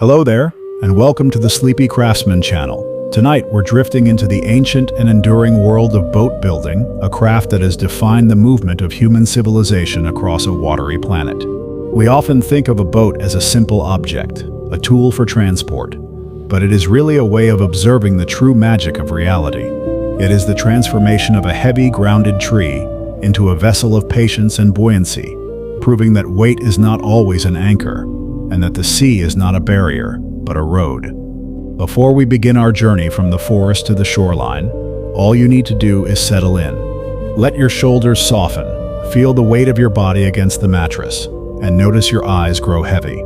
Hello there, and welcome to the Sleepy Craftsman channel. Tonight we're drifting into the ancient and enduring world of boat building, a craft that has defined the movement of human civilization across a watery planet. We often think of a boat as a simple object, a tool for transport, but it is really a way of observing the true magic of reality. It is the transformation of a heavy, grounded tree into a vessel of patience and buoyancy, proving that weight is not always an anchor, and that the sea is not a barrier, but a road. Before we begin our journey from the forest to the shoreline, all you need to do is settle in. Let your shoulders soften, feel the weight of your body against the mattress, and notice your eyes grow heavy.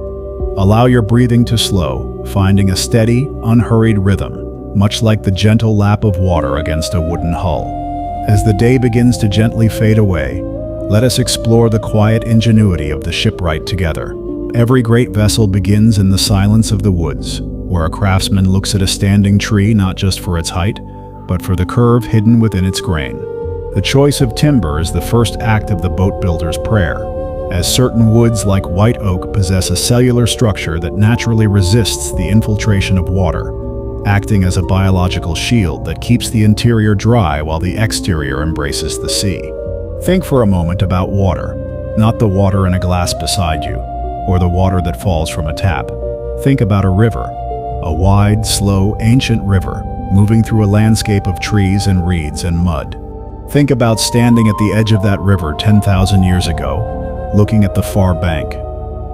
Allow your breathing to slow, finding a steady, unhurried rhythm, much like the gentle lap of water against a wooden hull. As the day begins to gently fade away, let us explore the quiet ingenuity of the shipwright together. Every great vessel begins in the silence of the woods, where a craftsman looks at a standing tree not just for its height, but for the curve hidden within its grain. The choice of timber is the first act of the boat builder's prayer, as certain woods like white oak possess a cellular structure that naturally resists the infiltration of water, acting as a biological shield that keeps the interior dry while the exterior embraces the sea. Think for a moment about water, not the water in a glass beside you, or the water that falls from a tap. Think about a river, a wide, slow, ancient river, moving through a landscape of trees and reeds and mud. Think about standing at the edge of that river 10,000 years ago, looking at the far bank.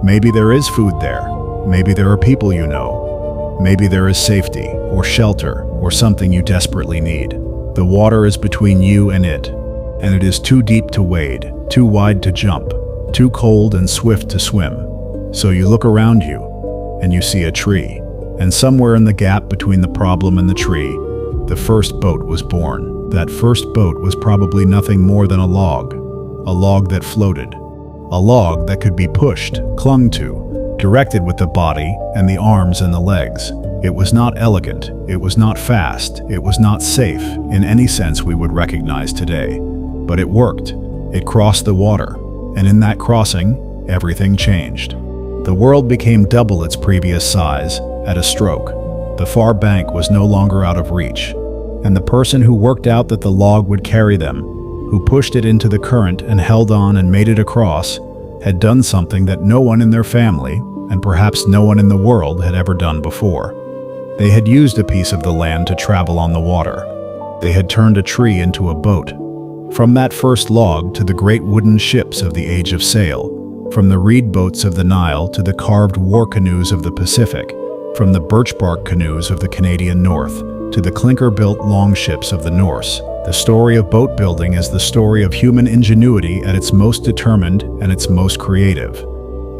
Maybe there is food there, maybe there are people you know, maybe there is safety, or shelter, or something you desperately need. The water is between you and it is too deep to wade, too wide to jump, too cold and swift to swim. So you look around you, and you see a tree, and somewhere in the gap between the problem and the tree, the first boat was born. That first boat was probably nothing more than a log that floated, a log that could be pushed, clung to, directed with the body and the arms and the legs. It was not elegant, it was not fast, it was not safe in any sense we would recognize today, but it worked. It crossed the water, and in that crossing, everything changed. The world became double its previous size at a stroke. The far bank was no longer out of reach, and the person who worked out that the log would carry them, who pushed it into the current and held on and made it across, had done something that no one in their family, and perhaps no one in the world, had ever done before. They had used a piece of the land to travel on the water. They had turned a tree into a boat. From that first log to the great wooden ships of the age of sail, from the reed boats of the Nile to the carved war canoes of the Pacific, from the birch bark canoes of the Canadian North to the clinker-built longships of the Norse, the story of boat building is the story of human ingenuity at its most determined and its most creative.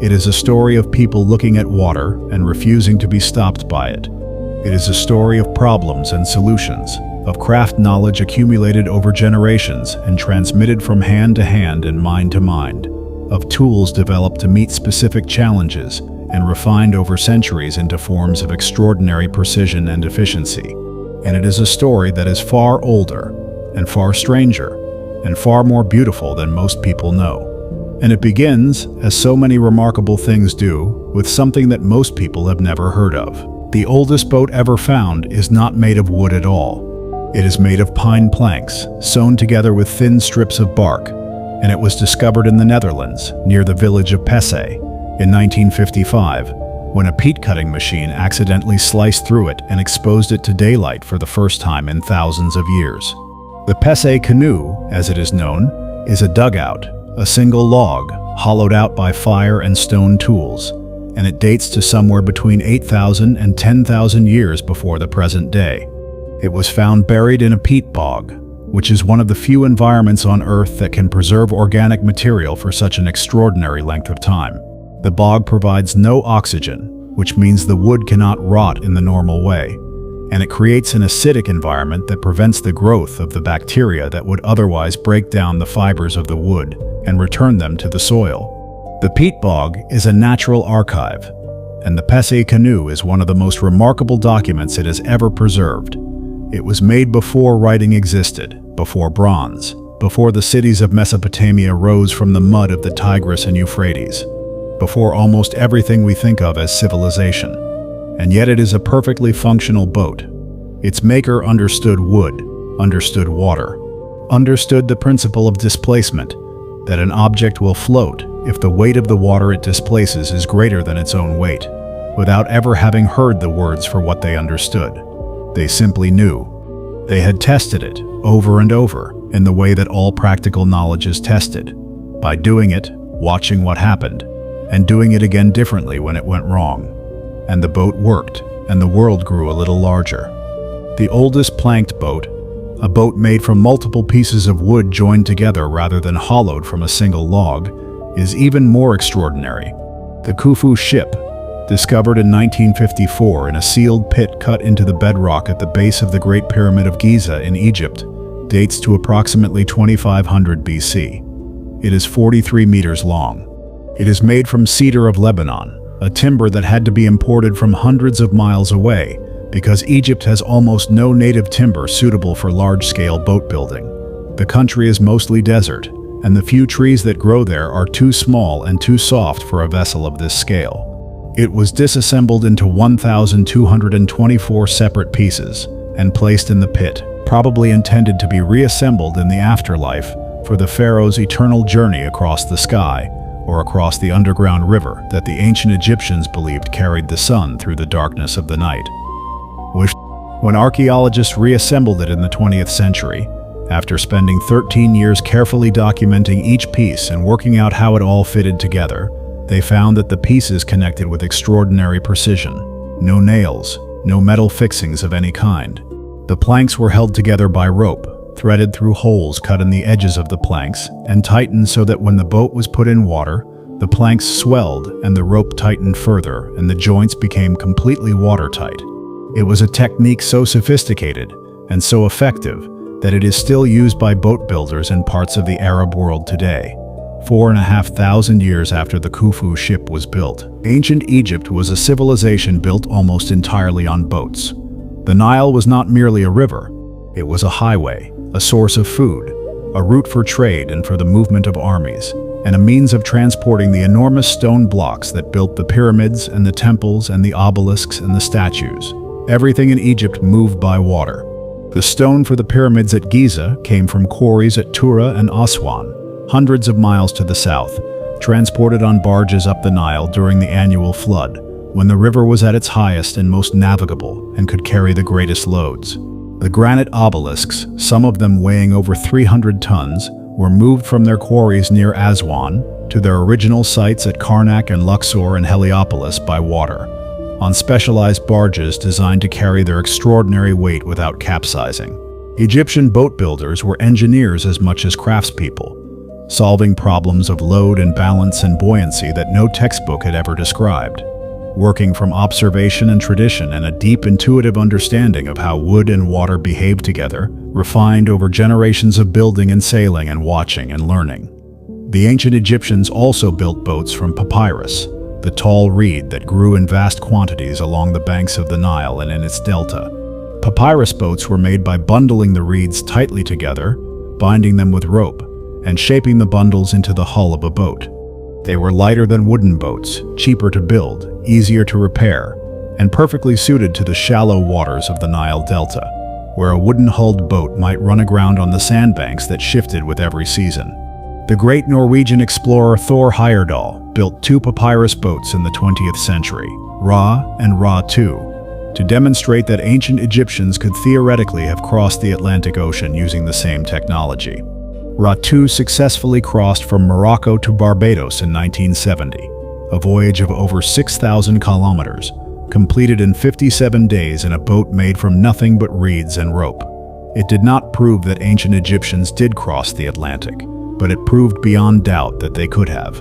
It is a story of people looking at water and refusing to be stopped by it. It is a story of problems and solutions, of craft knowledge accumulated over generations and transmitted from hand to hand and mind to mind, of tools developed to meet specific challenges and refined over centuries into forms of extraordinary precision and efficiency. And it is a story that is far older and far stranger and far more beautiful than most people know. And it begins, as so many remarkable things do, with something that most people have never heard of. The oldest boat ever found is not made of wood at all. It is made of pine planks, sewn together with thin strips of bark, and it was discovered in the Netherlands, near the village of Pesse, in 1955, when a peat cutting machine accidentally sliced through it and exposed it to daylight for the first time in thousands of years. The Pesse canoe, as it is known, is a dugout, a single log, hollowed out by fire and stone tools, and it dates to somewhere between 8,000 and 10,000 years before the present day. It was found buried in a peat bog, which is one of the few environments on Earth that can preserve organic material for such an extraordinary length of time. The bog provides no oxygen, which means the wood cannot rot in the normal way, and it creates an acidic environment that prevents the growth of the bacteria that would otherwise break down the fibers of the wood and return them to the soil. The peat bog is a natural archive, and the Pesse canoe is one of the most remarkable documents it has ever preserved. It was made before writing existed, before bronze, before the cities of Mesopotamia rose from the mud of the Tigris and Euphrates, before almost everything we think of as civilization. and yet it is a perfectly functional boat. Its maker understood wood, understood water, understood the principle of displacement, that an object will float if the weight of the water it displaces is greater than its own weight, without ever having heard the words for what they understood. They simply knew. They had tested it over and over in the way that all practical knowledge is tested, by doing it, watching what happened, and doing it again differently when it went wrong. And the boat worked, and the world grew a little larger. The oldest planked boat, a boat made from multiple pieces of wood joined together rather than hollowed from a single log, is even more extraordinary. The Khufu ship, discovered in 1954 in a sealed pit cut into the bedrock at the base of the Great Pyramid of Giza in Egypt, dates to approximately 2500 BC. It is 43 meters long. It is made from cedar of Lebanon, a timber that had to be imported from hundreds of miles away because Egypt has almost no native timber suitable for large-scale boat building. The country is mostly desert, and the few trees that grow there are too small and too soft for a vessel of this scale. It was disassembled into 1,224 separate pieces and placed in the pit, probably intended to be reassembled in the afterlife for the pharaoh's eternal journey across the sky or across the underground river that the ancient Egyptians believed carried the sun through the darkness of the night. When archaeologists reassembled it in the 20th century, after spending 13 years carefully documenting each piece and working out how it all fitted together, they found that the pieces connected with extraordinary precision. No nails, no metal fixings of any kind. The planks were held together by rope, threaded through holes cut in the edges of the planks, and tightened so that when the boat was put in water, the planks swelled and the rope tightened further and the joints became completely watertight. It was a technique so sophisticated and so effective that it is still used by boat builders in parts of the Arab world today. 4,500 years after the Khufu ship was built, ancient Egypt was a civilization built almost entirely on boats. The Nile was not merely a river. It was a highway, a source of food, a route for trade and for the movement of armies, and a means of transporting the enormous stone blocks that built the pyramids and the temples and the obelisks and the statues. Everything in Egypt moved by water. The stone for the pyramids at Giza came from quarries at Tura and Aswan, hundreds of miles to the south, transported on barges up the Nile during the annual flood, when the river was at its highest and most navigable and could carry the greatest loads. The granite obelisks, some of them weighing over 300 tons, were moved from their quarries near Aswan to their original sites at Karnak and Luxor and Heliopolis by water, on specialized barges designed to carry their extraordinary weight without capsizing. Egyptian boat builders were engineers as much as craftspeople, solving problems of load and balance and buoyancy that no textbook had ever described, working from observation and tradition and a deep intuitive understanding of how wood and water behave together, refined over generations of building and sailing and watching and learning. The ancient Egyptians also built boats from papyrus, the tall reed that grew in vast quantities along the banks of the Nile and in its delta. Papyrus boats were made by bundling the reeds tightly together, binding them with rope, and shaping the bundles into the hull of a boat. They were lighter than wooden boats, cheaper to build, easier to repair, and perfectly suited to the shallow waters of the Nile Delta, where a wooden-hulled boat might run aground on the sandbanks that shifted with every season. The great Norwegian explorer Thor Heyerdahl built 2 papyrus boats in the 20th century, Ra and Ra II, to demonstrate that ancient Egyptians could theoretically have crossed the Atlantic Ocean using the same technology. Ra II successfully crossed from Morocco to Barbados in 1970, a voyage of over 6,000 kilometers, completed in 57 days in a boat made from nothing but reeds and rope. It did not prove that ancient Egyptians did cross the Atlantic, but it proved beyond doubt that they could have.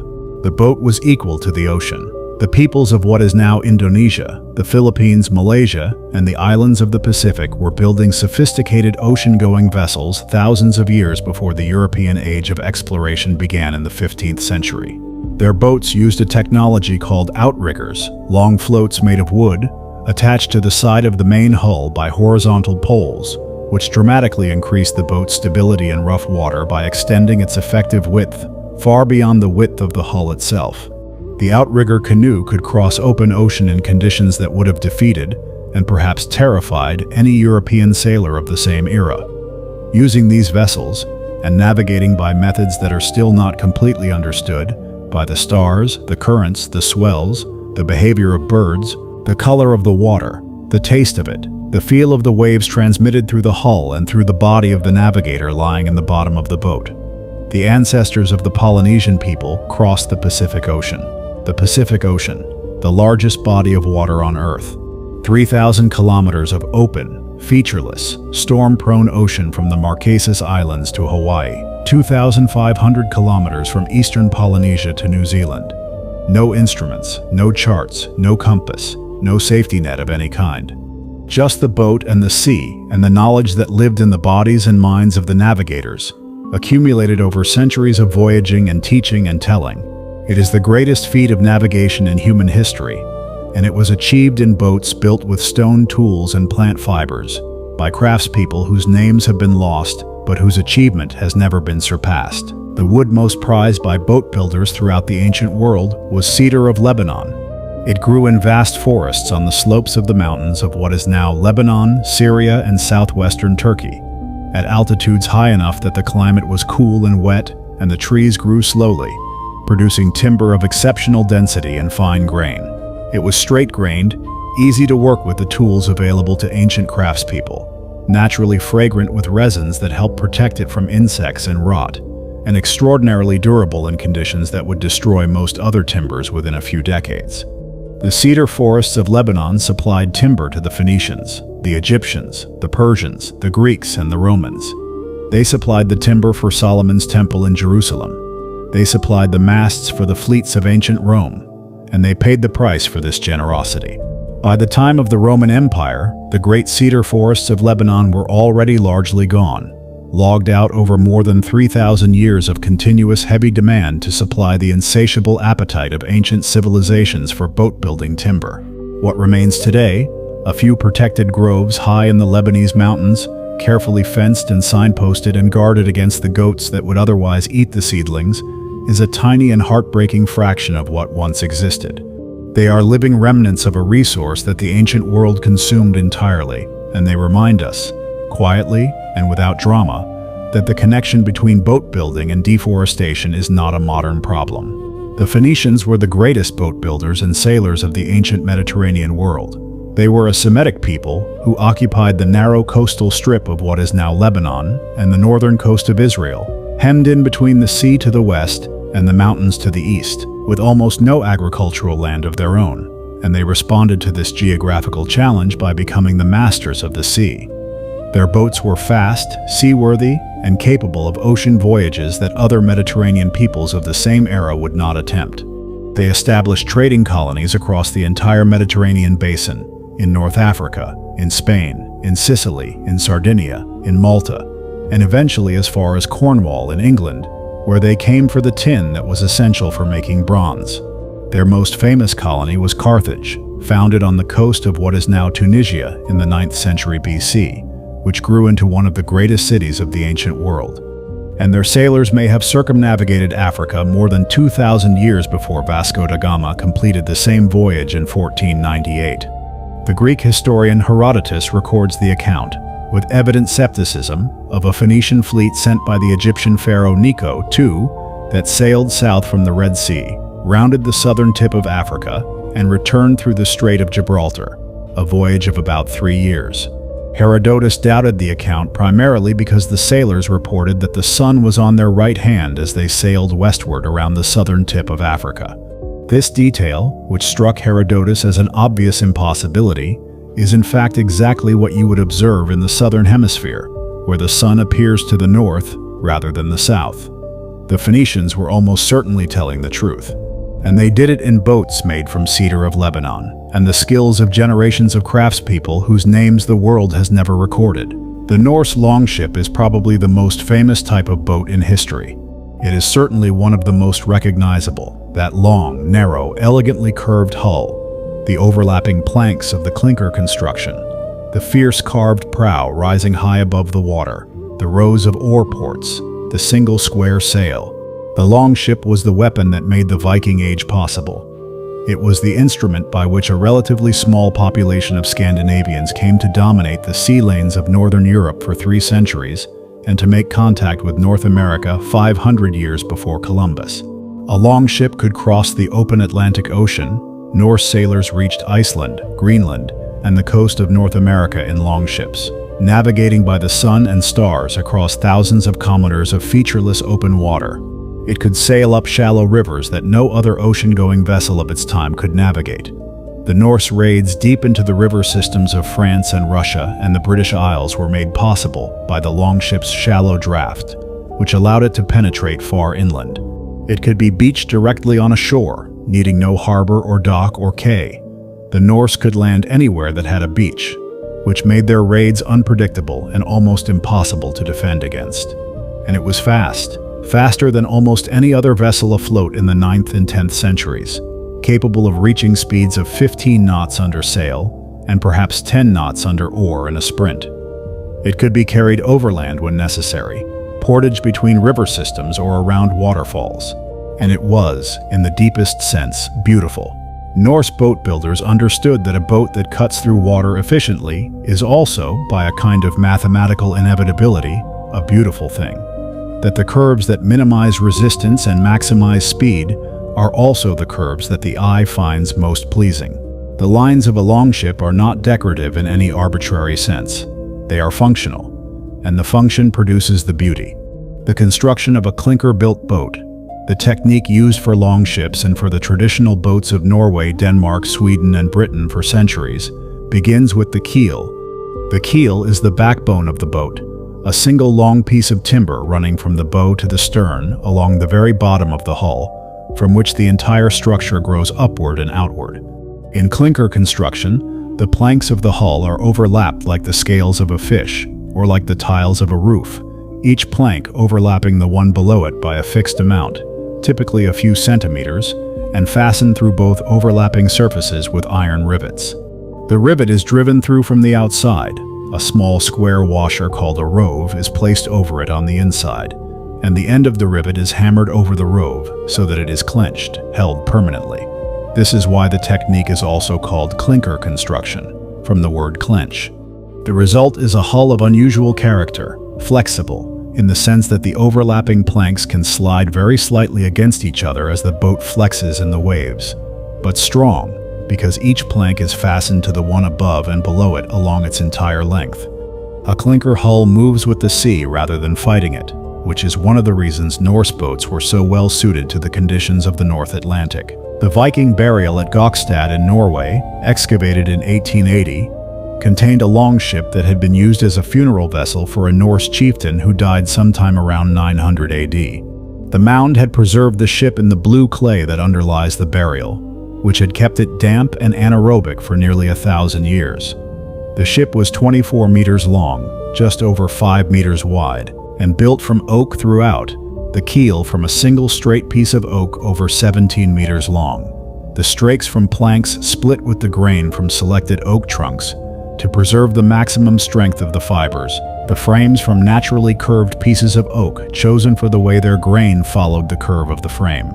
The boat was equal to the ocean. The peoples of what is now Indonesia, the Philippines, Malaysia, and the islands of the Pacific were building sophisticated ocean-going vessels thousands of years before the European age of exploration began in the 15th century. Their boats used a technology called outriggers, long floats made of wood, attached to the side of the main hull by horizontal poles, which dramatically increased the boat's stability in rough water by extending its effective width far beyond the width of the hull itself. The The outrigger canoe could cross open ocean in conditions that would have defeated, and perhaps terrified, any European sailor of the same era. Using these vessels, and navigating by methods that are still not completely understood, by the stars, the currents, the swells, the behavior of birds, the color of the water, the taste of it, the feel of the waves transmitted through the hull and through the body of the navigator lying in the bottom of the boat. The ancestors of the Polynesian people crossed the Pacific Ocean. The Pacific Ocean, the largest body of water on Earth. 3,000 kilometers of open, featureless, storm-prone ocean from the Marquesas Islands to Hawaii. 2,500 kilometers from eastern Polynesia to New Zealand. No instruments, no charts, no compass, no safety net of any kind. Just the boat and the sea, and the knowledge that lived in the bodies and minds of the navigators, accumulated over centuries of voyaging and teaching and telling. It is the greatest feat of navigation in human history, and it was achieved in boats built with stone tools and plant fibers, by craftspeople whose names have been lost, but whose achievement has never been surpassed. The wood most prized by boat builders throughout the ancient world was cedar of Lebanon. It grew in vast forests on the slopes of the mountains of what is now Lebanon, Syria, and southwestern Turkey, at altitudes high enough that the climate was cool and wet, and the trees grew slowly, producing timber of exceptional density and fine grain. It was straight-grained, easy to work with the tools available to ancient craftspeople, naturally fragrant with resins that help protect it from insects and rot, and extraordinarily durable in conditions that would destroy most other timbers within a few decades. The cedar forests of Lebanon supplied timber to the Phoenicians, the Egyptians, the Persians, the Greeks, and the Romans. They supplied the timber for Solomon's temple in Jerusalem. They supplied the masts for the fleets of ancient Rome, and they paid the price for this generosity. By the time of the Roman Empire, the great cedar forests of Lebanon were already largely gone, logged out over more than 3,000 years of continuous heavy demand to supply the insatiable appetite of ancient civilizations for boat-building timber. What remains today, a few protected groves high in the Lebanese mountains, carefully fenced and signposted and guarded against the goats that would otherwise eat the seedlings, is a tiny and heartbreaking fraction of what once existed. They are living remnants of a resource that the ancient world consumed entirely, and they remind us, quietly and without drama, that the connection between boat building and deforestation is not a modern problem. The Phoenicians were the greatest boat builders and sailors of the ancient Mediterranean world. They were a Semitic people who occupied the narrow coastal strip of what is now Lebanon and the northern coast of Israel, hemmed in between the sea to the west and the mountains to the east, with almost no agricultural land of their own, and they responded to this geographical challenge by becoming the masters of the sea. Their boats were fast, seaworthy, and capable of ocean voyages that other Mediterranean peoples of the same era would not attempt. They established trading colonies across the entire Mediterranean basin, in North Africa, in Spain, in Sicily, in Sardinia, in Malta, and eventually as far as Cornwall in England, where they came for the tin that was essential for making bronze. Their most famous colony was Carthage, founded on the coast of what is now Tunisia in the 9th century BC, which grew into one of the greatest cities of the ancient world. And their sailors may have circumnavigated Africa more than 2,000 years before Vasco da Gama completed the same voyage in 1498. The Greek historian Herodotus records the account, with evident skepticism, of a Phoenician fleet sent by the Egyptian pharaoh Necho II that sailed south from the Red Sea, rounded the southern tip of Africa, and returned through the Strait of Gibraltar, a voyage of about 3 years. Herodotus doubted the account primarily because the sailors reported that the sun was on their right hand as they sailed westward around the southern tip of Africa. This detail, which struck Herodotus as an obvious impossibility, is in fact exactly what you would observe in the southern hemisphere, where the sun appears to the north rather than the south. The Phoenicians were almost certainly telling the truth, and they did it in boats made from cedar of Lebanon, and the skills of generations of craftspeople whose names the world has never recorded. The Norse longship is probably the most famous type of boat in history. It is certainly one of the most recognizable, that long, narrow, elegantly curved hull, the overlapping planks of the clinker construction, the fierce carved prow rising high above the water, the rows of oar ports, the single square sail. The longship was the weapon that made the Viking Age possible. It was the instrument by which a relatively small population of Scandinavians came to dominate the sea lanes of northern Europe for 3 centuries and to make contact with North America 500 years before Columbus. A longship could cross the open Atlantic Ocean. Norse sailors reached Iceland, Greenland, and the coast of North America in longships, navigating by the sun and stars across thousands of kilometers of featureless open water. It could sail up shallow rivers that no other ocean-going vessel of its time could navigate. The Norse raids deep into the river systems of France and Russia and the British Isles were made possible by the longship's shallow draft, which allowed it to penetrate far inland. It could be beached directly on a shore, needing no harbor or dock or quay. The Norse could land anywhere that had a beach, which made their raids unpredictable and almost impossible to defend against. And it was fast. Faster than almost any other vessel afloat in the 9th and 10th centuries, capable of reaching speeds of 15 knots under sail and perhaps 10 knots under oar in a sprint. It could be carried overland when necessary, portage between river systems or around waterfalls. And it was, in the deepest sense, beautiful. Norse boat builders understood that a boat that cuts through water efficiently is also, by a kind of mathematical inevitability, a beautiful thing. That the curves that minimize resistance and maximize speed are also the curves that the eye finds most pleasing. The lines of a longship are not decorative in any arbitrary sense. They are functional, and the function produces the beauty. The construction of a clinker-built boat, the technique used for longships and for the traditional boats of Norway, Denmark, Sweden, and Britain for centuries, begins with the keel. The keel is the backbone of the boat, a single long piece of timber running from the bow to the stern along the very bottom of the hull, from which the entire structure grows upward and outward. In clinker construction, the planks of the hull are overlapped like the scales of a fish, or like the tiles of a roof, each plank overlapping the one below it by a fixed amount, typically a few centimeters, and fastened through both overlapping surfaces with iron rivets. The rivet is driven through from the outside. A small square washer called a rove is placed over it on the inside, and the end of the rivet is hammered over the rove so that it is clenched, held permanently. This is why the technique is also called clinker construction, from the word clench. The result is a hull of unusual character, flexible, in the sense that the overlapping planks can slide very slightly against each other as the boat flexes in the waves, but strong, because each plank is fastened to the one above and below it along its entire length. A clinker hull moves with the sea rather than fighting it, which is one of the reasons Norse boats were so well suited to the conditions of the North Atlantic. The Viking burial at Gokstad in Norway, excavated in 1880, contained a longship that had been used as a funeral vessel for a Norse chieftain who died sometime around 900 AD. The mound had preserved the ship in the blue clay that underlies the burial, which had kept it damp and anaerobic for nearly 1,000 years. The ship was 24 meters long, just over 5 meters wide, and built from oak throughout, the keel from a single straight piece of oak over 17 meters long. The strakes from planks split with the grain from selected oak trunks to preserve the maximum strength of the fibers, the frames from naturally curved pieces of oak chosen for the way their grain followed the curve of the frame.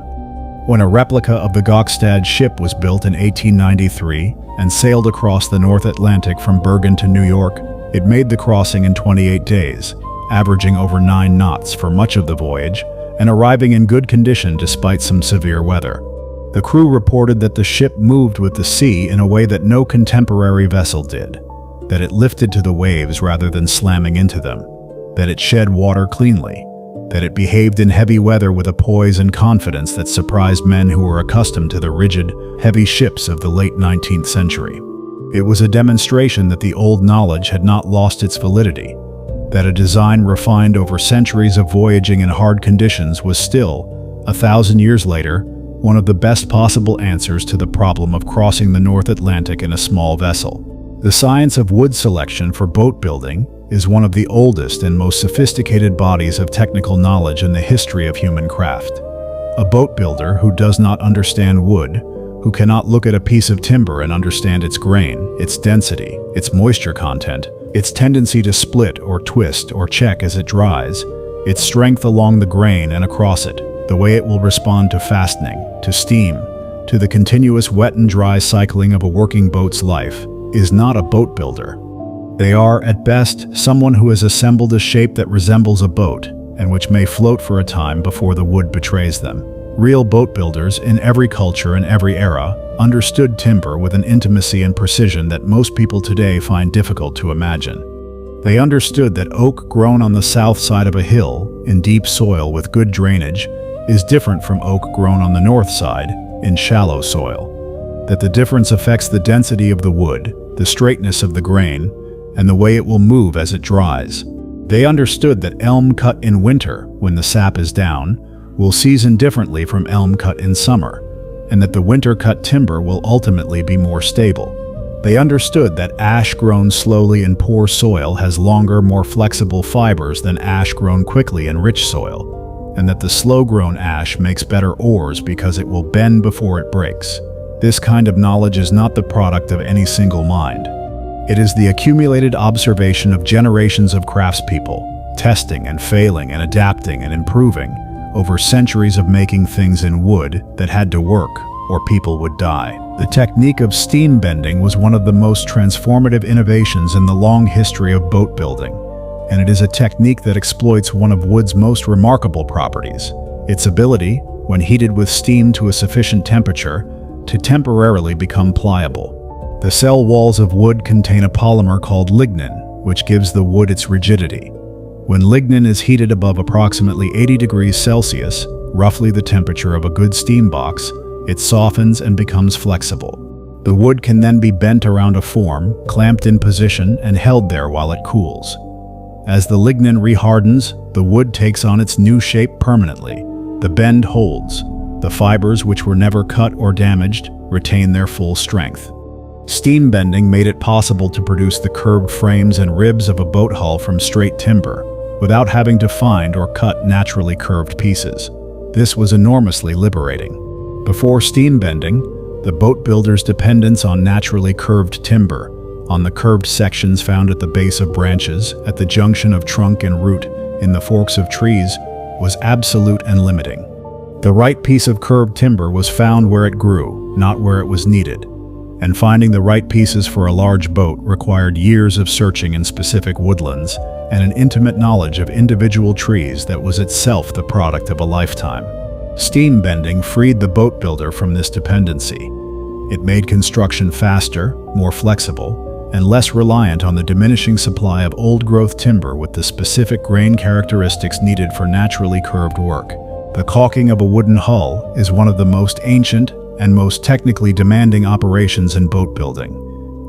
When a replica of the Gokstad ship was built in 1893 and sailed across the North Atlantic from Bergen to New York, it made the crossing in 28 days, averaging over 9 knots for much of the voyage, and arriving in good condition despite some severe weather. The crew reported that the ship moved with the sea in a way that no contemporary vessel did, that it lifted to the waves rather than slamming into them, that it shed water cleanly, that it behaved in heavy weather with a poise and confidence that surprised men who were accustomed to the rigid, heavy ships of the late 19th century. It was a demonstration that the old knowledge had not lost its validity, that a design refined over centuries of voyaging in hard conditions was still, 1,000 years later, one of the best possible answers to the problem of crossing the North Atlantic in a small vessel. The science of wood selection for boat building is one of the oldest and most sophisticated bodies of technical knowledge in the history of human craft. A boat builder who does not understand wood, who cannot look at a piece of timber and understand its grain, its density, its moisture content, its tendency to split or twist or check as it dries, its strength along the grain and across it, the way it will respond to fastening, to steam, to the continuous wet and dry cycling of a working boat's life, is not a boat builder. They are, at best, someone who has assembled a shape that resembles a boat, and which may float for a time before the wood betrays them. Real boat builders, in every culture and every era, understood timber with an intimacy and precision that most people today find difficult to imagine. They understood that oak grown on the south side of a hill, in deep soil with good drainage, is different from oak grown on the north side, in shallow soil. That the difference affects the density of the wood, the straightness of the grain, and the way it will move as it dries. They understood that elm cut in winter, when the sap is down, will season differently from elm cut in summer, and that the winter-cut timber will ultimately be more stable. They understood that ash grown slowly in poor soil has longer, more flexible fibers than ash grown quickly in rich soil, and that the slow-grown ash makes better oars because it will bend before it breaks. This kind of knowledge is not the product of any single mind. It is the accumulated observation of generations of craftspeople, testing and failing and adapting and improving over centuries of making things in wood that had to work or people would die. The technique of steam bending was one of the most transformative innovations in the long history of boat building, and it is a technique that exploits one of wood's most remarkable properties, its ability, when heated with steam to a sufficient temperature, to temporarily become pliable. The cell walls of wood contain a polymer called lignin, which gives the wood its rigidity. When lignin is heated above approximately 80 degrees Celsius, roughly the temperature of a good steam box, it softens and becomes flexible. The wood can then be bent around a form, clamped in position, and held there while it cools. As the lignin rehardens, the wood takes on its new shape permanently. The bend holds. The fibers, which were never cut or damaged, retain their full strength. Steam bending made it possible to produce the curved frames and ribs of a boat hull from straight timber, without having to find or cut naturally curved pieces. This was enormously liberating. Before steam bending, the boat builder's dependence on naturally curved timber, on the curved sections found at the base of branches, at the junction of trunk and root, in the forks of trees, was absolute and limiting. The right piece of curved timber was found where it grew, not where it was needed. And finding the right pieces for a large boat required years of searching in specific woodlands and an intimate knowledge of individual trees that was itself the product of a lifetime. Steam bending freed the boat builder from this dependency. It made construction faster, more flexible, and less reliant on the diminishing supply of old-growth timber with the specific grain characteristics needed for naturally curved work. The caulking of a wooden hull is one of the most ancient and most technically demanding operations in boat building,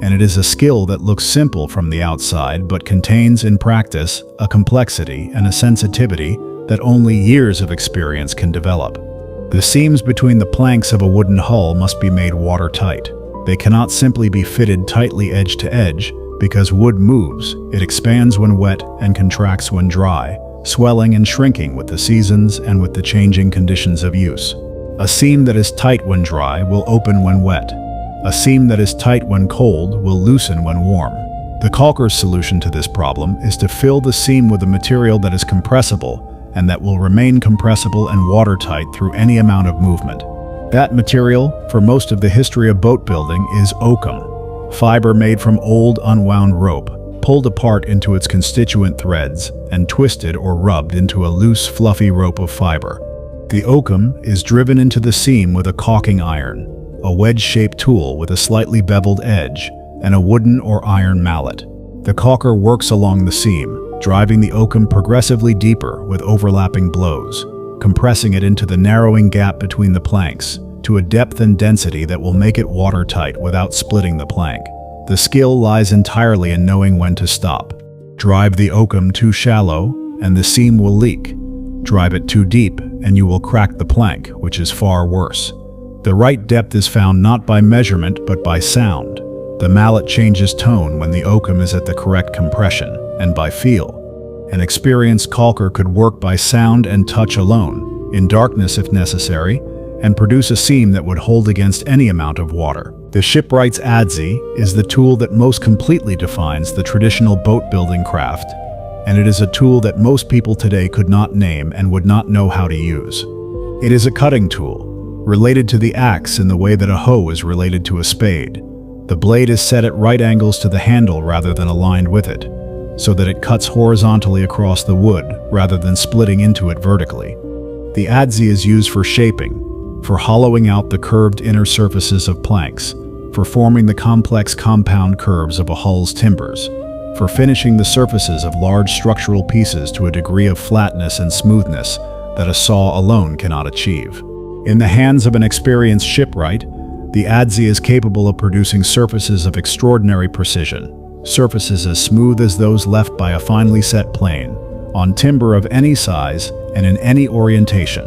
and it is a skill that looks simple from the outside but contains in practice a complexity and a sensitivity that only years of experience can develop. The seams between the planks of a wooden hull must be made watertight. They cannot simply be fitted tightly edge to edge because wood moves. It expands when wet and contracts when dry, swelling and shrinking with the seasons and with the changing conditions of use. A seam that is tight when dry will open when wet. A seam that is tight when cold will loosen when warm. The caulker's solution to this problem is to fill the seam with a material that is compressible and that will remain compressible and watertight through any amount of movement. That material, for most of the history of boat building, is oakum, fiber made from old unwound rope, pulled apart into its constituent threads and twisted or rubbed into a loose, fluffy rope of fiber. The oakum is driven into the seam with a caulking iron, a wedge-shaped tool with a slightly beveled edge, and a wooden or iron mallet. The caulker works along the seam, driving the oakum progressively deeper with overlapping blows, compressing it into the narrowing gap between the planks to a depth and density that will make it watertight without splitting the plank. The skill lies entirely in knowing when to stop. Drive the oakum too shallow, and the seam will leak. Drive it too deep, and you will crack the plank, which is far worse. The right depth is found not by measurement, but by sound. The mallet changes tone when the oakum is at the correct compression, and by feel. An experienced caulker could work by sound and touch alone, in darkness if necessary, and produce a seam that would hold against any amount of water. The shipwright's adze is the tool that most completely defines the traditional boat building craft, and it is a tool that most people today could not name and would not know how to use. It is a cutting tool. related to the axe in the way that a hoe is related to a spade. The blade is set at right angles to the handle rather than aligned with it, so that it cuts horizontally across the wood rather than splitting into it vertically. The adze is used for shaping, for hollowing out the curved inner surfaces of planks, for forming the complex compound curves of a hull's timbers, for finishing the surfaces of large structural pieces to a degree of flatness and smoothness that a saw alone cannot achieve. In the hands of an experienced shipwright, the adze is capable of producing surfaces of extraordinary precision, surfaces as smooth as those left by a finely set plane, on timber of any size and in any orientation.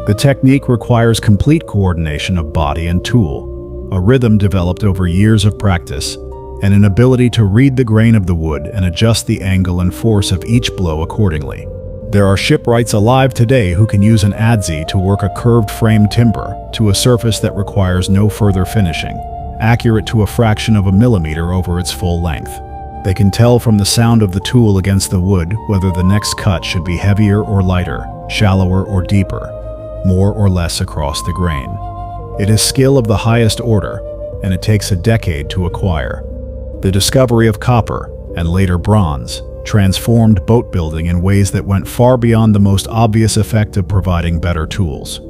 The technique requires complete coordination of body and tool, a rhythm developed over years of practice, and an ability to read the grain of the wood and adjust the angle and force of each blow accordingly. There are shipwrights alive today who can use an adze to work a curved frame timber to a surface that requires no further finishing, accurate to a fraction of a millimeter over its full length. They can tell from the sound of the tool against the wood whether the next cut should be heavier or lighter, shallower or deeper, more or less across the grain. It is skill of the highest order, and it takes a decade to acquire. The discovery of copper, and later bronze, transformed boat building in ways that went far beyond the most obvious effect of providing better tools.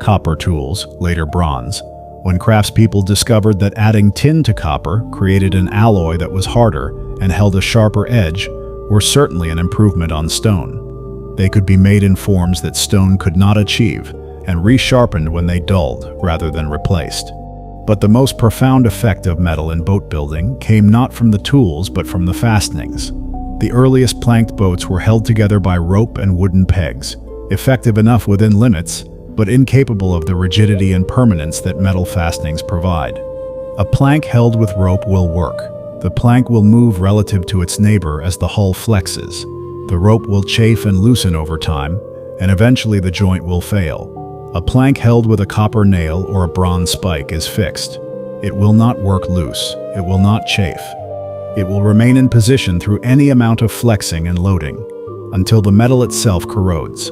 Copper tools, later bronze, when craftspeople discovered that adding tin to copper created an alloy that was harder and held a sharper edge, were certainly an improvement on stone. They could be made in forms that stone could not achieve, and resharpened when they dulled rather than replaced. But the most profound effect of metal in boat building came not from the tools but from the fastenings. The earliest planked boats were held together by rope and wooden pegs, effective enough within limits, but incapable of the rigidity and permanence that metal fastenings provide. A plank held with rope will work. The plank will move relative to its neighbor as the hull flexes. The rope will chafe and loosen over time, and eventually the joint will fail. A plank held with a copper nail or a bronze spike is fixed. It will not work loose. It will not chafe. It will remain in position through any amount of flexing and loading, until the metal itself corrodes.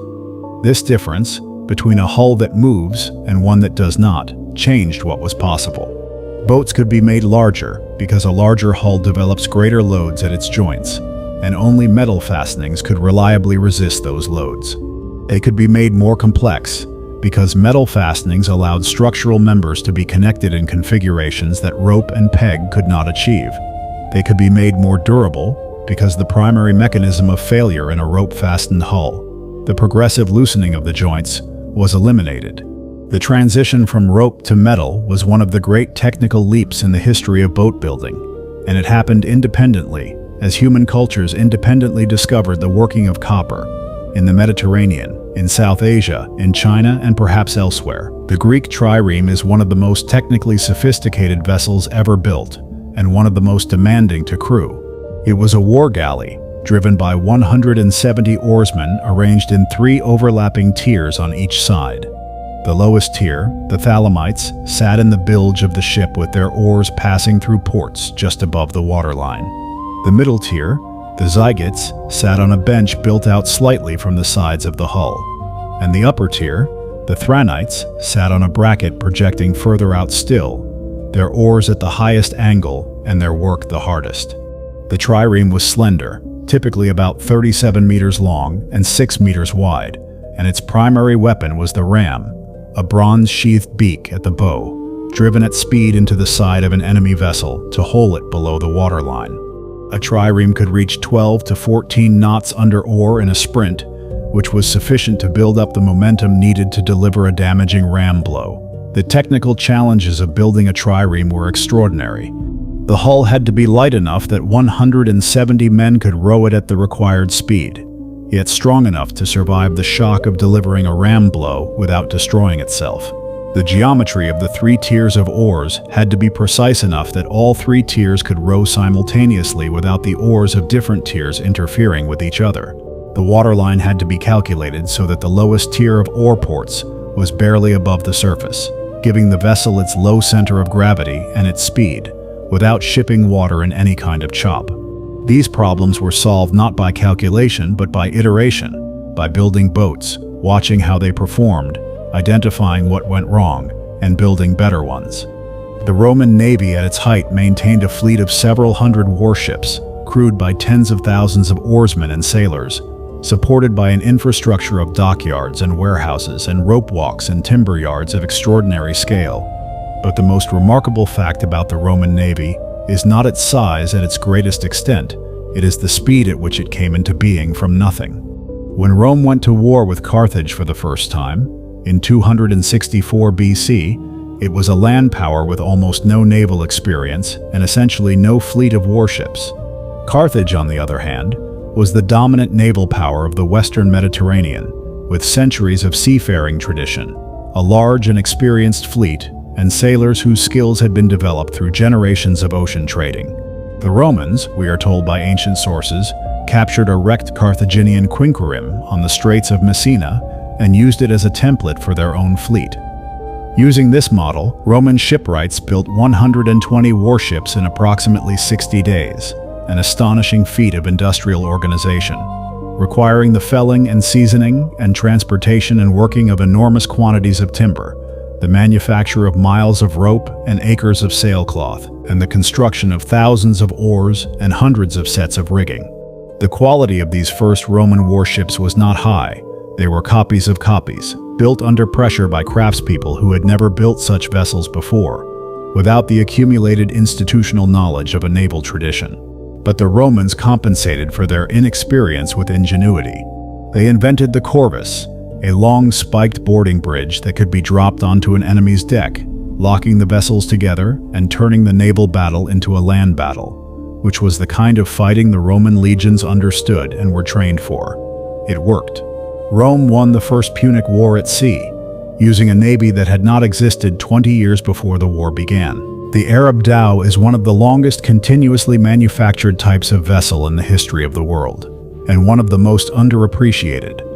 This difference, between a hull that moves and one that does not, changed what was possible. Boats could be made larger because a larger hull develops greater loads at its joints, and only metal fastenings could reliably resist those loads. They could be made more complex because metal fastenings allowed structural members to be connected in configurations that rope and peg could not achieve. They could be made more durable because the primary mechanism of failure in a rope-fastened hull, the progressive loosening of the joints, was eliminated. The transition from rope to metal was one of the great technical leaps in the history of boat building, and it happened independently as human cultures independently discovered the working of copper in the Mediterranean, in South Asia, in China, and perhaps elsewhere. The Greek trireme is one of the most technically sophisticated vessels ever built, and one of the most demanding to crew. It was a war galley, driven by 170 oarsmen arranged in 3 overlapping tiers on each side. The lowest tier, the Thalamites, sat in the bilge of the ship with their oars passing through ports just above the waterline. The middle tier, the Zygotes, sat on a bench built out slightly from the sides of the hull. And the upper tier, the Thranites, sat on a bracket projecting further out still, their oars at the highest angle and their work the hardest. The trireme was slender, typically about 37 meters long and 6 meters wide, and its primary weapon was the ram, a bronze-sheathed beak at the bow, driven at speed into the side of an enemy vessel to hole it below the waterline. A trireme could reach 12 to 14 knots under oar in a sprint, which was sufficient to build up the momentum needed to deliver a damaging ram blow. The technical challenges of building a trireme were extraordinary. The hull had to be light enough that 170 men could row it at the required speed, yet strong enough to survive the shock of delivering a ram blow without destroying itself. The geometry of the 3 tiers of oars had to be precise enough that all 3 tiers could row simultaneously without the oars of different tiers interfering with each other. The waterline had to be calculated so that the lowest tier of oar ports was barely above the surface, giving the vessel its low center of gravity and its speed, without shipping water in any kind of chop. These problems were solved not by calculation but by iteration, by building boats, watching how they performed, identifying what went wrong, and building better ones. The Roman Navy at its height maintained a fleet of several hundred warships, crewed by tens of thousands of oarsmen and sailors, supported by an infrastructure of dockyards and warehouses and rope walks and timber yards of extraordinary scale. But the most remarkable fact about the Roman Navy is not its size at its greatest extent, it is the speed at which it came into being from nothing. When Rome went to war with Carthage for the first time, in 264 BC, it was a land power with almost no naval experience and essentially no fleet of warships. Carthage, on the other hand, was the dominant naval power of the Western Mediterranean, with centuries of seafaring tradition, a large and experienced fleet, and sailors whose skills had been developed through generations of ocean trading. The Romans, we are told by ancient sources, captured a wrecked Carthaginian quinquereme on the Straits of Messina and used it as a template for their own fleet. Using this model, Roman shipwrights built 120 warships in approximately 60 days, an astonishing feat of industrial organization, requiring the felling and seasoning and transportation and working of enormous quantities of timber, the manufacture of miles of rope and acres of sailcloth, and the construction of thousands of oars and hundreds of sets of rigging. The quality of these first Roman warships was not high. They were copies of copies, built under pressure by craftspeople who had never built such vessels before, without the accumulated institutional knowledge of a naval tradition. But the Romans compensated for their inexperience with ingenuity. They invented the corvus, a long spiked boarding bridge that could be dropped onto an enemy's deck, locking the vessels together and turning the naval battle into a land battle, which was the kind of fighting the Roman legions understood and were trained for. It worked. Rome won the First Punic War at sea, using a navy that had not existed 20 years before the war began. The Arab dhow is one of the longest continuously manufactured types of vessel in the history of the world, and one of the most underappreciated.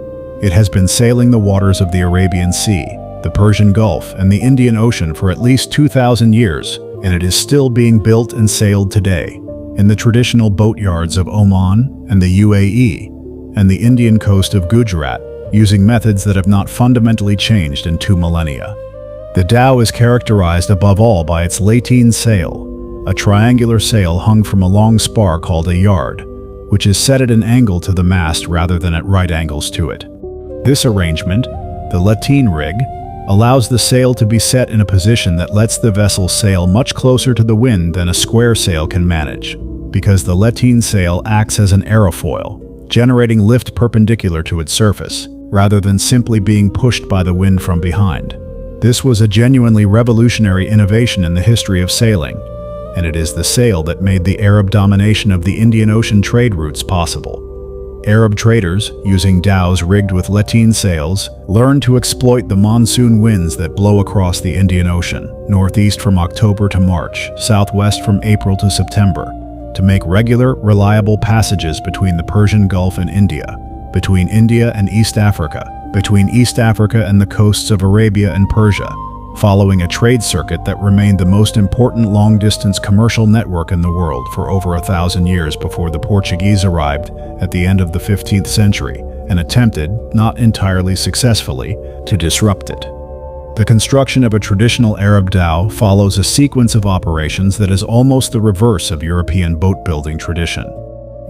It has been sailing the waters of the Arabian Sea, the Persian Gulf, and the Indian Ocean for at least 2,000 years, and it is still being built and sailed today, in the traditional boatyards of Oman and the UAE, and the Indian coast of Gujarat, using methods that have not fundamentally changed in 2 millennia. The dhow is characterized above all by its lateen sail, a triangular sail hung from a long spar called a yard, which is set at an angle to the mast rather than at right angles to it. This arrangement, the lateen rig, allows the sail to be set in a position that lets the vessel sail much closer to the wind than a square sail can manage, because the lateen sail acts as an aerofoil, generating lift perpendicular to its surface, rather than simply being pushed by the wind from behind. This was a genuinely revolutionary innovation in the history of sailing, and it is the sail that made the Arab domination of the Indian Ocean trade routes possible. Arab traders, using dhows rigged with lateen sails, learned to exploit the monsoon winds that blow across the Indian Ocean, northeast from October to March, southwest from April to September, to make regular, reliable passages between the Persian Gulf and India, between India and East Africa, between East Africa and the coasts of Arabia and Persia, following a trade circuit that remained the most important long-distance commercial network in the world for over 1,000 years before the Portuguese arrived at the end of the 15th century and attempted, not entirely successfully, to disrupt it. The construction of a traditional Arab dhow follows a sequence of operations that is almost the reverse of European boat-building tradition.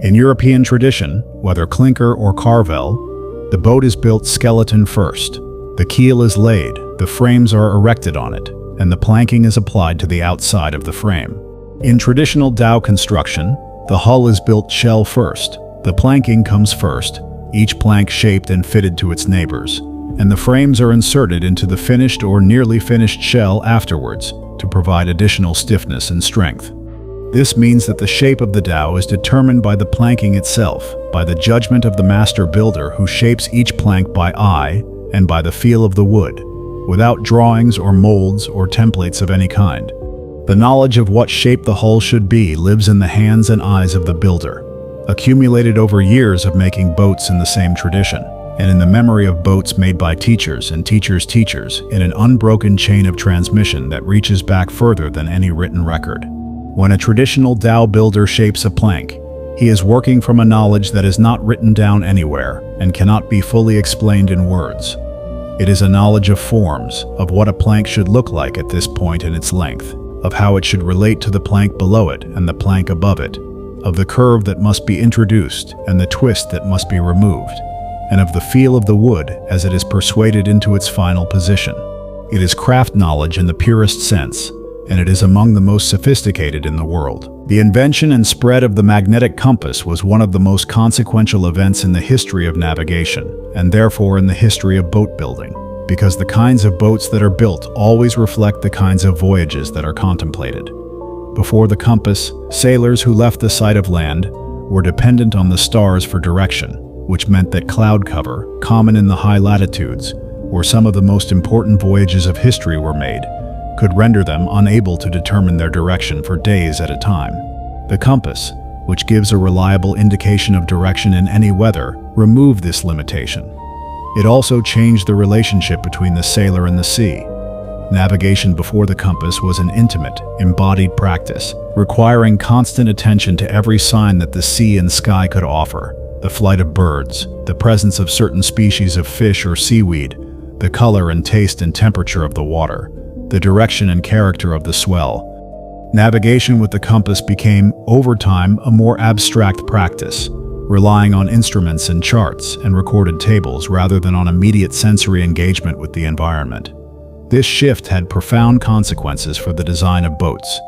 In European tradition, whether clinker or carvel, the boat is built skeleton first. The keel is laid, the frames are erected on it, and the planking is applied to the outside of the frame. In traditional dhow construction, the hull is built shell first, the planking comes first, each plank shaped and fitted to its neighbors, and the frames are inserted into the finished or nearly finished shell afterwards to provide additional stiffness and strength. This means that the shape of the dhow is determined by the planking itself, by the judgment of the master builder who shapes each plank by eye and by the feel of the wood, without drawings or molds or templates of any kind. The knowledge of what shape the hull should be lives in the hands and eyes of the builder, accumulated over years of making boats in the same tradition, and in the memory of boats made by teachers and teachers' teachers in an unbroken chain of transmission that reaches back further than any written record. When a traditional dhow builder shapes a plank, he is working from a knowledge that is not written down anywhere and cannot be fully explained in words. It is a knowledge of forms, of what a plank should look like at this point in its length, of how it should relate to the plank below it and the plank above it, of the curve that must be introduced and the twist that must be removed, and of the feel of the wood as it is persuaded into its final position. It is craft knowledge in the purest sense, and it is among the most sophisticated in the world. The invention and spread of the magnetic compass was one of the most consequential events in the history of navigation, and therefore in the history of boat building, because the kinds of boats that are built always reflect the kinds of voyages that are contemplated. Before the compass, sailors who left the sight of land were dependent on the stars for direction, which meant that cloud cover, common in the high latitudes, where some of the most important voyages of history were made, could render them unable to determine their direction for days at a time. The compass, which gives a reliable indication of direction in any weather, removed this limitation. It also changed the relationship between the sailor and the sea. Navigation before the compass was an intimate, embodied practice, requiring constant attention to every sign that the sea and sky could offer: the flight of birds, the presence of certain species of fish or seaweed, the color and taste and temperature of the water, the direction and character of the swell. Navigation with the compass became, over time, a more abstract practice, relying on instruments and charts and recorded tables rather than on immediate sensory engagement with the environment. This shift had profound consequences for the design of boats.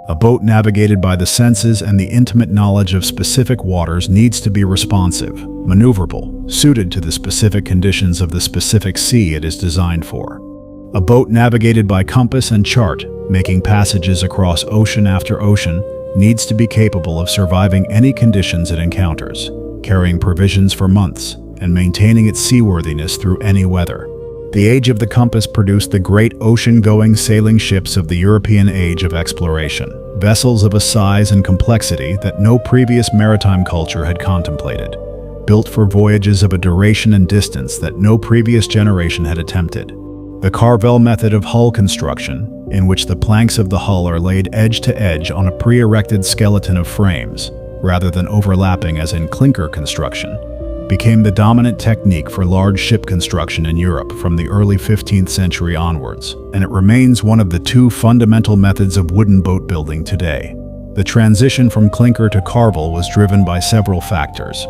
A boat navigated by the senses and the intimate knowledge of specific waters needs to be responsive, maneuverable, suited to the specific conditions of the specific sea it is designed for. A boat navigated by compass and chart, making passages across ocean after ocean, needs to be capable of surviving any conditions it encounters, carrying provisions for months, and maintaining its seaworthiness through any weather. The age of the compass produced the great ocean-going sailing ships of the European age of exploration, vessels of a size and complexity that no previous maritime culture had contemplated, built for voyages of a duration and distance that no previous generation had attempted. The Carvel method of hull construction, in which the planks of the hull are laid edge to edge on a pre-erected skeleton of frames, rather than overlapping as in clinker construction, became the dominant technique for large ship construction in Europe from the early 15th century onwards, and it remains one of the two fundamental methods of wooden boat building today. The transition from clinker to carvel was driven by several factors.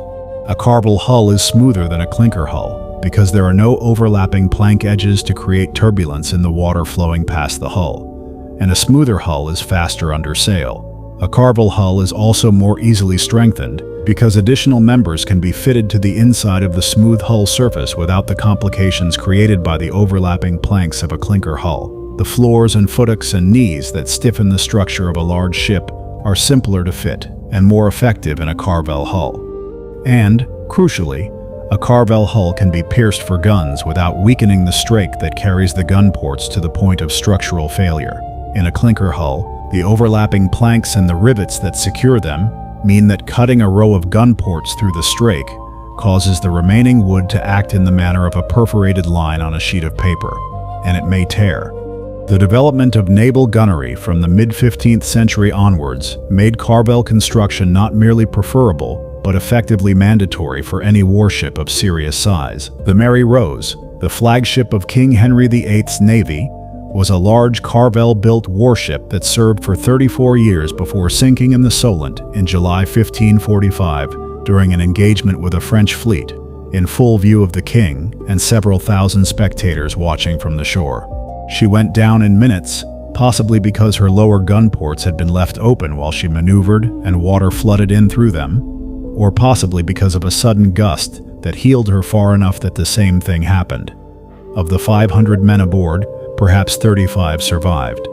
A carvel hull is smoother than a clinker hull, because there are no overlapping plank edges to create turbulence in the water flowing past the hull, and a smoother hull is faster under sail. A carvel hull is also more easily strengthened because additional members can be fitted to the inside of the smooth hull surface without the complications created by the overlapping planks of a clinker hull. The floors and footocks and knees that stiffen the structure of a large ship are simpler to fit and more effective in a carvel hull. And, crucially, a carvel hull can be pierced for guns without weakening the strake that carries the gun ports to the point of structural failure. In a clinker hull, the overlapping planks and the rivets that secure them mean that cutting a row of gun ports through the strake causes the remaining wood to act in the manner of a perforated line on a sheet of paper, and it may tear. The development of naval gunnery from the mid-15th century onwards made carvel construction not merely preferable, but effectively mandatory for any warship of serious size. The Mary Rose, the flagship of King Henry VIII's navy, was a large carvel-built warship that served for 34 years before sinking in the Solent in July 1545 during an engagement with a French fleet, in full view of the king and several thousand spectators watching from the shore. She went down in minutes, possibly because her lower gun ports had been left open while she maneuvered and water flooded in through them, or possibly because of a sudden gust that heeled her far enough that the same thing happened. Of the 500 men aboard, perhaps 35 survived.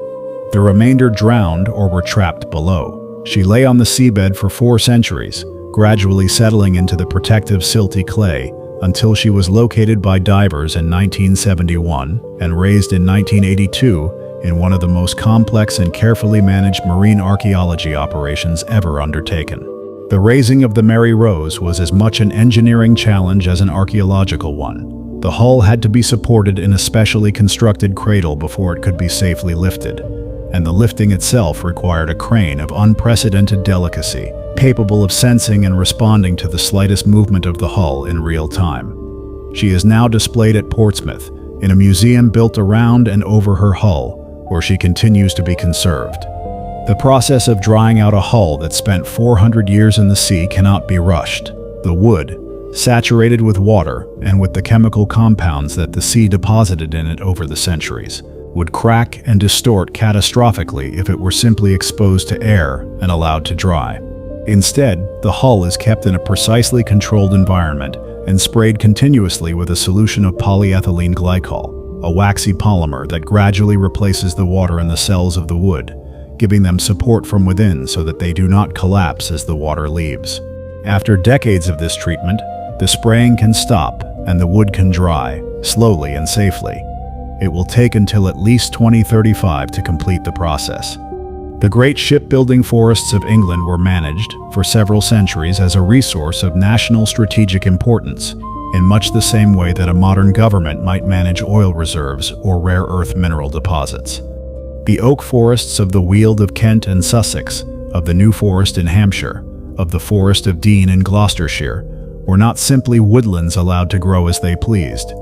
The remainder drowned or were trapped below. She lay on the seabed for 4 centuries, gradually settling into the protective silty clay until she was located by divers in 1971 and raised in 1982 in one of the most complex and carefully managed marine archaeology operations ever undertaken. The raising of the Mary Rose was as much an engineering challenge as an archaeological one. The hull had to be supported in a specially constructed cradle before it could be safely lifted, and the lifting itself required a crane of unprecedented delicacy, capable of sensing and responding to the slightest movement of the hull in real time. She is now displayed at Portsmouth in a museum built around and over her hull, where she continues to be conserved. The process of drying out a hull that spent 400 years in the sea cannot be rushed. The wood, saturated with water and with the chemical compounds that the sea deposited in it over the centuries, would crack and distort catastrophically if it were simply exposed to air and allowed to dry. Instead, the hull is kept in a precisely controlled environment and sprayed continuously with a solution of polyethylene glycol, a waxy polymer that gradually replaces the water in the cells of the wood, giving them support from within so that they do not collapse as the water leaves. After decades of this treatment, the spraying can stop and the wood can dry, slowly and safely. It will take until at least 2035 to complete the process. The great shipbuilding forests of England were managed, for several centuries, as a resource of national strategic importance, in much the same way that a modern government might manage oil reserves or rare earth mineral deposits. The oak forests of the Weald of Kent and Sussex, of the New Forest in Hampshire, of the Forest of Dean in Gloucestershire, were not simply woodlands allowed to grow as they pleased.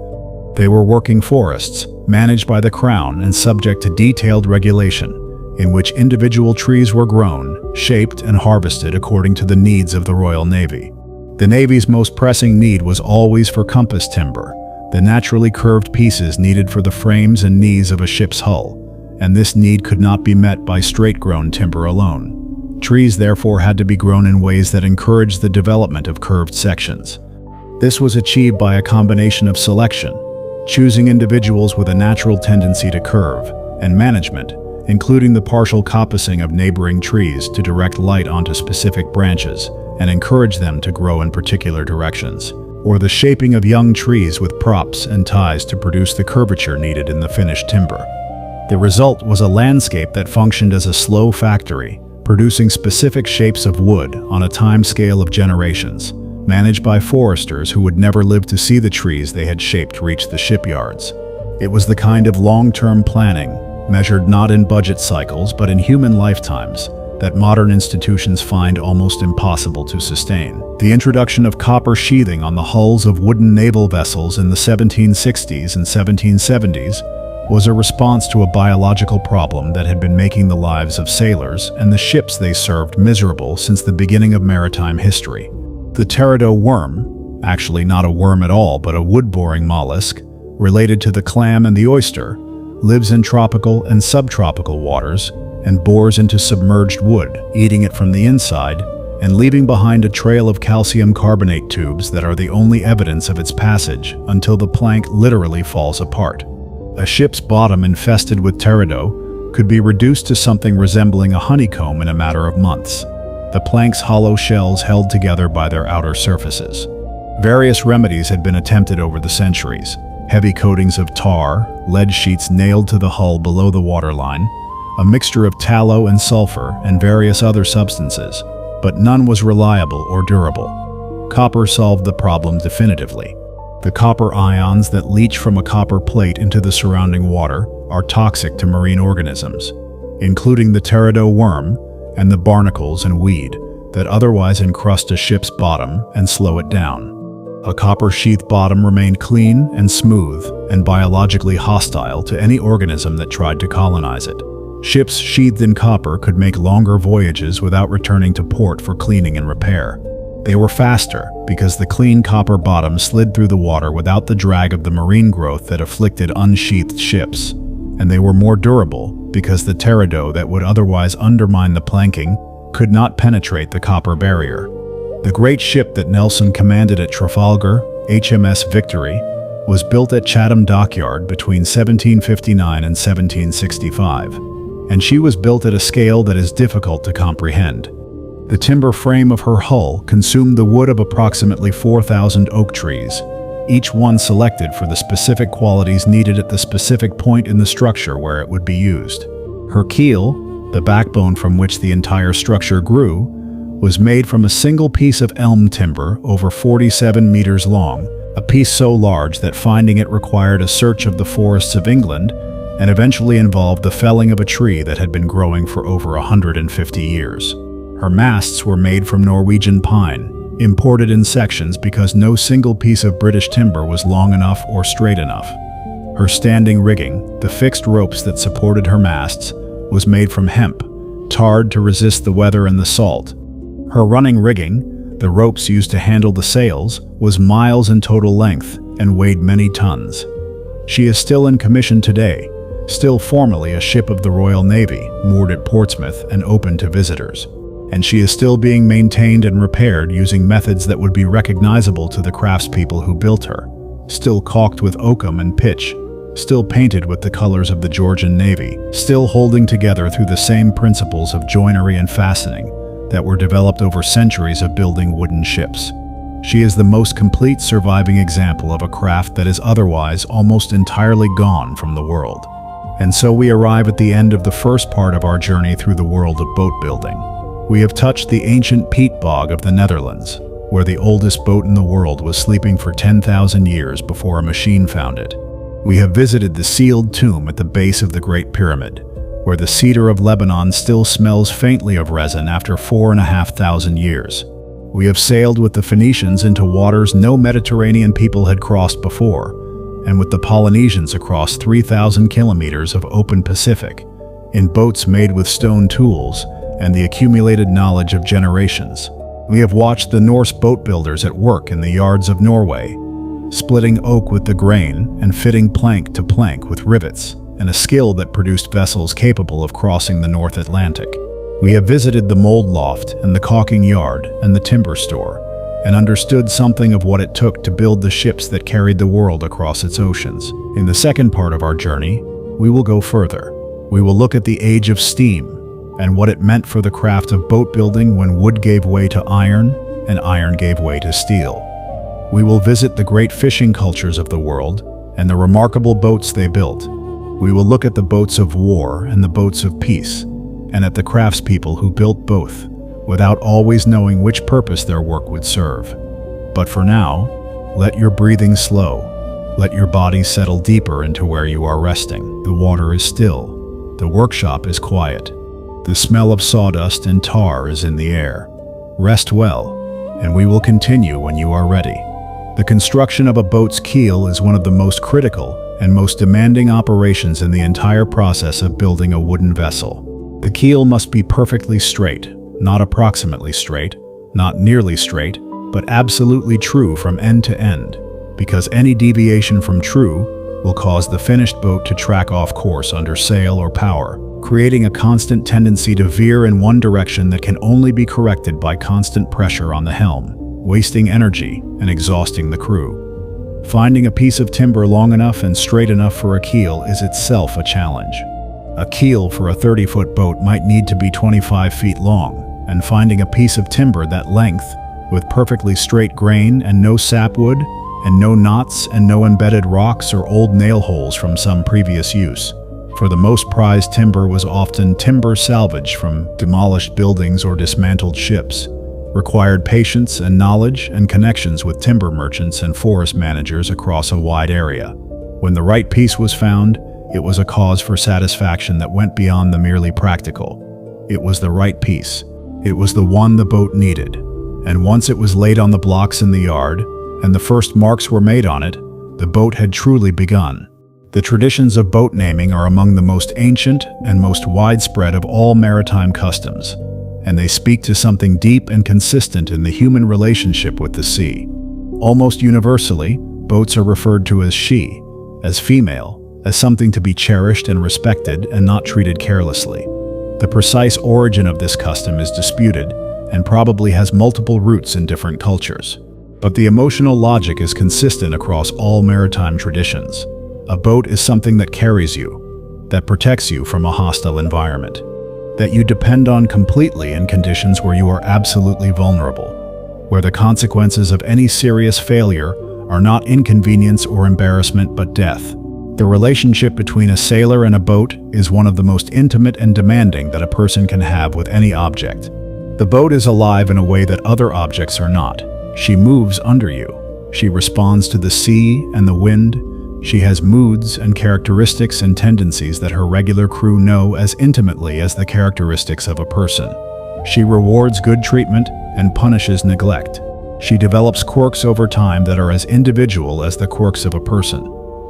They were working forests, managed by the Crown and subject to detailed regulation, in which individual trees were grown, shaped, and harvested according to the needs of the Royal Navy. The Navy's most pressing need was always for compass timber, the naturally curved pieces needed for the frames and knees of a ship's hull, and this need could not be met by straight-grown timber alone. Trees therefore had to be grown in ways that encouraged the development of curved sections. This was achieved by a combination of selection, choosing individuals with a natural tendency to curve, and management, including the partial coppicing of neighboring trees to direct light onto specific branches and encourage them to grow in particular directions, or the shaping of young trees with props and ties to produce the curvature needed in the finished timber. The result was a landscape that functioned as a slow factory, producing specific shapes of wood on a time scale of generations, managed by foresters who would never live to see the trees they had shaped reach the shipyards. It was the kind of long-term planning, measured not in budget cycles but in human lifetimes, that modern institutions find almost impossible to sustain. The introduction of copper sheathing on the hulls of wooden naval vessels in the 1760s and 1770s was a response to a biological problem that had been making the lives of sailors and the ships they served miserable since the beginning of maritime history. The teredo worm, actually not a worm at all but a wood-boring mollusk, related to the clam and the oyster, lives in tropical and subtropical waters and bores into submerged wood, eating it from the inside and leaving behind a trail of calcium carbonate tubes that are the only evidence of its passage until the plank literally falls apart. A ship's bottom infested with teredo could be reduced to something resembling a honeycomb in a matter of months, the plank's hollow shells held together by their outer surfaces. Various remedies had been attempted over the centuries. Heavy coatings of tar, lead sheets nailed to the hull below the waterline, a mixture of tallow and sulfur, and various other substances, but none was reliable or durable. Copper solved the problem definitively. The copper ions that leach from a copper plate into the surrounding water are toxic to marine organisms, including the teredo worm and the barnacles and weed that otherwise encrust a ship's bottom and slow it down. A copper sheath bottom remained clean and smooth and biologically hostile to any organism that tried to colonize it. Ships sheathed in copper could make longer voyages without returning to port for cleaning and repair. They were faster because the clean copper bottom slid through the water without the drag of the marine growth that afflicted unsheathed ships, and they were more durable because the teredo that would otherwise undermine the planking could not penetrate the copper barrier. The great ship that Nelson commanded at Trafalgar, HMS Victory, was built at Chatham Dockyard between 1759 and 1765, and she was built at a scale that is difficult to comprehend. The timber frame of her hull consumed the wood of approximately 4,000 oak trees, each one selected for the specific qualities needed at the specific point in the structure where it would be used. Her keel, the backbone from which the entire structure grew, was made from a single piece of elm timber over 47 meters long, a piece so large that finding it required a search of the forests of England and eventually involved the felling of a tree that had been growing for over 150 years. Her masts were made from Norwegian pine, imported in sections because no single piece of British timber was long enough or straight enough. Her standing rigging, the fixed ropes that supported her masts, was made from hemp, tarred to resist the weather and the salt. Her running rigging, the ropes used to handle the sails, was miles in total length and weighed many tons. She is still in commission today, still formally a ship of the Royal Navy, moored at Portsmouth and open to visitors. And she is still being maintained and repaired using methods that would be recognizable to the craftspeople who built her, still caulked with oakum and pitch, still painted with the colors of the Georgian Navy, still holding together through the same principles of joinery and fastening that were developed over centuries of building wooden ships. She is the most complete surviving example of a craft that is otherwise almost entirely gone from the world. And so we arrive at the end of the first part of our journey through the world of boat building. We have touched the ancient peat bog of the Netherlands, where the oldest boat in the world was sleeping for 10,000 years before a machine found it. We have visited the sealed tomb at the base of the Great Pyramid, where the cedar of Lebanon still smells faintly of resin after 4,500 years. We have sailed with the Phoenicians into waters no Mediterranean people had crossed before, and with the Polynesians across 3,000 kilometers of open Pacific, in boats made with stone tools and the accumulated knowledge of generations. We have watched the Norse boat builders at work in the yards of Norway, splitting oak with the grain and fitting plank to plank with rivets, and a skill that produced vessels capable of crossing the North Atlantic. We have visited the mold loft and the caulking yard and the timber store, and understood something of what it took to build the ships that carried the world across its oceans. In the second part of our journey, we will go further. We will look at the age of steam and what it meant for the craft of boat building when wood gave way to iron and iron gave way to steel. We will visit the great fishing cultures of the world and the remarkable boats they built. We will look at the boats of war and the boats of peace, and at the craftspeople who built both, without always knowing which purpose their work would serve. But for now, let your breathing slow. Let your body settle deeper into where you are resting. The water is still. The workshop is quiet. The smell of sawdust and tar is in the air. Rest well, and we will continue when you are ready. The construction of a boat's keel is one of the most critical and most demanding operations in the entire process of building a wooden vessel. The keel must be perfectly straight, not approximately straight, not nearly straight, but absolutely true from end to end, because any deviation from true will cause the finished boat to track off course under sail or power, creating a constant tendency to veer in one direction that can only be corrected by constant pressure on the helm, wasting energy and exhausting the crew. Finding a piece of timber long enough and straight enough for a keel is itself a challenge. A keel for a 30-foot boat might need to be 25 feet long, and finding a piece of timber that length, with perfectly straight grain and no sapwood, and no knots and no embedded rocks or old nail holes from some previous use. For the most prized timber was often timber salvage from demolished buildings or dismantled ships, required patience and knowledge and connections with timber merchants and forest managers across a wide area. When the right piece was found, it was a cause for satisfaction that went beyond the merely practical. It was the right piece. It was the one the boat needed. And once it was laid on the blocks in the yard, and the first marks were made on it, the boat had truly begun. The traditions of boat naming are among the most ancient and most widespread of all maritime customs, and they speak to something deep and consistent in the human relationship with the sea. Almost universally, boats are referred to as she, as female, as something to be cherished and respected and not treated carelessly. The precise origin of this custom is disputed and probably has multiple roots in different cultures. But the emotional logic is consistent across all maritime traditions. A boat is something that carries you, that protects you from a hostile environment, that you depend on completely in conditions where you are absolutely vulnerable, where the consequences of any serious failure are not inconvenience or embarrassment but death. The relationship between a sailor and a boat is one of the most intimate and demanding that a person can have with any object. The boat is alive in a way that other objects are not. She moves under you. She responds to the sea and the wind. She has moods and characteristics and tendencies that her regular crew know as intimately as the characteristics of a person. She rewards good treatment and punishes neglect. She develops quirks over time that are as individual as the quirks of a person.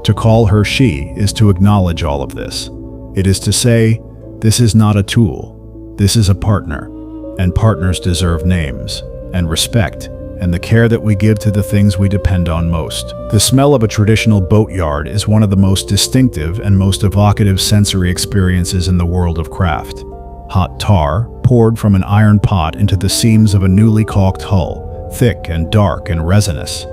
To call her she is to acknowledge all of this. It is to say, this is not a tool, this is a partner, and partners deserve names, and respect, and the care that we give to the things we depend on most. The smell of a traditional boatyard is one of the most distinctive and most evocative sensory experiences in the world of craft. Hot tar, poured from an iron pot into the seams of a newly caulked hull, thick and dark and resinous.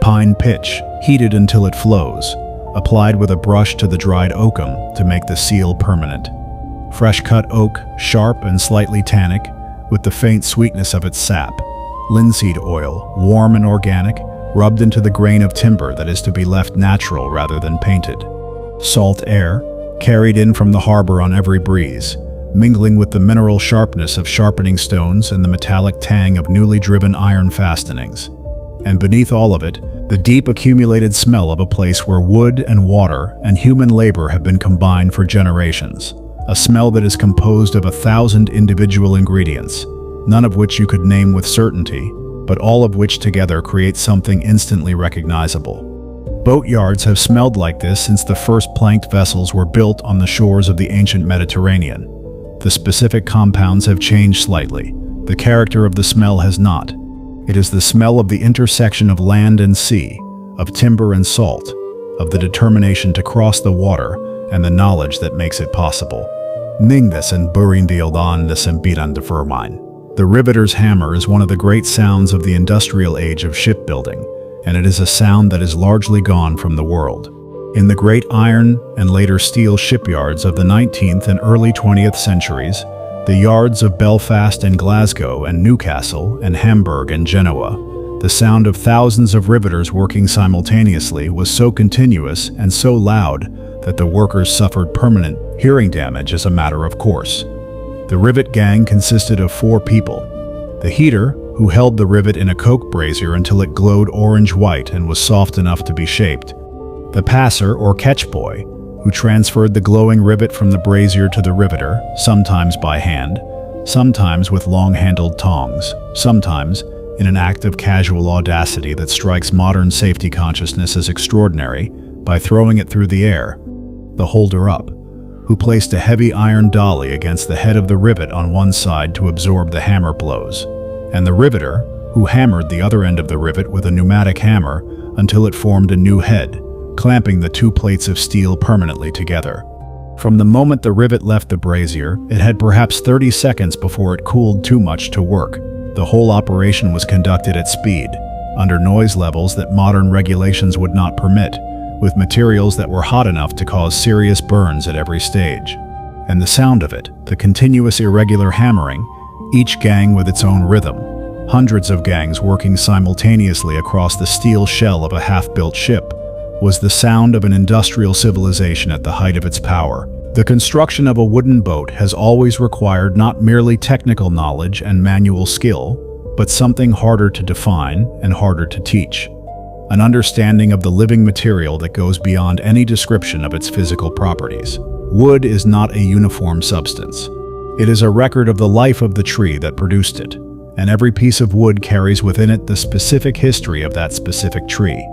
Pine pitch, heated until it flows, applied with a brush to the dried oakum to make the seal permanent. Fresh-cut oak, sharp and slightly tannic, with the faint sweetness of its sap. Linseed oil, warm and organic, rubbed into the grain of timber that is to be left natural rather than painted. Salt air, carried in from the harbor on every breeze, mingling with the mineral sharpness of sharpening stones and the metallic tang of newly driven iron fastenings. And beneath all of it, the deep accumulated smell of a place where wood and water and human labor have been combined for generations. A smell that is composed of 1,000 individual ingredients, none of which you could name with certainty, but all of which together create something instantly recognizable. Boatyards have smelled like this since the first planked vessels were built on the shores of the ancient Mediterranean. The specific compounds have changed slightly. The character of the smell has not. It is the smell of the intersection of land and sea, of timber and salt, of the determination to cross the water, and the knowledge that makes it possible. Mingdes en burindildandes en bidan de vermine. The riveter's hammer is one of the great sounds of the industrial age of shipbuilding, and it is a sound that is largely gone from the world. In the great iron and later steel shipyards of the 19th and early 20th centuries, the yards of Belfast and Glasgow and Newcastle and Hamburg and Genoa, the sound of thousands of riveters working simultaneously was so continuous and so loud that the workers suffered permanent hearing damage as a matter of course. The rivet gang consisted of 4 people. The heater, who held the rivet in a coke brazier until it glowed orange-white and was soft enough to be shaped. The passer or catch boy, who transferred the glowing rivet from the brazier to the riveter, sometimes by hand, sometimes with long-handled tongs, sometimes in an act of casual audacity that strikes modern safety consciousness as extraordinary, by throwing it through the air. The holder-up, who placed a heavy iron dolly against the head of the rivet on one side to absorb the hammer blows, and the riveter, who hammered the other end of the rivet with a pneumatic hammer until it formed a new head, clamping the 2 plates of steel permanently together. From the moment the rivet left the brazier, it had perhaps 30 seconds before it cooled too much to work. The whole operation was conducted at speed, under noise levels that modern regulations would not permit, with materials that were hot enough to cause serious burns at every stage. And the sound of it, the continuous irregular hammering, each gang with its own rhythm, hundreds of gangs working simultaneously across the steel shell of a half-built ship, was the sound of an industrial civilization at the height of its power. The construction of a wooden boat has always required not merely technical knowledge and manual skill, but something harder to define and harder to teach. An understanding of the living material that goes beyond any description of its physical properties. Wood is not a uniform substance. It is a record of the life of the tree that produced it, and every piece of wood carries within it the specific history of that specific tree.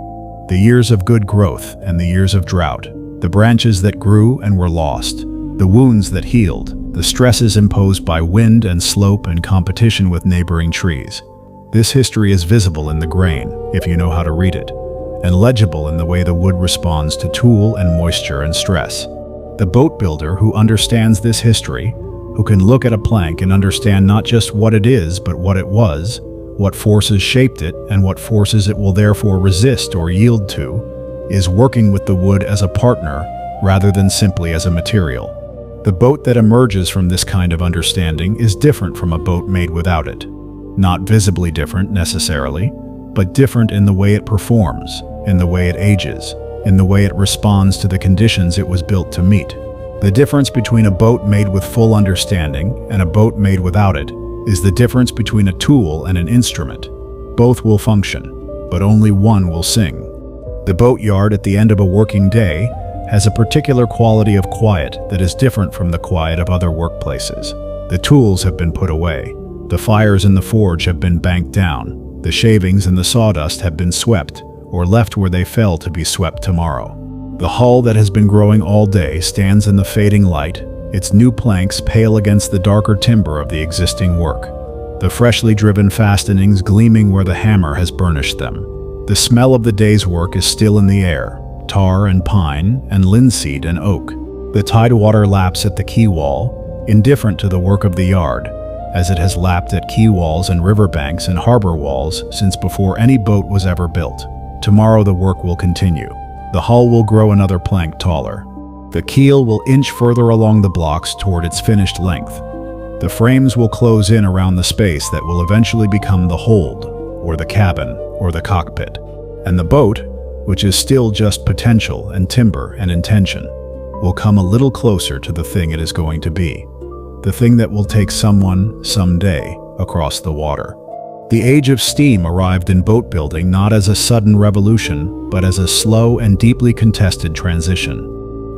The years of good growth and the years of drought, the branches that grew and were lost, the wounds that healed, the stresses imposed by wind and slope and competition with neighboring trees. This history is visible in the grain, if you know how to read it, and legible in the way the wood responds to tool and moisture and stress. The boat builder who understands this history, who can look at a plank and understand not just what it is, but what it was, what forces shaped it, and what forces it will therefore resist or yield to, is working with the wood as a partner rather than simply as a material. The boat that emerges from this kind of understanding is different from a boat made without it. Not visibly different necessarily, but different in the way it performs, in the way it ages, in the way it responds to the conditions it was built to meet. The difference between a boat made with full understanding and a boat made without it is the difference between a tool and an instrument. Both will function, but only one will sing. The boatyard at the end of a working day has a particular quality of quiet that is different from the quiet of other workplaces. The tools have been put away. The fires in the forge have been banked down. The shavings and the sawdust have been swept, or left where they fell to be swept tomorrow. The hull that has been growing all day stands in the fading light, its new planks pale against the darker timber of the existing work, the freshly driven fastenings gleaming where the hammer has burnished them. The smell of the day's work is still in the air, tar and pine and linseed and oak. The tidewater laps at the quay wall, indifferent to the work of the yard, as it has lapped at quay walls and riverbanks and harbor walls since before any boat was ever built. Tomorrow the work will continue. The hull will grow another plank taller. The keel will inch further along the blocks toward its finished length. The frames will close in around the space that will eventually become the hold, or the cabin, or the cockpit. And the boat, which is still just potential and timber and intention, will come a little closer to the thing it is going to be. The thing that will take someone, someday, across the water. The age of steam arrived in boat building not as a sudden revolution, but as a slow and deeply contested transition.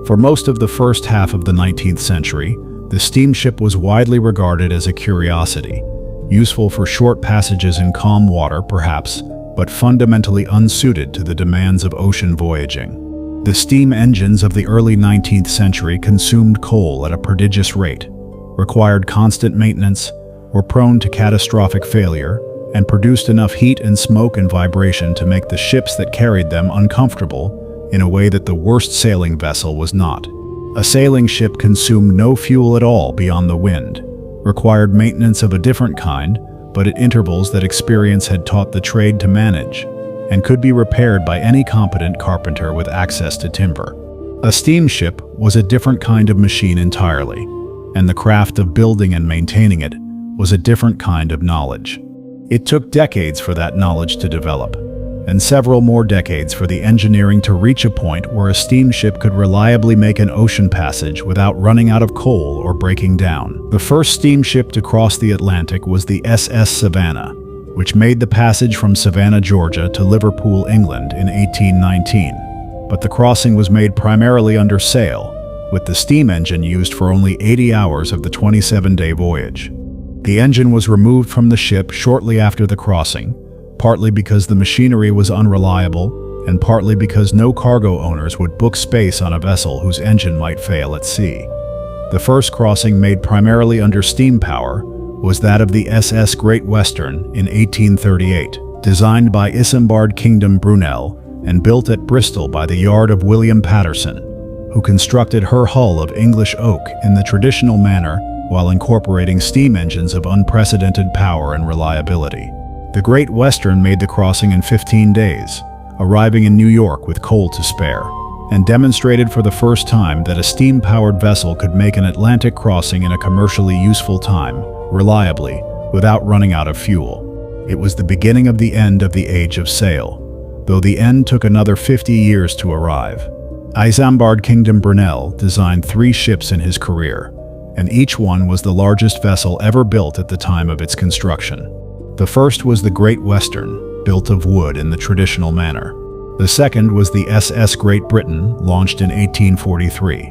For most of the first half of the 19th century, the steamship was widely regarded as a curiosity, useful for short passages in calm water perhaps, but fundamentally unsuited to the demands of ocean voyaging. The steam engines of the early 19th century consumed coal at a prodigious rate, required constant maintenance, were prone to catastrophic failure, and produced enough heat and smoke and vibration to make the ships that carried them uncomfortable in a way that the worst sailing vessel was not. A sailing ship consumed no fuel at all beyond the wind, required maintenance of a different kind, but at intervals that experience had taught the trade to manage, and could be repaired by any competent carpenter with access to timber. A steamship was a different kind of machine entirely, and the craft of building and maintaining it was a different kind of knowledge. It took decades for that knowledge to develop, and several more decades for the engineering to reach a point where a steamship could reliably make an ocean passage without running out of coal or breaking down. The first steamship to cross the Atlantic was the SS Savannah, which made the passage from Savannah, Georgia to Liverpool, England in 1819. But the crossing was made primarily under sail, with the steam engine used for only 80 hours of the 27-day voyage. The engine was removed from the ship shortly after the crossing, partly because the machinery was unreliable, and partly because no cargo owners would book space on a vessel whose engine might fail at sea. The first crossing made primarily under steam power was that of the SS Great Western in 1838, designed by Isambard Kingdom Brunel and built at Bristol by the yard of William Patterson, who constructed her hull of English oak in the traditional manner while incorporating steam engines of unprecedented power and reliability. The Great Western made the crossing in 15 days, arriving in New York with coal to spare, and demonstrated for the first time that a steam-powered vessel could make an Atlantic crossing in a commercially useful time, reliably, without running out of fuel. It was the beginning of the end of the age of sail, though the end took another 50 years to arrive. Isambard Kingdom Brunel designed 3 ships in his career, and each one was the largest vessel ever built at the time of its construction. The first was the Great Western, built of wood in the traditional manner. The second was the SS Great Britain, launched in 1843,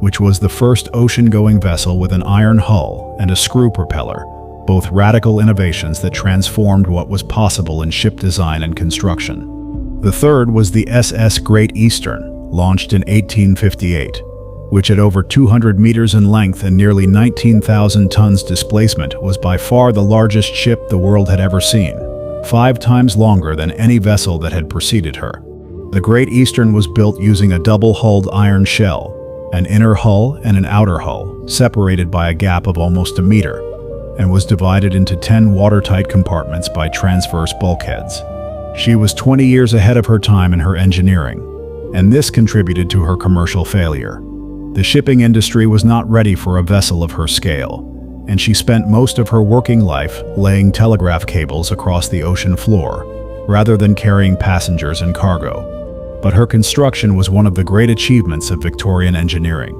which was the first ocean-going vessel with an iron hull and a screw propeller, both radical innovations that transformed what was possible in ship design and construction. The third was the SS Great Eastern, launched in 1858, which at over 200 meters in length and nearly 19,000 tons displacement was by far the largest ship the world had ever seen, 5 times longer than any vessel that had preceded her. The Great Eastern was built using a double-hulled iron shell, an inner hull and an outer hull, separated by a gap of almost a meter, and was divided into 10 watertight compartments by transverse bulkheads. She was 20 years ahead of her time in her engineering, and this contributed to her commercial failure. The shipping industry was not ready for a vessel of her scale, and she spent most of her working life laying telegraph cables across the ocean floor, rather than carrying passengers and cargo. But her construction was one of the great achievements of Victorian engineering,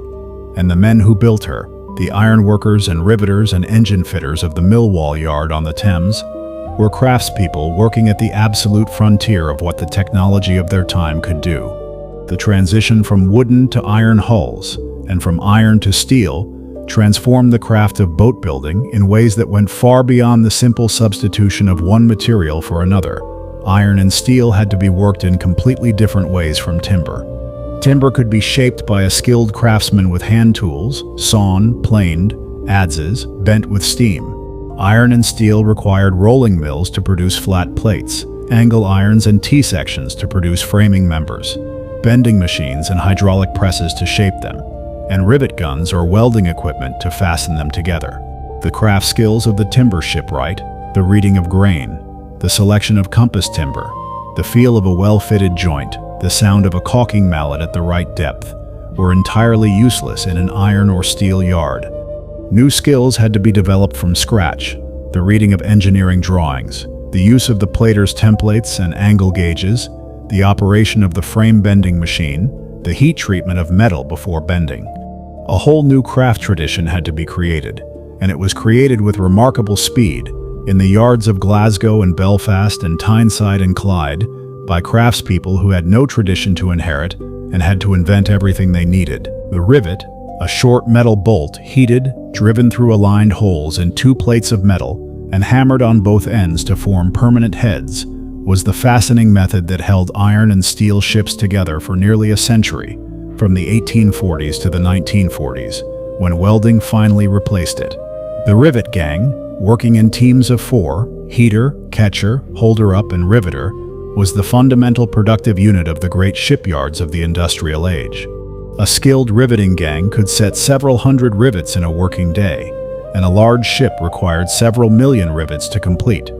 and the men who built her, the ironworkers and riveters and engine fitters of the Millwall yard on the Thames, were craftspeople working at the absolute frontier of what the technology of their time could do. The transition from wooden to iron hulls, and from iron to steel, transformed the craft of boat building in ways that went far beyond the simple substitution of one material for another. Iron and steel had to be worked in completely different ways from timber. Timber could be shaped by a skilled craftsman with hand tools, sawn, planed, adzes, bent with steam. Iron and steel required rolling mills to produce flat plates, angle irons and T-sections to produce framing members, bending machines and hydraulic presses to shape them, and rivet guns or welding equipment to fasten them together. The craft skills of the timber shipwright, the reading of grain, the selection of compass timber, the feel of a well-fitted joint, the sound of a caulking mallet at the right depth, were entirely useless in an iron or steel yard. New skills had to be developed from scratch: the reading of engineering drawings, the use of the plater's templates and angle gauges, the operation of the frame bending machine, the heat treatment of metal before bending. A whole new craft tradition had to be created, and it was created with remarkable speed in the yards of Glasgow and Belfast and Tyneside and Clyde by craftspeople who had no tradition to inherit and had to invent everything they needed. The rivet, a short metal bolt heated, driven through aligned holes in two plates of metal, and hammered on both ends to form permanent heads, was the fastening method that held iron and steel ships together for nearly a century, from the 1840s to the 1940s, when welding finally replaced it. The rivet gang, working in teams of 4, heater, catcher, holder-up, and riveter, was the fundamental productive unit of the great shipyards of the industrial age. A skilled riveting gang could set several hundred rivets in a working day, and a large ship required several million rivets to complete.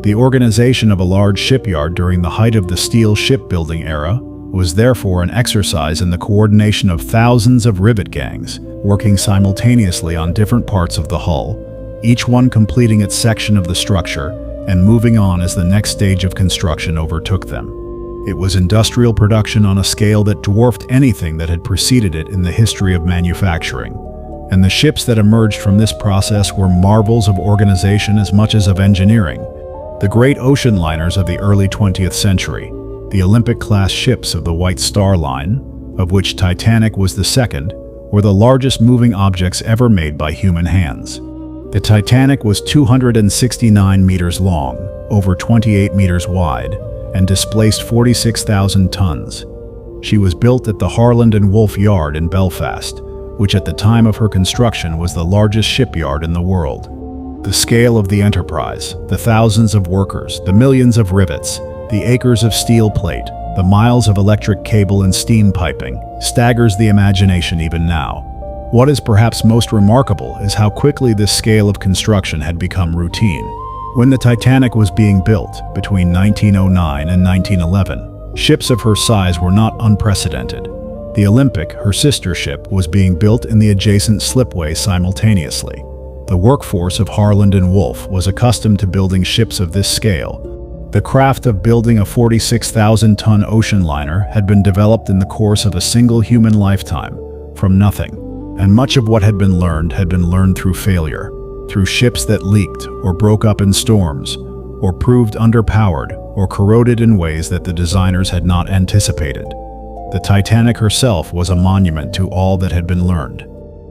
The organization of a large shipyard during the height of the steel shipbuilding era was therefore an exercise in the coordination of thousands of rivet gangs, working simultaneously on different parts of the hull, each one completing its section of the structure and moving on as the next stage of construction overtook them. It was industrial production on a scale that dwarfed anything that had preceded it in the history of manufacturing, and the ships that emerged from this process were marvels of organization as much as of engineering. The great ocean liners of the early 20th century, the Olympic-class ships of the White Star Line, of which Titanic was the second, were the largest moving objects ever made by human hands. The Titanic was 269 meters long, over 28 meters wide, and displaced 46,000 tons. She was built at the Harland and Wolff Yard in Belfast, which at the time of her construction was the largest shipyard in the world. The scale of the enterprise, the thousands of workers, the millions of rivets, the acres of steel plate, the miles of electric cable and steam piping, staggers the imagination even now. What is perhaps most remarkable is how quickly this scale of construction had become routine. When the Titanic was being built, between 1909 and 1911, ships of her size were not unprecedented. The Olympic, her sister ship, was being built in the adjacent slipway simultaneously. The workforce of Harland and Wolff was accustomed to building ships of this scale. The craft of building a 46,000-ton ocean liner had been developed in the course of a single human lifetime, from nothing, and much of what had been learned through failure, through ships that leaked or broke up in storms, or proved underpowered or corroded in ways that the designers had not anticipated. The Titanic herself was a monument to all that had been learned,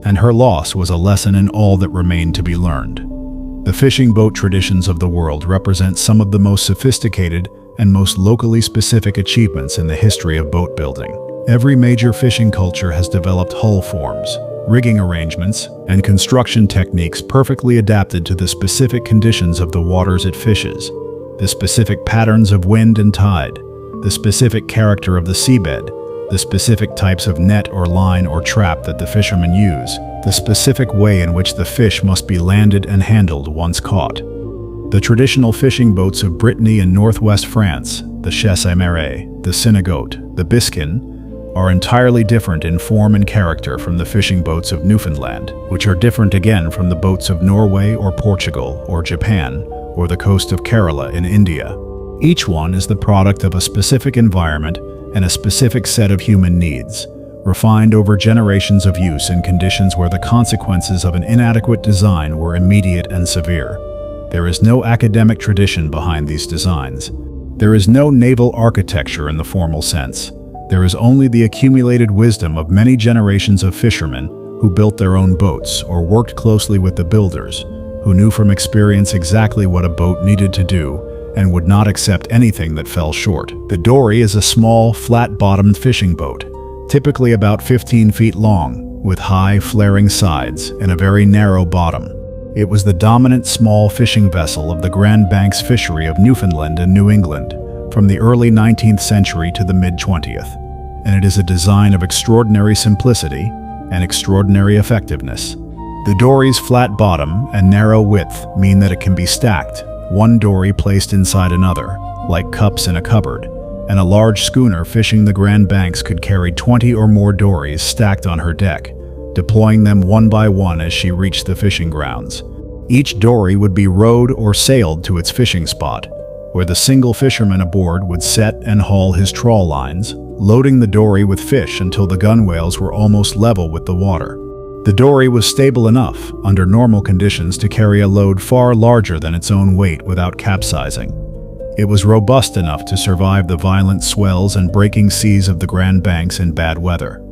and her loss was a lesson in all that remained to be learned. The fishing boat traditions of the world represent some of the most sophisticated and most locally specific achievements in the history of boat building. Every major fishing culture has developed hull forms, rigging arrangements, and construction techniques perfectly adapted to the specific conditions of the waters it fishes, the specific patterns of wind and tide, the specific character of the seabed, the specific types of net or line or trap that the fishermen use, the specific way in which the fish must be landed and handled once caught. The traditional fishing boats of Brittany and northwest France, the chasse-marée, the synagote, the biskin, are entirely different in form and character from the fishing boats of Newfoundland, which are different again from the boats of Norway or Portugal or Japan or the coast of Kerala in India. Each one is the product of a specific environment and a specific set of human needs, refined over generations of use in conditions where the consequences of an inadequate design were immediate and severe. There is no academic tradition behind these designs. There is no naval architecture in the formal sense. There is only the accumulated wisdom of many generations of fishermen who built their own boats or worked closely with the builders, who knew from experience exactly what a boat needed to do and would not accept anything that fell short. The dory is a small, flat-bottomed fishing boat. typically about 15 feet long, with high, flaring sides and a very narrow bottom. It was the dominant small fishing vessel of the Grand Banks fishery of Newfoundland and New England from the early 19th century to the mid-20th, and it is a design of extraordinary simplicity and extraordinary effectiveness. The dory's flat bottom and narrow width mean that it can be stacked, one dory placed inside another, like cups in a cupboard, and a large schooner fishing the Grand Banks could carry 20 or more dories stacked on her deck, deploying them one by one as she reached the fishing grounds. Each dory would be rowed or sailed to its fishing spot, where the single fisherman aboard would set and haul his trawl lines, loading the dory with fish until the gunwales were almost level with the water. The dory was stable enough, under normal conditions, to carry a load far larger than its own weight without capsizing. It was robust enough to survive the violent swells and breaking seas of the Grand Banks in bad weather.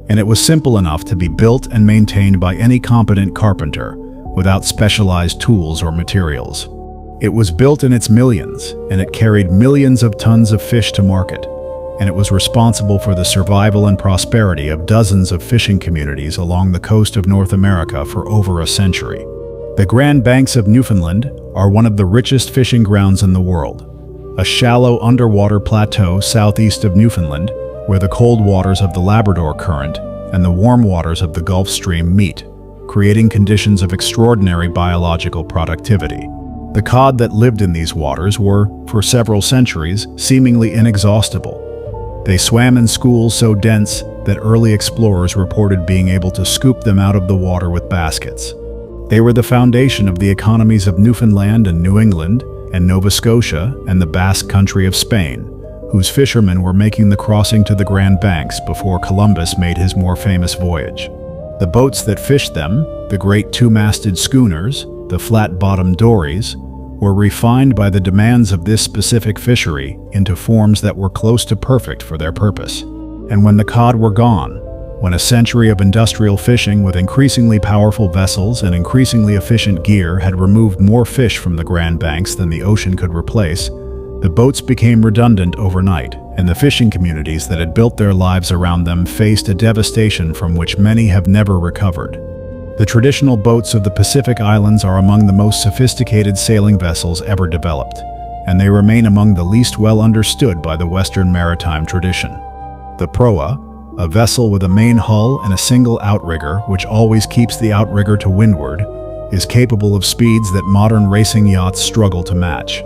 And it was simple enough to be built and maintained by any competent carpenter, without specialized tools or materials. It was built in its millions, and it carried millions of tons of fish to market, and it was responsible for the survival and prosperity of dozens of fishing communities along the coast of North America for over a century. The Grand Banks of Newfoundland are one of the richest fishing grounds in the world, a shallow underwater plateau southeast of Newfoundland where the cold waters of the Labrador Current and the warm waters of the Gulf Stream meet, creating conditions of extraordinary biological productivity. The cod that lived in these waters were, for several centuries, seemingly inexhaustible. They swam in schools so dense that early explorers reported being able to scoop them out of the water with baskets. They were the foundation of the economies of Newfoundland and New England and Nova Scotia and the Basque Country of Spain, whose fishermen were making the crossing to the Grand Banks before Columbus made his more famous voyage. The boats that fished them, the great two-masted schooners, the flat-bottomed dories, were refined by the demands of this specific fishery into forms that were close to perfect for their purpose. And when the cod were gone, when a century of industrial fishing with increasingly powerful vessels and increasingly efficient gear had removed more fish from the Grand Banks than the ocean could replace, the boats became redundant overnight, and the fishing communities that had built their lives around them faced a devastation from which many have never recovered. The traditional boats of the Pacific Islands are among the most sophisticated sailing vessels ever developed, and they remain among the least well understood by the Western maritime tradition. The proa, a vessel with a main hull and a single outrigger which always keeps the outrigger to windward, is capable of speeds that modern racing yachts struggle to match.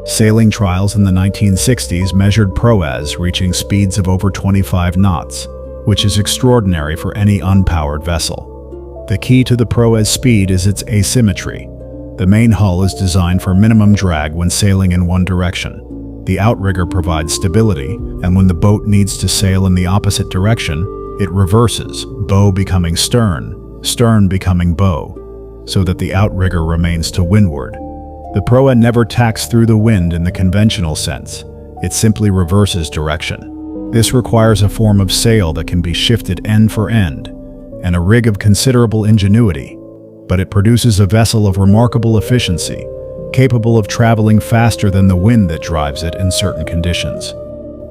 Sailing trials in the 1960s measured proas reaching speeds of over 25 knots, which is extraordinary for any unpowered vessel. The key to the proa's speed is its asymmetry. The main hull is designed for minimum drag when sailing in one direction. The outrigger provides stability, and when the boat needs to sail in the opposite direction, it reverses, bow becoming stern, stern becoming bow, so that the outrigger remains to windward. The proa never tacks through the wind in the conventional sense. It simply reverses direction. This requires a form of sail that can be shifted end for end, and a rig of considerable ingenuity, but it produces a vessel of remarkable efficiency, capable of traveling faster than the wind that drives it in certain conditions.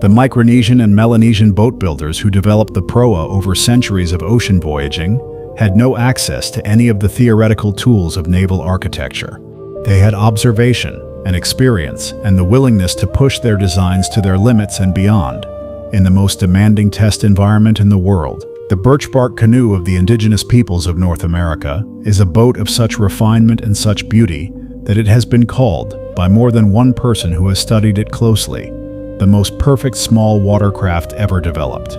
The Micronesian and Melanesian boat builders who developed the proa over centuries of ocean voyaging had no access to any of the theoretical tools of naval architecture. They had observation and experience and the willingness to push their designs to their limits and beyond, in the most demanding test environment in the world. The birchbark canoe of the indigenous peoples of North America is a boat of such refinement and such beauty that it has been called, by more than one person who has studied it closely, the most perfect small watercraft ever developed.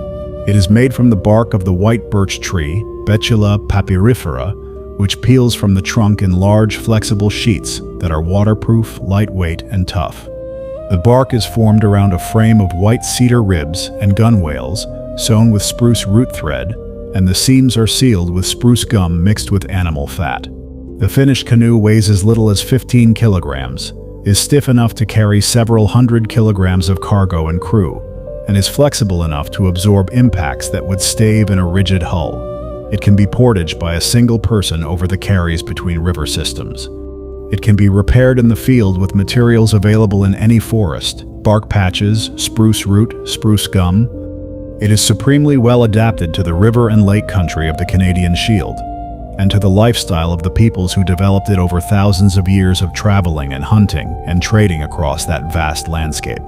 It is made from the bark of the white birch tree, Betula papyrifera, which peels from the trunk in large, flexible sheets that are waterproof, lightweight, and tough. The bark is formed around a frame of white cedar ribs and gunwales, sewn with spruce root thread, and the seams are sealed with spruce gum mixed with animal fat. The finished canoe weighs as little as 15 kilograms, is stiff enough to carry several hundred kilograms of cargo and crew, and is flexible enough to absorb impacts that would stave in a rigid hull. It can be portaged by a single person over the carries between river systems. It can be repaired in the field with materials available in any forest, bark patches, spruce root, spruce gum. It is supremely well adapted to the river and lake country of the Canadian Shield, and to the lifestyle of the peoples who developed it over thousands of years of traveling and hunting and trading across that vast landscape.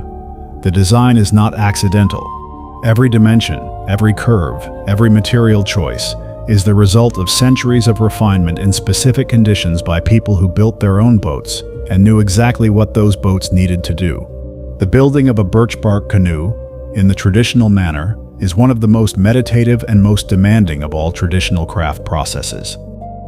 The design is not accidental. Every dimension, every curve, every material choice is the result of centuries of refinement in specific conditions by people who built their own boats and knew exactly what those boats needed to do. The building of a birch bark canoe, in the traditional manner, is one of the most meditative and most demanding of all traditional craft processes.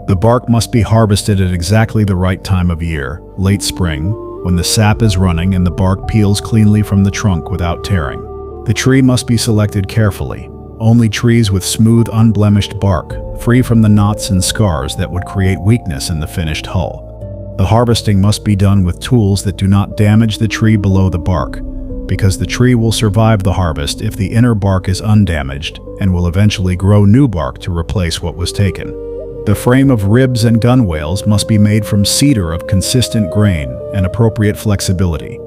The bark must be harvested at exactly the right time of year, late spring, when the sap is running and the bark peels cleanly from the trunk without tearing. The tree must be selected carefully. Only trees with smooth, unblemished bark, free from the knots and scars that would create weakness in the finished hull. The harvesting must be done with tools that do not damage the tree below the bark, because the tree will survive the harvest if the inner bark is undamaged and will eventually grow new bark to replace what was taken. The frame of ribs and gunwales must be made from cedar of consistent grain and appropriate flexibility,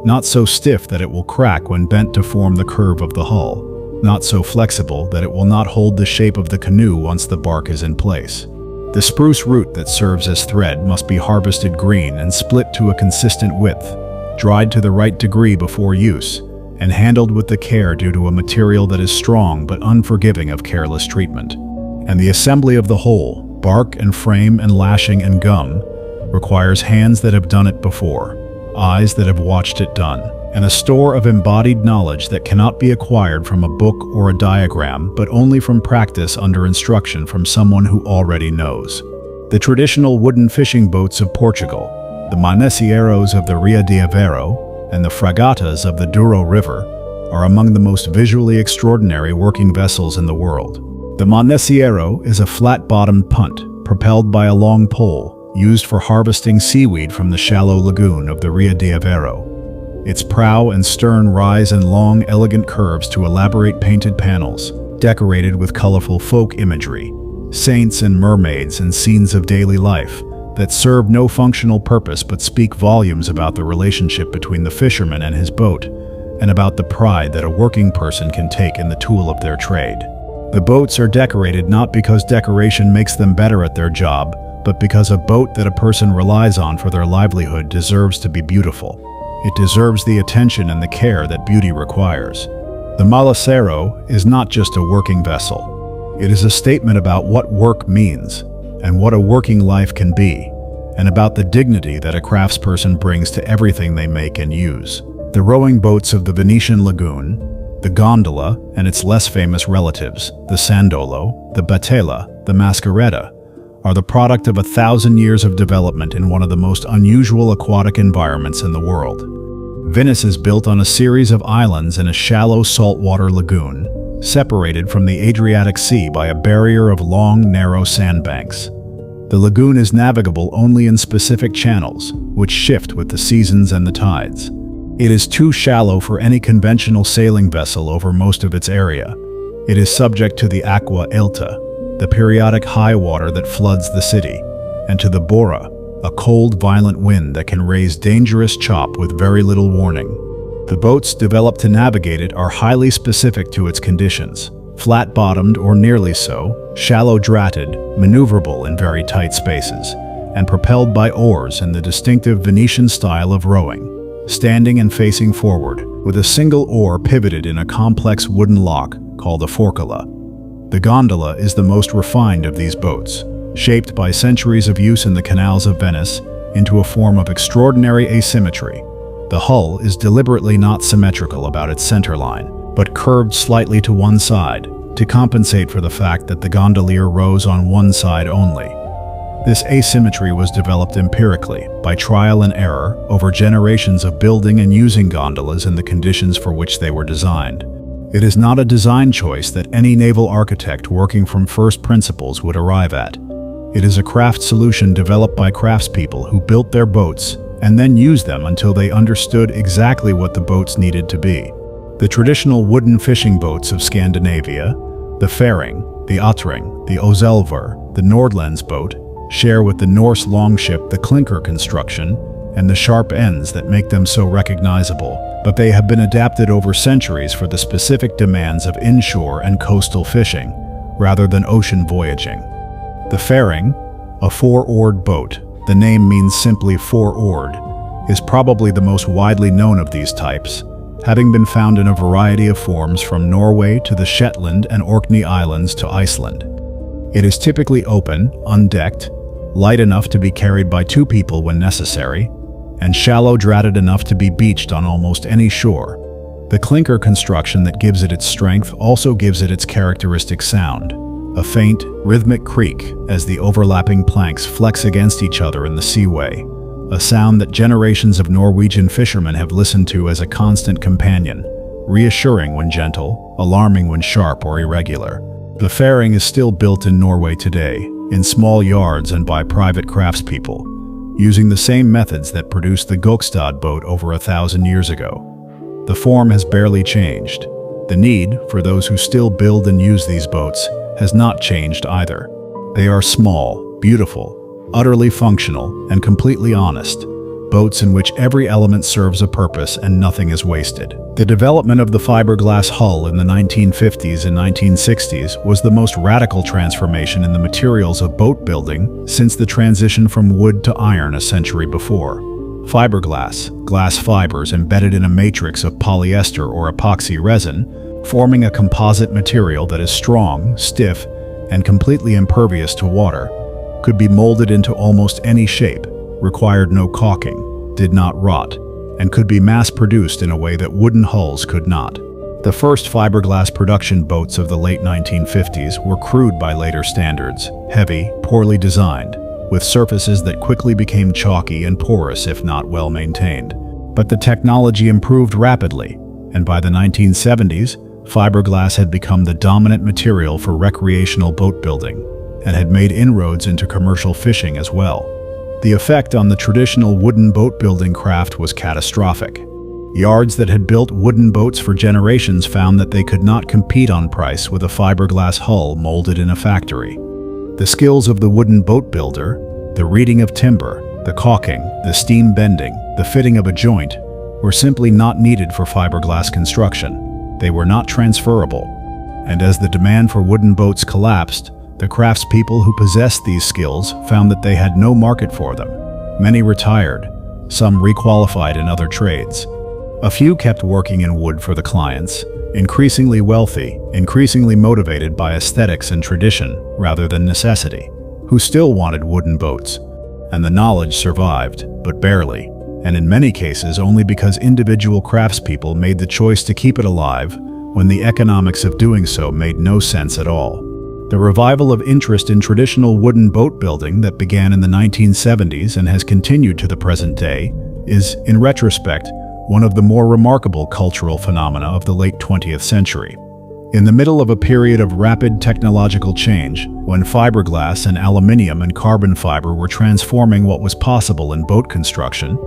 not so stiff that it will crack when bent to form the curve of the hull, not so flexible that it will not hold the shape of the canoe once the bark is in place. The spruce root that serves as thread must be harvested green and split to a consistent width, dried to the right degree before use, and handled with the care due to a material that is strong but unforgiving of careless treatment. And the assembly of the whole, bark and frame and lashing and gum, requires hands that have done it before, eyes that have watched it done, and a store of embodied knowledge that cannot be acquired from a book or a diagram, but only from practice under instruction from someone who already knows. The traditional wooden fishing boats of Portugal, the maneceiros of the Rio de Aveiro, and the fragatas of the Douro River are among the most visually extraordinary working vessels in the world. The maneceiro is a flat-bottomed punt, propelled by a long pole, used for harvesting seaweed from the shallow lagoon of the Rio de Aveiro. Its prow and stern rise in long, elegant curves to elaborate painted panels, decorated with colorful folk imagery, saints and mermaids and scenes of daily life that serve no functional purpose but speak volumes about the relationship between the fisherman and his boat, and about the pride that a working person can take in the tool of their trade. The boats are decorated not because decoration makes them better at their job, but because a boat that a person relies on for their livelihood deserves to be beautiful. It deserves the attention and the care that beauty requires. The malacero is not just a working vessel. It is a statement about what work means, and what a working life can be, and about the dignity that a craftsperson brings to everything they make and use. The rowing boats of the Venetian lagoon, the gondola and its less famous relatives, the sandolo, the batela, the mascaretta, are the product of 1,000 years of development in one of the most unusual aquatic environments in the world. Venice is built on a series of islands in a shallow saltwater lagoon, separated from the Adriatic Sea by a barrier of long, narrow sandbanks. The lagoon is navigable only in specific channels, which shift with the seasons and the tides. It is too shallow for any conventional sailing vessel over most of its area. It is subject to the acqua alta, the periodic high water that floods the city, and to the bora, a cold, violent wind that can raise dangerous chop with very little warning. The boats developed to navigate it are highly specific to its conditions, flat-bottomed or nearly so, shallow-dratted, maneuverable in very tight spaces, and propelled by oars in the distinctive Venetian style of rowing, standing and facing forward, with a single oar pivoted in a complex wooden lock called a forcola. The gondola is the most refined of these boats, shaped by centuries of use in the canals of Venice into a form of extraordinary asymmetry. The hull is deliberately not symmetrical about its centerline, but curved slightly to one side, to compensate for the fact that the gondolier rows on one side only. This asymmetry was developed empirically, by trial and error, over generations of building and using gondolas in the conditions for which they were designed. It is not a design choice that any naval architect working from first principles would arrive at. It is a craft solution developed by craftspeople who built their boats and then used them until they understood exactly what the boats needed to be. The traditional wooden fishing boats of Scandinavia, the fairing, the outring, the ozelver, the Nordlands boat, share with the Norse longship the clinker construction and the sharp ends that make them so recognizable, but they have been adapted over centuries for the specific demands of inshore and coastal fishing, rather than ocean voyaging. The fairing, a four-oared boat, the name means simply four-oared, is probably the most widely known of these types, having been found in a variety of forms from Norway to the Shetland and Orkney Islands to Iceland. It is typically open, undecked, light enough to be carried by two people when necessary, and shallow dratted enough to be beached on almost any shore. The clinker construction that gives it its strength also gives it its characteristic sound, a faint, rhythmic creak as the overlapping planks flex against each other in the seaway, a sound that generations of Norwegian fishermen have listened to as a constant companion, reassuring when gentle, alarming when sharp or irregular. The fairing is still built in Norway today, in small yards and by private craftspeople, using the same methods that produced the Gokstad boat over 1,000 years ago. The form has barely changed. The need, for those who still build and use these boats, has not changed either. They are small, beautiful, utterly functional, and completely honest, boats in which every element serves a purpose and nothing is wasted. The development of the fiberglass hull in the 1950s and 1960s was the most radical transformation in the materials of boat building since the transition from wood to iron a century before. Fiberglass, glass fibers embedded in a matrix of polyester or epoxy resin, forming a composite material that is strong, stiff, and completely impervious to water, could be molded into almost any shape, required no caulking, did not rot, and could be mass-produced in a way that wooden hulls could not. The first fiberglass production boats of the late 1950s were crude by later standards, heavy, poorly designed, with surfaces that quickly became chalky and porous if not well maintained. But the technology improved rapidly, and by the 1970s, fiberglass had become the dominant material for recreational boat building, and had made inroads into commercial fishing as well. The effect on the traditional wooden boat building craft was catastrophic. Yards that had built wooden boats for generations found that they could not compete on price with a fiberglass hull molded in a factory. The skills of the wooden boat builder, the reeding of timber, the caulking, the steam bending, the fitting of a joint, were simply not needed for fiberglass construction. They were not transferable. And as the demand for wooden boats collapsed, the craftspeople who possessed these skills found that they had no market for them. Many retired, some requalified in other trades. A few kept working in wood for the clients, increasingly wealthy, increasingly motivated by aesthetics and tradition rather than necessity, who still wanted wooden boats. And the knowledge survived, but barely, and in many cases only because individual craftspeople made the choice to keep it alive when the economics of doing so made no sense at all. The revival of interest in traditional wooden boat building that began in the 1970s and has continued to the present day is, in retrospect, one of the more remarkable cultural phenomena of the late 20th century. In the middle of a period of rapid technological change, when fiberglass and aluminium and carbon fiber were transforming what was possible in boat construction,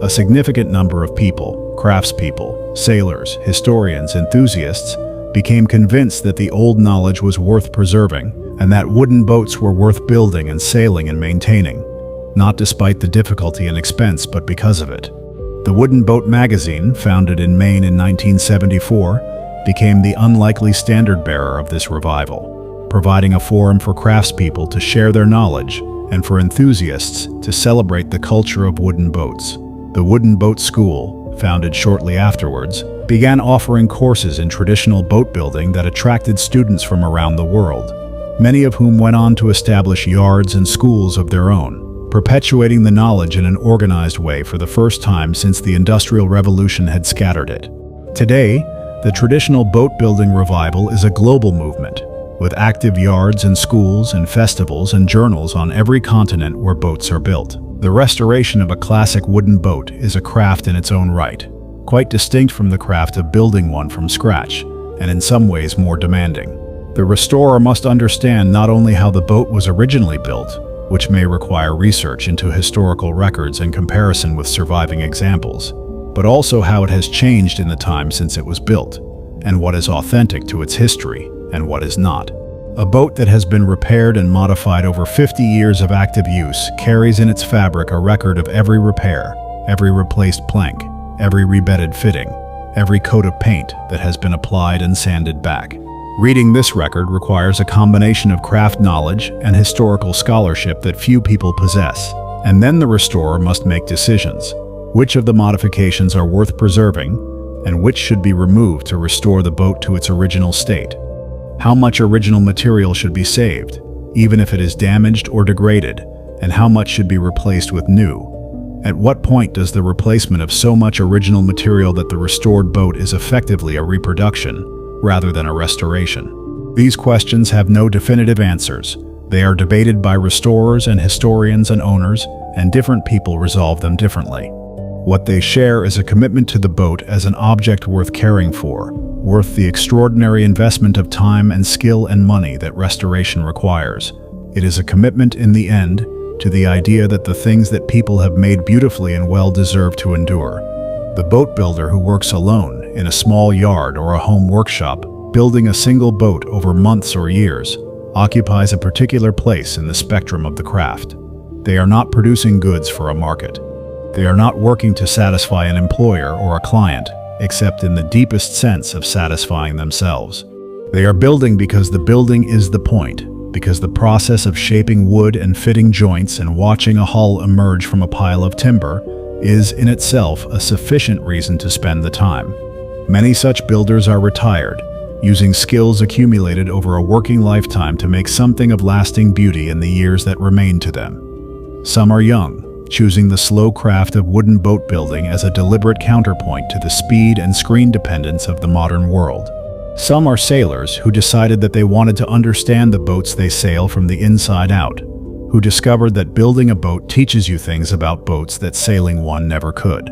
a significant number of people, craftspeople, sailors, historians, enthusiasts, became convinced that the old knowledge was worth preserving and that wooden boats were worth building and sailing and maintaining, not despite the difficulty and expense, but because of it. The Wooden Boat magazine, founded in Maine in 1974, became the unlikely standard-bearer of this revival, providing a forum for craftspeople to share their knowledge and for enthusiasts to celebrate the culture of wooden boats. The Wooden Boat School, founded shortly afterwards, began offering courses in traditional boat building that attracted students from around the world, many of whom went on to establish yards and schools of their own, perpetuating the knowledge in an organized way for the first time since the Industrial Revolution had scattered it. Today, the traditional boat building revival is a global movement, with active yards and schools and festivals and journals on every continent where boats are built. The restoration of a classic wooden boat is a craft in its own right, quite distinct from the craft of building one from scratch, and in some ways more demanding. The restorer must understand not only how the boat was originally built, which may require research into historical records and comparison with surviving examples, but also how it has changed in the time since it was built, and what is authentic to its history and what is not. A boat that has been repaired and modified over 50 years of active use carries in its fabric a record of every repair, every replaced plank, every rebedded fitting, every coat of paint that has been applied and sanded back. Reading this record requires a combination of craft knowledge and historical scholarship that few people possess. And then the restorer must make decisions. Which of the modifications are worth preserving, and which should be removed to restore the boat to its original state? How much original material should be saved, even if it is damaged or degraded, and how much should be replaced with new? At what point does the replacement of so much original material that the restored boat is effectively a reproduction, rather than a restoration? These questions have no definitive answers. They are debated by restorers and historians and owners, and different people resolve them differently. What they share is a commitment to the boat as an object worth caring for, worth the extraordinary investment of time and skill and money that restoration requires. It is a commitment, in the end, to the idea that the things that people have made beautifully and well deserve to endure. The boat builder who works alone in a small yard or a home workshop, building a single boat over months or years, occupies a particular place in the spectrum of the craft. They are not producing goods for a market. They are not working to satisfy an employer or a client, except in the deepest sense of satisfying themselves. They are building because the building is the point, because the process of shaping wood and fitting joints and watching a hull emerge from a pile of timber is in itself a sufficient reason to spend the time. Many such builders are retired, using skills accumulated over a working lifetime to make something of lasting beauty in the years that remain to them. Some are young, choosing the slow craft of wooden boat building as a deliberate counterpoint to the speed and screen dependence of the modern world. Some are sailors who decided that they wanted to understand the boats they sail from the inside out, who discovered that building a boat teaches you things about boats that sailing one never could.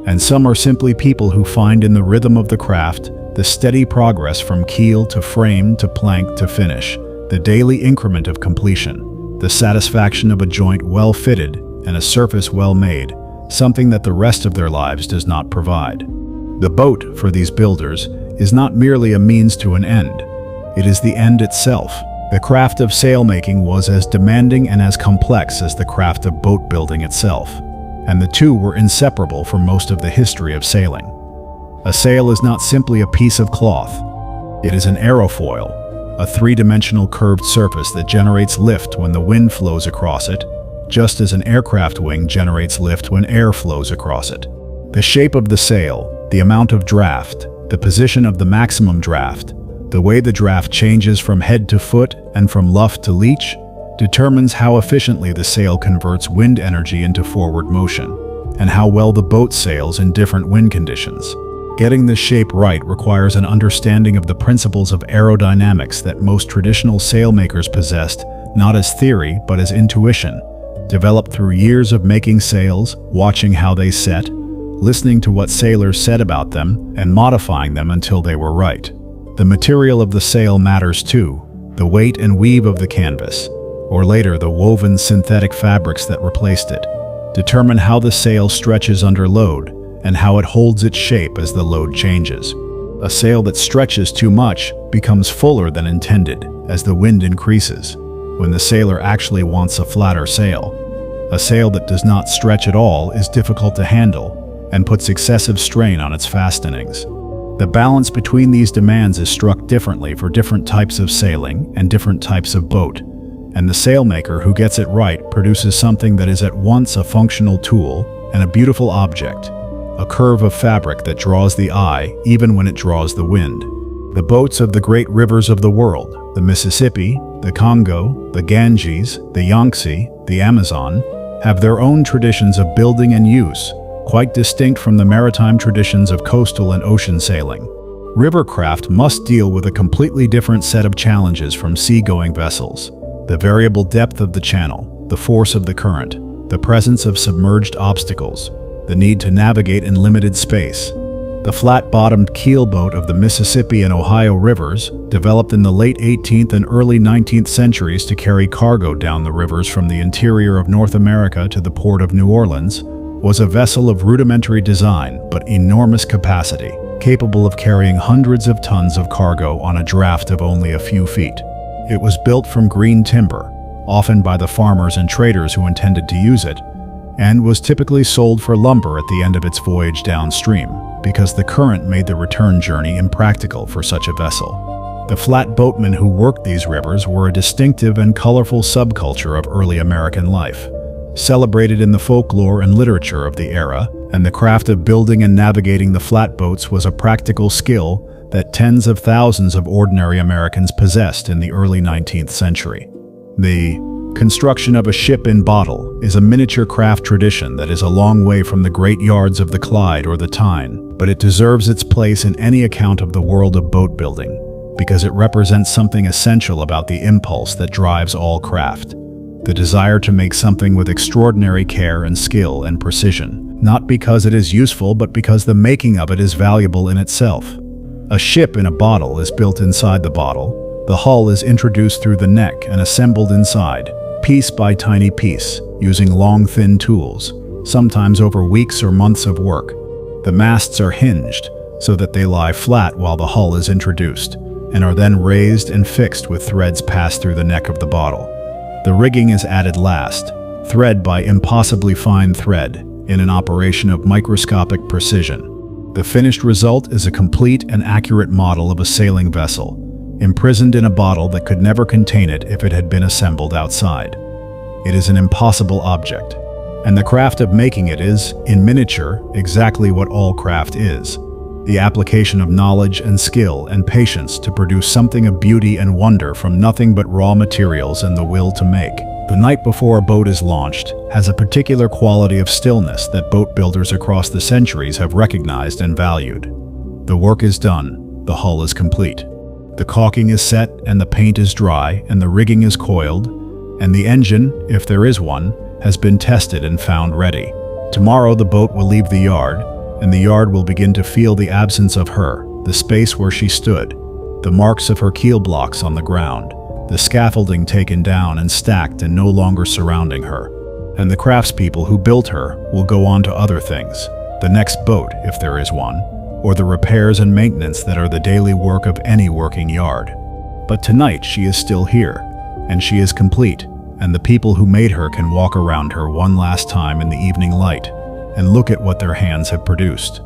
And some are simply people who find in the rhythm of the craft the steady progress from keel to frame to plank to finish, the daily increment of completion, the satisfaction of a joint well fitted and a surface well made, something that the rest of their lives does not provide. The boat, for these builders, is not merely a means to an end. It is the end itself. The craft of sailmaking was as demanding and as complex as the craft of boat building itself, and the two were inseparable for most of the history of sailing. A sail is not simply a piece of cloth. It is an aerofoil, a three-dimensional curved surface that generates lift when the wind flows across it, just as an aircraft wing generates lift when air flows across it. The shape of the sail, the amount of draft, the position of the maximum draft, the way the draft changes from head to foot and from luff to leach, determines how efficiently the sail converts wind energy into forward motion, and how well the boat sails in different wind conditions. Getting this shape right requires an understanding of the principles of aerodynamics that most traditional sailmakers possessed, not as theory but as intuition, developed through years of making sails, watching how they set, listening to what sailors said about them, and modifying them until they were right. The material of the sail matters too, the weight and weave of the canvas, or later the woven synthetic fabrics that replaced it, determine how the sail stretches under load and how it holds its shape as the load changes. A sail that stretches too much becomes fuller than intended as the wind increases, when the sailor actually wants a flatter sail. A sail that does not stretch at all is difficult to handle and puts excessive strain on its fastenings. The balance between these demands is struck differently for different types of sailing and different types of boat, and the sailmaker who gets it right produces something that is at once a functional tool and a beautiful object, a curve of fabric that draws the eye even when it draws the wind. The boats of the great rivers of the world, the Mississippi, the Congo, the Ganges, the Yangtze, the Amazon, have their own traditions of building and use, quite distinct from the maritime traditions of coastal and ocean sailing. Rivercraft must deal with a completely different set of challenges from sea-going vessels: the variable depth of the channel, the force of the current, the presence of submerged obstacles, the need to navigate in limited space. The flat-bottomed keelboat of the Mississippi and Ohio rivers, developed in the late 18th and early 19th centuries to carry cargo down the rivers from the interior of North America to the port of New Orleans, was a vessel of rudimentary design but enormous capacity, capable of carrying hundreds of tons of cargo on a draft of only a few feet. It was built from green timber, often by the farmers and traders who intended to use it, and was typically sold for lumber at the end of its voyage downstream, because the current made the return journey impractical for such a vessel. The flatboatmen who worked these rivers were a distinctive and colorful subculture of early American life, celebrated in the folklore and literature of the era, and the craft of building and navigating the flatboats was a practical skill that tens of thousands of ordinary Americans possessed in the early 19th century. The construction of a ship in bottle is a miniature craft tradition that is a long way from the great yards of the Clyde or the Tyne, but it deserves its place in any account of the world of boat building, because it represents something essential about the impulse that drives all craft. The desire to make something with extraordinary care and skill and precision, not because it is useful but because the making of it is valuable in itself. A ship in a bottle is built inside the bottle. The hull is introduced through the neck and assembled inside, piece by tiny piece, using long, thin tools, sometimes over weeks or months of work. The masts are hinged so that they lie flat while the hull is introduced, and are then raised and fixed with threads passed through the neck of the bottle. The rigging is added last, thread by impossibly fine thread, in an operation of microscopic precision. The finished result is a complete and accurate model of a sailing vessel, imprisoned in a bottle that could never contain it if it had been assembled outside. It is an impossible object, and the craft of making it is, in miniature, exactly what all craft is: the application of knowledge and skill and patience to produce something of beauty and wonder from nothing but raw materials and the will to make. The night before a boat is launched has a particular quality of stillness that boat builders across the centuries have recognized and valued. The work is done, the hull is complete. The caulking is set and the paint is dry and the rigging is coiled, and the engine, if there is one, has been tested and found ready. Tomorrow the boat will leave the yard, and the yard will begin to feel the absence of her, the space where she stood, the marks of her keel blocks on the ground, the scaffolding taken down and stacked and no longer surrounding her. And the craftspeople who built her will go on to other things, the next boat, if there is one, or the repairs and maintenance that are the daily work of any working yard. But tonight she is still here, and she is complete, and the people who made her can walk around her one last time in the evening light and look at what their hands have produced.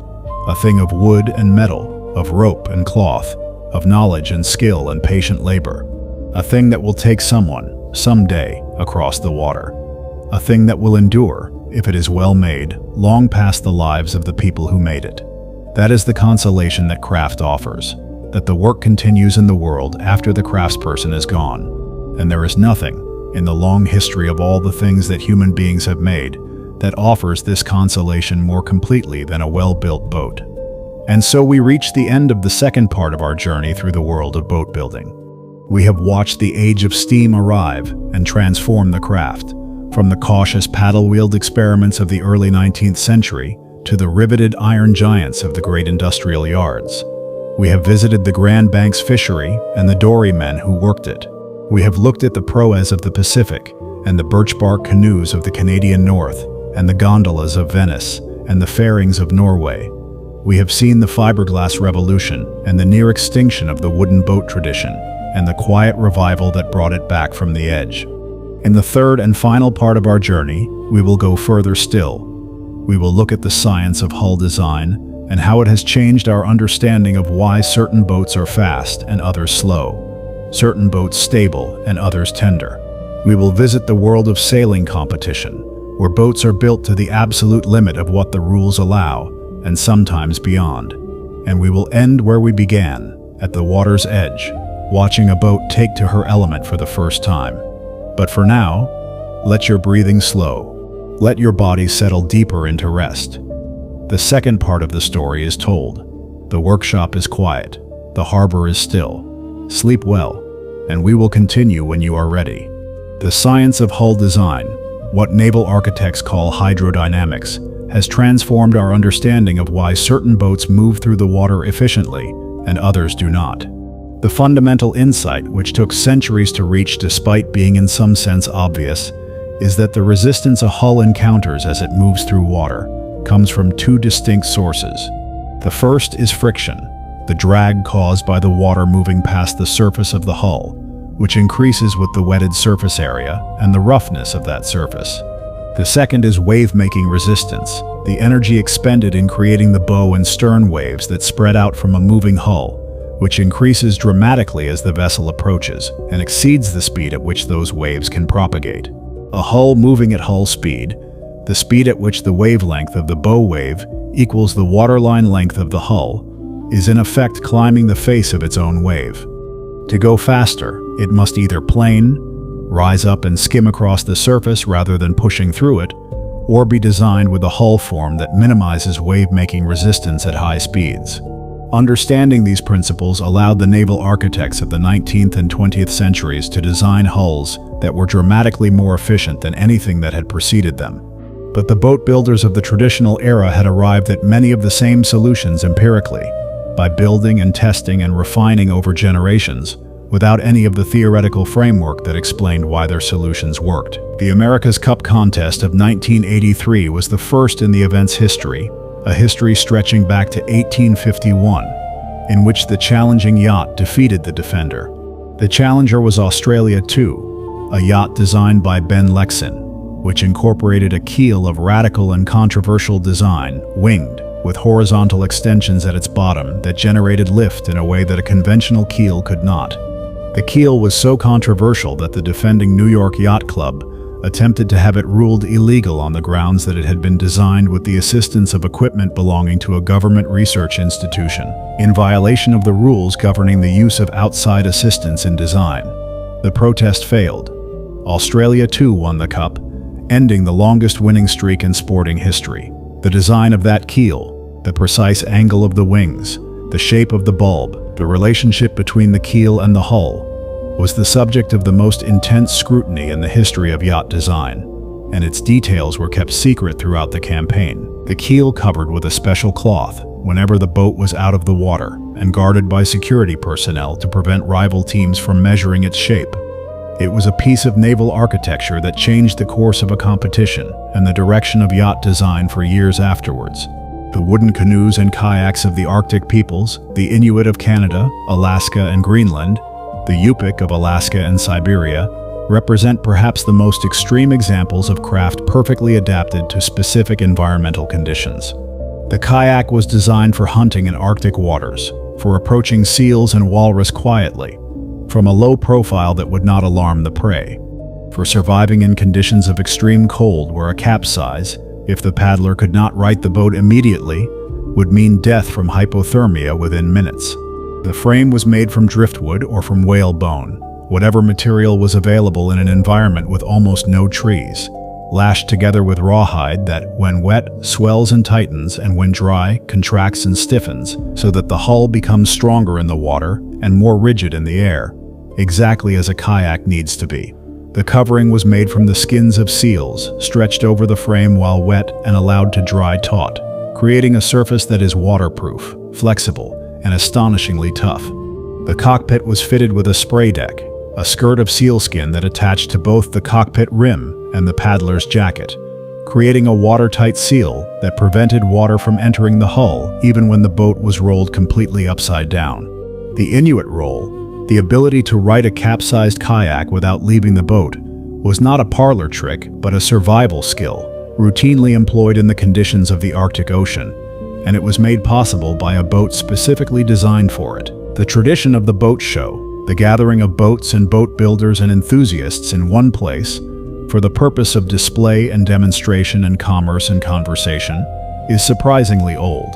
A thing of wood and metal, of rope and cloth, of knowledge and skill and patient labor. A thing that will take someone, someday, across the water. A thing that will endure, if it is well made, long past the lives of the people who made it. That is the consolation that craft offers, that the work continues in the world after the craftsperson is gone. And there is nothing, in the long history of all the things that human beings have made, that offers this consolation more completely than a well-built boat. And so we reach the end of the second part of our journey through the world of boat building. We have watched the age of steam arrive and transform the craft, from the cautious paddle-wheeled experiments of the early 19th century to the riveted iron giants of the great industrial yards. We have visited the Grand Banks fishery and the dory men who worked it. We have looked at the proas of the Pacific and the birch-bark canoes of the Canadian North and the gondolas of Venice and the fairings of Norway. We have seen the fiberglass revolution and the near extinction of the wooden boat tradition and the quiet revival that brought it back from the edge. In the third and final part of our journey, we will go further still. We will look at the science of hull design and how it has changed our understanding of why certain boats are fast and others slow, certain boats stable and others tender. We will visit the world of sailing competition, where boats are built to the absolute limit of what the rules allow, and sometimes beyond. And we will end where we began, at the water's edge, watching a boat take to her element for the first time. But for now, let your breathing slow. Let your body settle deeper into rest. The second part of the story is told. The workshop is quiet. The harbor is still. Sleep well, and we will continue when you are ready. The science of hull design, what naval architects call hydrodynamics, has transformed our understanding of why certain boats move through the water efficiently and others do not. The fundamental insight, which took centuries to reach despite being in some sense obvious, is that the resistance a hull encounters as it moves through water comes from two distinct sources. The first is friction, the drag caused by the water moving past the surface of the hull, which increases with the wetted surface area and the roughness of that surface. The second is wave-making resistance, the energy expended in creating the bow and stern waves that spread out from a moving hull, which increases dramatically as the vessel approaches and exceeds the speed at which those waves can propagate. A hull moving at hull speed, the speed at which the wavelength of the bow wave equals the waterline length of the hull, is in effect climbing the face of its own wave. To go faster, it must either plane, rise up and skim across the surface rather than pushing through it, or be designed with a hull form that minimizes wave-making resistance at high speeds. Understanding these principles allowed the naval architects of the 19th and 20th centuries to design hulls that were dramatically more efficient than anything that had preceded them. But the boat builders of the traditional era had arrived at many of the same solutions empirically, by building and testing and refining over generations, without any of the theoretical framework that explained why their solutions worked. The America's Cup contest of 1983 was the first in the event's history, a history stretching back to 1851, in which the challenging yacht defeated the defender. The challenger was Australia II, a yacht designed by Ben Lexon, which incorporated a keel of radical and controversial design, winged, with horizontal extensions at its bottom that generated lift in a way that a conventional keel could not. The keel was so controversial that the defending New York Yacht Club attempted to have it ruled illegal on the grounds that it had been designed with the assistance of equipment belonging to a government research institution, in violation of the rules governing the use of outside assistance in design. The protest failed. Australia too won the cup, ending the longest winning streak in sporting history. The design of that keel, the precise angle of the wings, the shape of the bulb, the relationship between the keel and the hull, was the subject of the most intense scrutiny in the history of yacht design, and its details were kept secret throughout the campaign. The keel covered with a special cloth whenever the boat was out of the water, and guarded by security personnel to prevent rival teams from measuring its shape. It was a piece of naval architecture that changed the course of a competition and the direction of yacht design for years afterwards. The wooden canoes and kayaks of the Arctic peoples, the Inuit of Canada, Alaska, and Greenland, the Yupik of Alaska and Siberia, represent perhaps the most extreme examples of craft perfectly adapted to specific environmental conditions. The kayak was designed for hunting in Arctic waters, for approaching seals and walrus quietly, from a low profile that would not alarm the prey, for surviving in conditions of extreme cold where a capsize, if the paddler could not right the boat immediately, would mean death from hypothermia within minutes. The frame was made from driftwood or from whale bone, whatever material was available in an environment with almost no trees, lashed together with rawhide that, when wet, swells and tightens, and when dry, contracts and stiffens, so that the hull becomes stronger in the water and more rigid in the air, exactly as a kayak needs to be. The covering was made from the skins of seals, stretched over the frame while wet and allowed to dry taut, creating a surface that is waterproof, flexible, and astonishingly tough. The cockpit was fitted with a spray deck, a skirt of sealskin that attached to both the cockpit rim and the paddler's jacket, creating a watertight seal that prevented water from entering the hull even when the boat was rolled completely upside down. The Inuit roll, the ability to right a capsized kayak without leaving the boat, was not a parlor trick but a survival skill, routinely employed in the conditions of the Arctic Ocean, and it was made possible by a boat specifically designed for it. The tradition of the boat show, the gathering of boats and boat builders and enthusiasts in one place for the purpose of display and demonstration and commerce and conversation, is surprisingly old.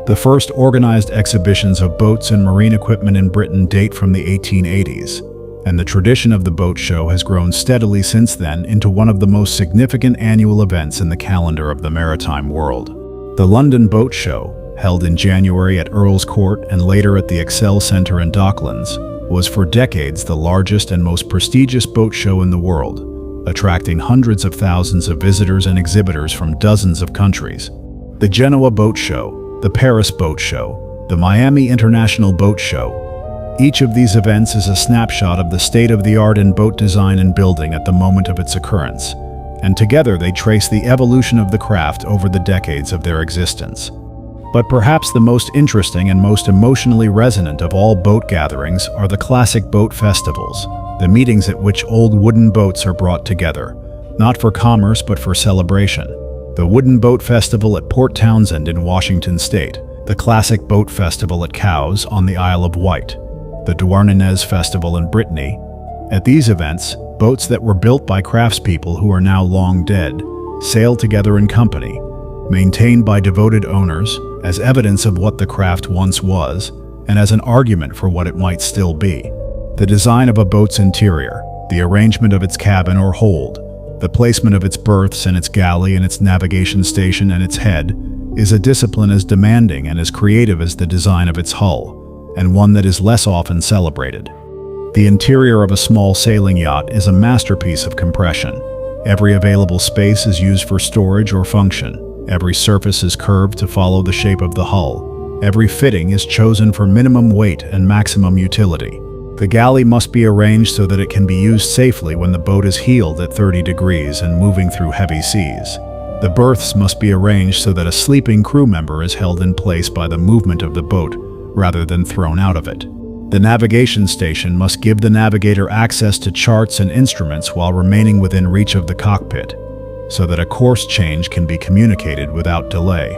The first organized exhibitions of boats and marine equipment in Britain date from the 1880s, and the tradition of the boat show has grown steadily since then into one of the most significant annual events in the calendar of the maritime world. The London Boat Show, held in January at Earl's Court and later at the Excel Centre in Docklands, was for decades the largest and most prestigious boat show in the world, attracting hundreds of thousands of visitors and exhibitors from dozens of countries. The Genoa Boat Show, the Paris Boat Show, the Miami International Boat Show. Each of these events is a snapshot of the state-of-the-art in boat design and building at the moment of its occurrence, and together they trace the evolution of the craft over the decades of their existence. But perhaps the most interesting and most emotionally resonant of all boat gatherings are the classic boat festivals, the meetings at which old wooden boats are brought together, not for commerce but for celebration. The Wooden Boat Festival at Port Townsend in Washington State, the Classic Boat Festival at Cowes on the Isle of Wight, the Douarnenez Festival in Brittany. At these events, boats that were built by craftspeople who are now long dead sail together in company, maintained by devoted owners as evidence of what the craft once was and as an argument for what it might still be. The design of a boat's interior, the arrangement of its cabin or hold, the placement of its berths and its galley and its navigation station and its head is a discipline as demanding and as creative as the design of its hull, and one that is less often celebrated. The interior of a small sailing yacht is a masterpiece of compression. Every available space is used for storage or function. Every surface is curved to follow the shape of the hull. Every fitting is chosen for minimum weight and maximum utility. The galley must be arranged so that it can be used safely when the boat is heeled at 30 degrees and moving through heavy seas. The berths must be arranged so that a sleeping crew member is held in place by the movement of the boat rather than thrown out of it. The navigation station must give the navigator access to charts and instruments while remaining within reach of the cockpit, so that a course change can be communicated without delay.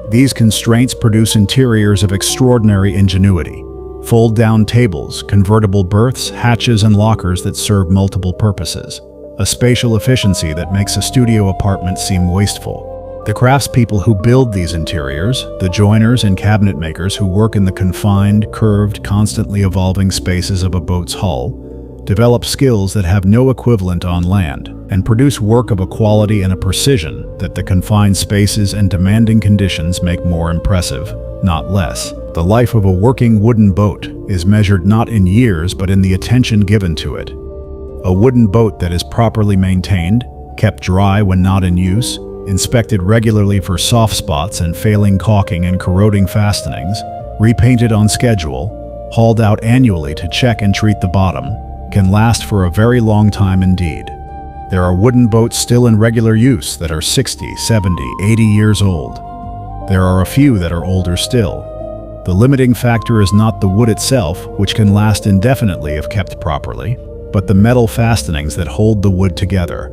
These constraints produce interiors of extraordinary ingenuity. Fold-down tables, convertible berths, hatches, and lockers that serve multiple purposes. A spatial efficiency that makes a studio apartment seem wasteful. The craftspeople who build these interiors, the joiners and cabinet makers who work in the confined, curved, constantly evolving spaces of a boat's hull, develop skills that have no equivalent on land, and produce work of a quality and a precision that the confined spaces and demanding conditions make more impressive, not less. The life of a working wooden boat is measured not in years but in the attention given to it. A wooden boat that is properly maintained, kept dry when not in use, inspected regularly for soft spots and failing caulking and corroding fastenings, repainted on schedule, hauled out annually to check and treat the bottom, can last for a very long time indeed. There are wooden boats still in regular use that are 60, 70, 80 years old. There are a few that are older still. The limiting factor is not the wood itself, which can last indefinitely if kept properly, but the metal fastenings that hold the wood together.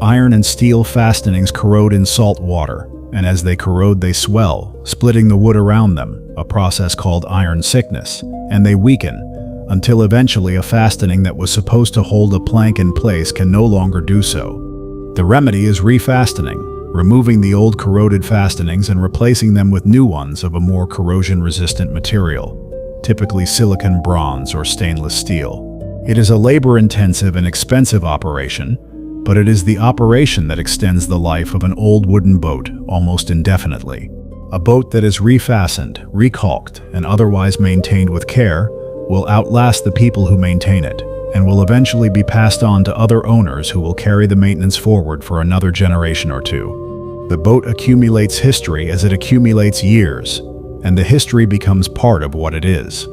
Iron and steel fastenings corrode in salt water, and as they corrode they swell, splitting the wood around them, a process called iron sickness, and they weaken, until eventually a fastening that was supposed to hold a plank in place can no longer do so. The remedy is refastening, removing the old corroded fastenings and replacing them with new ones of a more corrosion-resistant material, typically silicon bronze or stainless steel. It is a labor-intensive and expensive operation, but it is the operation that extends the life of an old wooden boat almost indefinitely. A boat that is refastened, recalked, and otherwise maintained with care will outlast the people who maintain it, and will eventually be passed on to other owners who will carry the maintenance forward for another generation or two. The boat accumulates history as it accumulates years, and the history becomes part of what it is.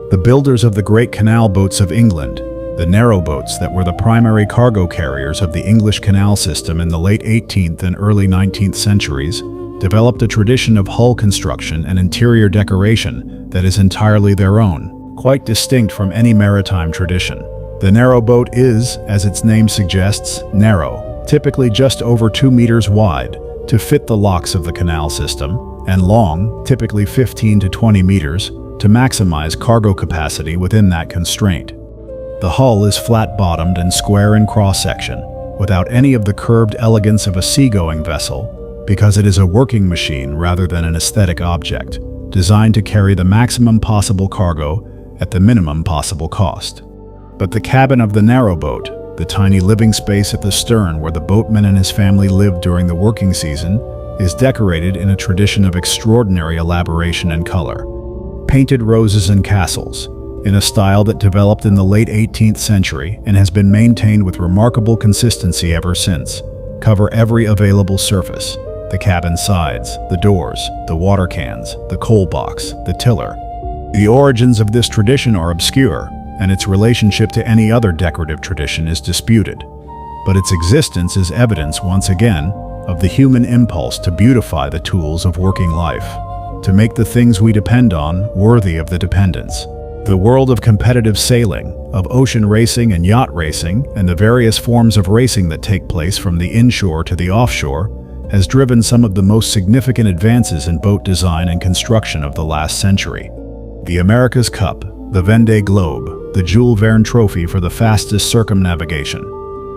The builders of the great canal boats of England, the narrow boats that were the primary cargo carriers of the English canal system in the late 18th and early 19th centuries, developed a tradition of hull construction and interior decoration that is entirely their own, quite distinct from any maritime tradition. The narrow boat is, as its name suggests, narrow, typically just over 2 meters wide, to fit the locks of the canal system, and long, typically 15 to 20 meters, to maximize cargo capacity within that constraint. The hull is flat-bottomed and square in cross-section, without any of the curved elegance of a seagoing vessel, because it is a working machine rather than an aesthetic object, designed to carry the maximum possible cargo at the minimum possible cost. But the cabin of the narrow boat, the tiny living space at the stern where the boatman and his family lived during the working season, is decorated in a tradition of extraordinary elaboration and color. Painted roses and castles, in a style that developed in the late 18th century and has been maintained with remarkable consistency ever since, cover every available surface: the cabin sides, the doors, the water cans, the coal box, the tiller. The origins of this tradition are obscure, and its relationship to any other decorative tradition is disputed. But its existence is evidence, once again, of the human impulse to beautify the tools of working life, to make the things we depend on worthy of the dependence. The world of competitive sailing, of ocean racing and yacht racing, and the various forms of racing that take place from the inshore to the offshore, has driven some of the most significant advances in boat design and construction of the last century. The America's Cup, the Vendée Globe, the Jules Verne Trophy for the fastest circumnavigation,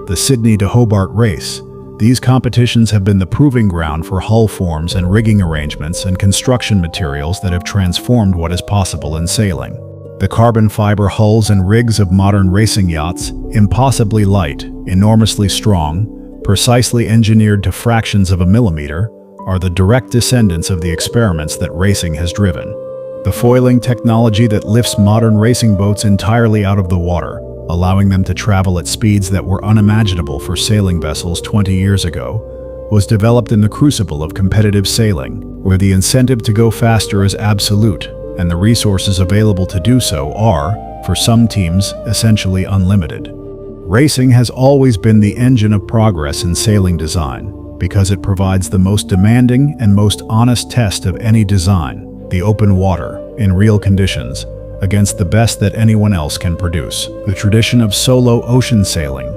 the Sydney to Hobart Race. These competitions have been the proving ground for hull forms and rigging arrangements and construction materials that have transformed what is possible in sailing. The carbon fiber hulls and rigs of modern racing yachts, impossibly light, enormously strong, precisely engineered to fractions of a millimeter, are the direct descendants of the experiments that racing has driven. The foiling technology that lifts modern racing boats entirely out of the water, allowing them to travel at speeds that were unimaginable for sailing vessels 20 years ago, was developed in the crucible of competitive sailing, where the incentive to go faster is absolute, and the resources available to do so are, for some teams, essentially unlimited. Racing has always been the engine of progress in sailing design, because it provides the most demanding and most honest test of any design, the open water, in real conditions, against the best that anyone else can produce. The tradition of solo ocean sailing,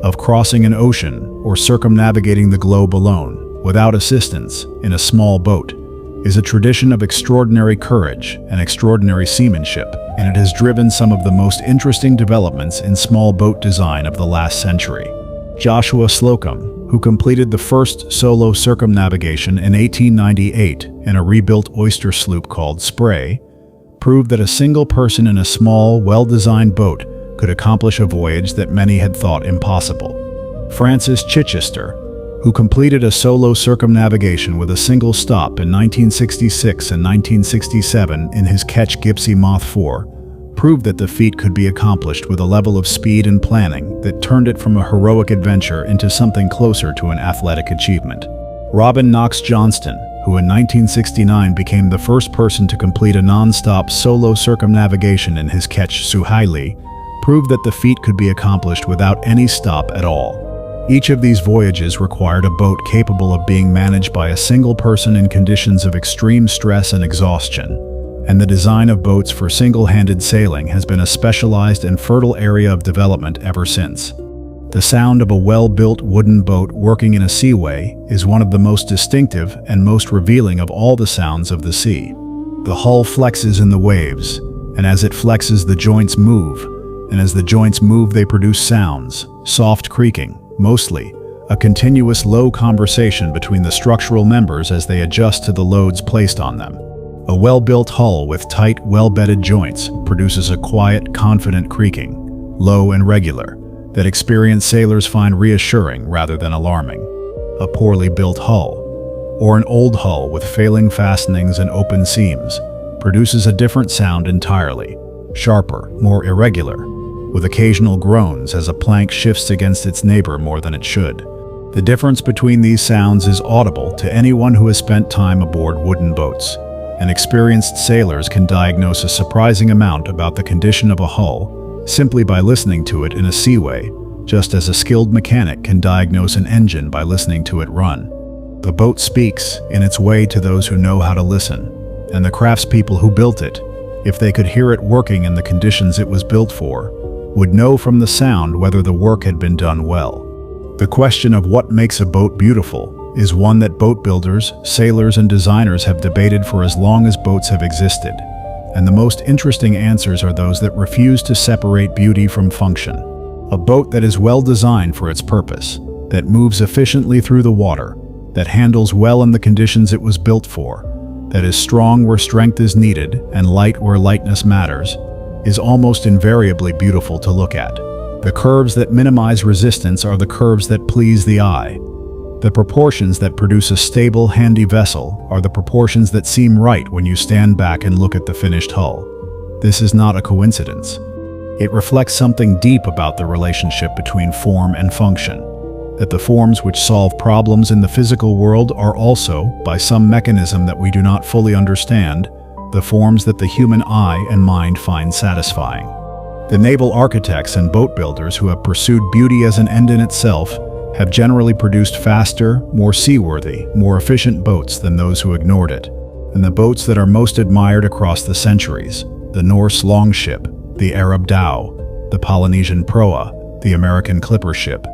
of crossing an ocean or circumnavigating the globe alone, without assistance, in a small boat, is a tradition of extraordinary courage and extraordinary seamanship, and it has driven some of the most interesting developments in small boat design of the last century. Joshua Slocum, who completed the first solo circumnavigation in 1898 in a rebuilt oyster sloop called Spray, proved that a single person in a small, well-designed boat could accomplish a voyage that many had thought impossible. Francis Chichester, who completed a solo circumnavigation with a single stop in 1966 and 1967 in his Ketch Gipsy Moth 4, proved that the feat could be accomplished with a level of speed and planning that turned it from a heroic adventure into something closer to an athletic achievement. Robin Knox Johnston, who in 1969 became the first person to complete a non-stop solo circumnavigation in his Ketch Suhaili, proved that the feat could be accomplished without any stop at all. Each of these voyages required a boat capable of being managed by a single person in conditions of extreme stress and exhaustion, and the design of boats for single-handed sailing has been a specialized and fertile area of development ever since. The sound of a well-built wooden boat working in a seaway is one of the most distinctive and most revealing of all the sounds of the sea. The hull flexes in the waves, and as it flexes the joints move, and as the joints move they produce sounds, soft creaking, mostly, a continuous low conversation between the structural members as they adjust to the loads placed on them. A well-built hull with tight, well-bedded joints produces a quiet, confident creaking, low and regular, that experienced sailors find reassuring rather than alarming. A poorly built hull, or an old hull with failing fastenings and open seams, produces a different sound entirely, sharper, more irregular, with occasional groans as a plank shifts against its neighbor more than it should. The difference between these sounds is audible to anyone who has spent time aboard wooden boats, and experienced sailors can diagnose a surprising amount about the condition of a hull simply by listening to it in a seaway, just as a skilled mechanic can diagnose an engine by listening to it run. The boat speaks in its way to those who know how to listen, and the craftspeople who built it, if they could hear it working in the conditions it was built for, would know from the sound whether the work had been done well. The question of what makes a boat beautiful is one that boat builders, sailors, and designers have debated for as long as boats have existed, and the most interesting answers are those that refuse to separate beauty from function. A boat that is well designed for its purpose, that moves efficiently through the water, that handles well in the conditions it was built for, that is strong where strength is needed and light where lightness matters, is almost invariably beautiful to look at. The curves that minimize resistance are the curves that please the eye. The proportions that produce a stable, handy vessel are the proportions that seem right when you stand back and look at the finished hull. This is not a coincidence. It reflects something deep about the relationship between form and function, that the forms which solve problems in the physical world are also, by some mechanism that we do not fully understand, the forms that the human eye and mind find satisfying. The naval architects and boat builders who have pursued beauty as an end in itself have generally produced faster, more seaworthy, more efficient boats than those who ignored it. And the boats that are most admired across the centuries, the Norse longship, the Arab dhow, the Polynesian proa, the American clipper ship,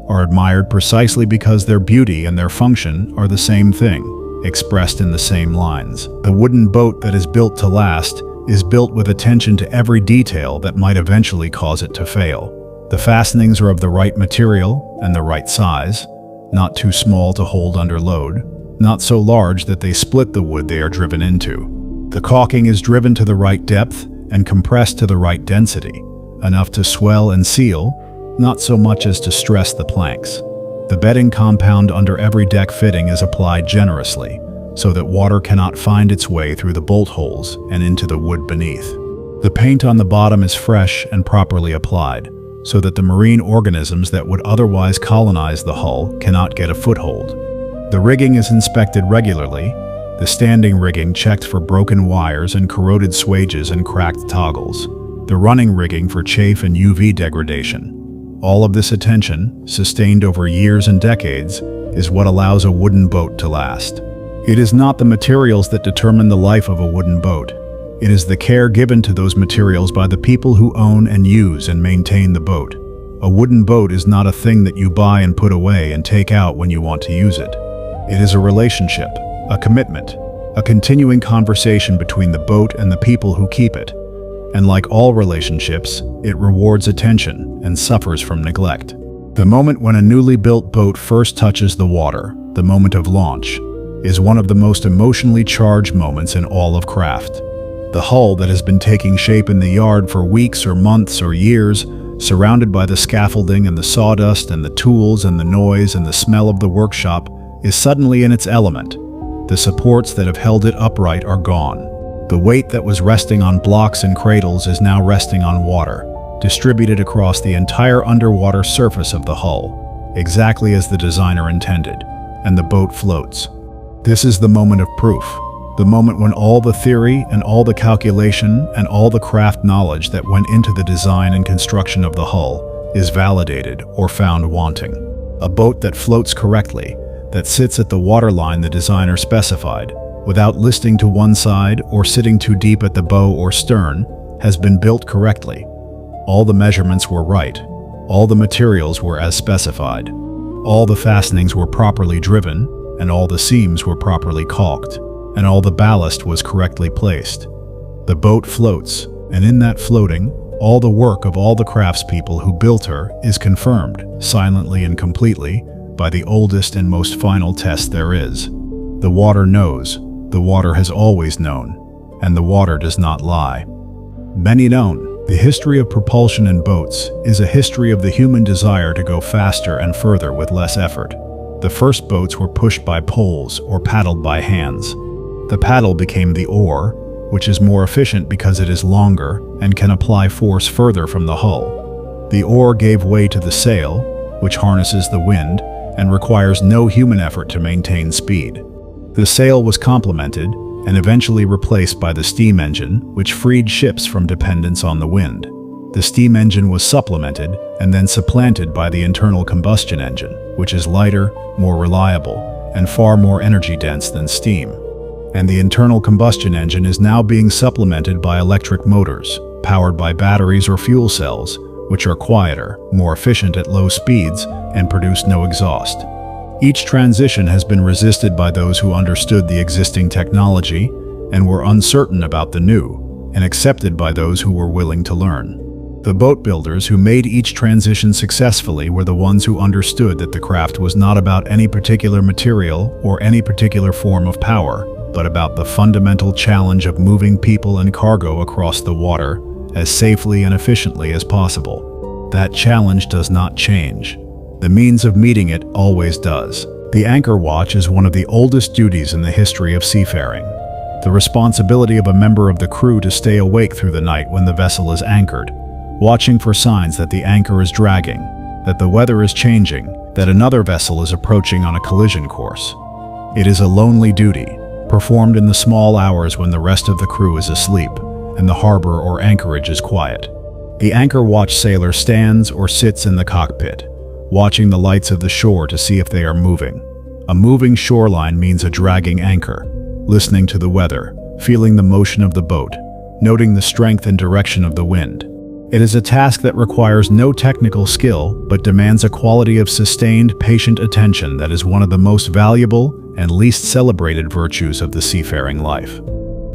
are admired precisely because their beauty and their function are the same thing, expressed in the same lines. The wooden boat that is built to last is built with attention to every detail that might eventually cause it to fail. The fastenings are of the right material and the right size, not too small to hold under load, not so large that they split the wood they are driven into. The caulking is driven to the right depth and compressed to the right density, enough to swell and seal, not so much as to stress the planks. The bedding compound under every deck fitting is applied generously, so that water cannot find its way through the bolt holes and into the wood beneath. The paint on the bottom is fresh and properly applied, so that the marine organisms that would otherwise colonize the hull cannot get a foothold. The rigging is inspected regularly, the standing rigging checked for broken wires and corroded swages and cracked toggles, the running rigging for chafe and UV degradation. All of this attention, sustained over years and decades, is what allows a wooden boat to last. It is not the materials that determine the life of a wooden boat. It is the care given to those materials by the people who own and use and maintain the boat. A wooden boat is not a thing that you buy and put away and take out when you want to use it. It is a relationship, a commitment, a continuing conversation between the boat and the people who keep it. And like all relationships, it rewards attention and suffers from neglect. The moment when a newly built boat first touches the water, the moment of launch, is one of the most emotionally charged moments in all of craft. The hull that has been taking shape in the yard for weeks or months or years, surrounded by the scaffolding and the sawdust and the tools and the noise and the smell of the workshop, is suddenly in its element. The supports that have held it upright are gone. The weight that was resting on blocks and cradles is now resting on water, distributed across the entire underwater surface of the hull, exactly as the designer intended, and the boat floats. This is the moment of proof, the moment when all the theory and all the calculation and all the craft knowledge that went into the design and construction of the hull is validated or found wanting. A boat that floats correctly, that sits at the waterline the designer specified, without listing to one side or sitting too deep at the bow or stern, has been built correctly. All the measurements were right. All the materials were as specified. All the fastenings were properly driven, and all the seams were properly caulked, and all the ballast was correctly placed. The boat floats, and in that floating, all the work of all the craftspeople who built her is confirmed, silently and completely, by the oldest and most final test there is. The water knows. The water has always known, and the water does not lie. Many known, the history of propulsion in boats is a history of the human desire to go faster and further with less effort. The first boats were pushed by poles or paddled by hands. The paddle became the oar, which is more efficient because it is longer and can apply force further from the hull. The oar gave way to the sail, which harnesses the wind and requires no human effort to maintain speed. The sail was complemented and eventually replaced by the steam engine, which freed ships from dependence on the wind. The steam engine was supplemented and then supplanted by the internal combustion engine, which is lighter, more reliable, and far more energy-dense than steam. And the internal combustion engine is now being supplemented by electric motors, powered by batteries or fuel cells, which are quieter, more efficient at low speeds, and produce no exhaust. Each transition has been resisted by those who understood the existing technology and were uncertain about the new, and accepted by those who were willing to learn. The boat builders who made each transition successfully were the ones who understood that the craft was not about any particular material or any particular form of power, but about the fundamental challenge of moving people and cargo across the water as safely and efficiently as possible. That challenge does not change. The means of meeting it always does. The anchor watch is one of the oldest duties in the history of seafaring. The responsibility of a member of the crew to stay awake through the night when the vessel is anchored, watching for signs that the anchor is dragging, that the weather is changing, that another vessel is approaching on a collision course. It is a lonely duty, performed in the small hours when the rest of the crew is asleep and the harbor or anchorage is quiet. The anchor watch sailor stands or sits in the cockpit, watching the lights of the shore to see if they are moving. A moving shoreline means a dragging anchor, listening to the weather, feeling the motion of the boat, noting the strength and direction of the wind. It is a task that requires no technical skill, but demands a quality of sustained, patient attention that is one of the most valuable and least celebrated virtues of the seafaring life.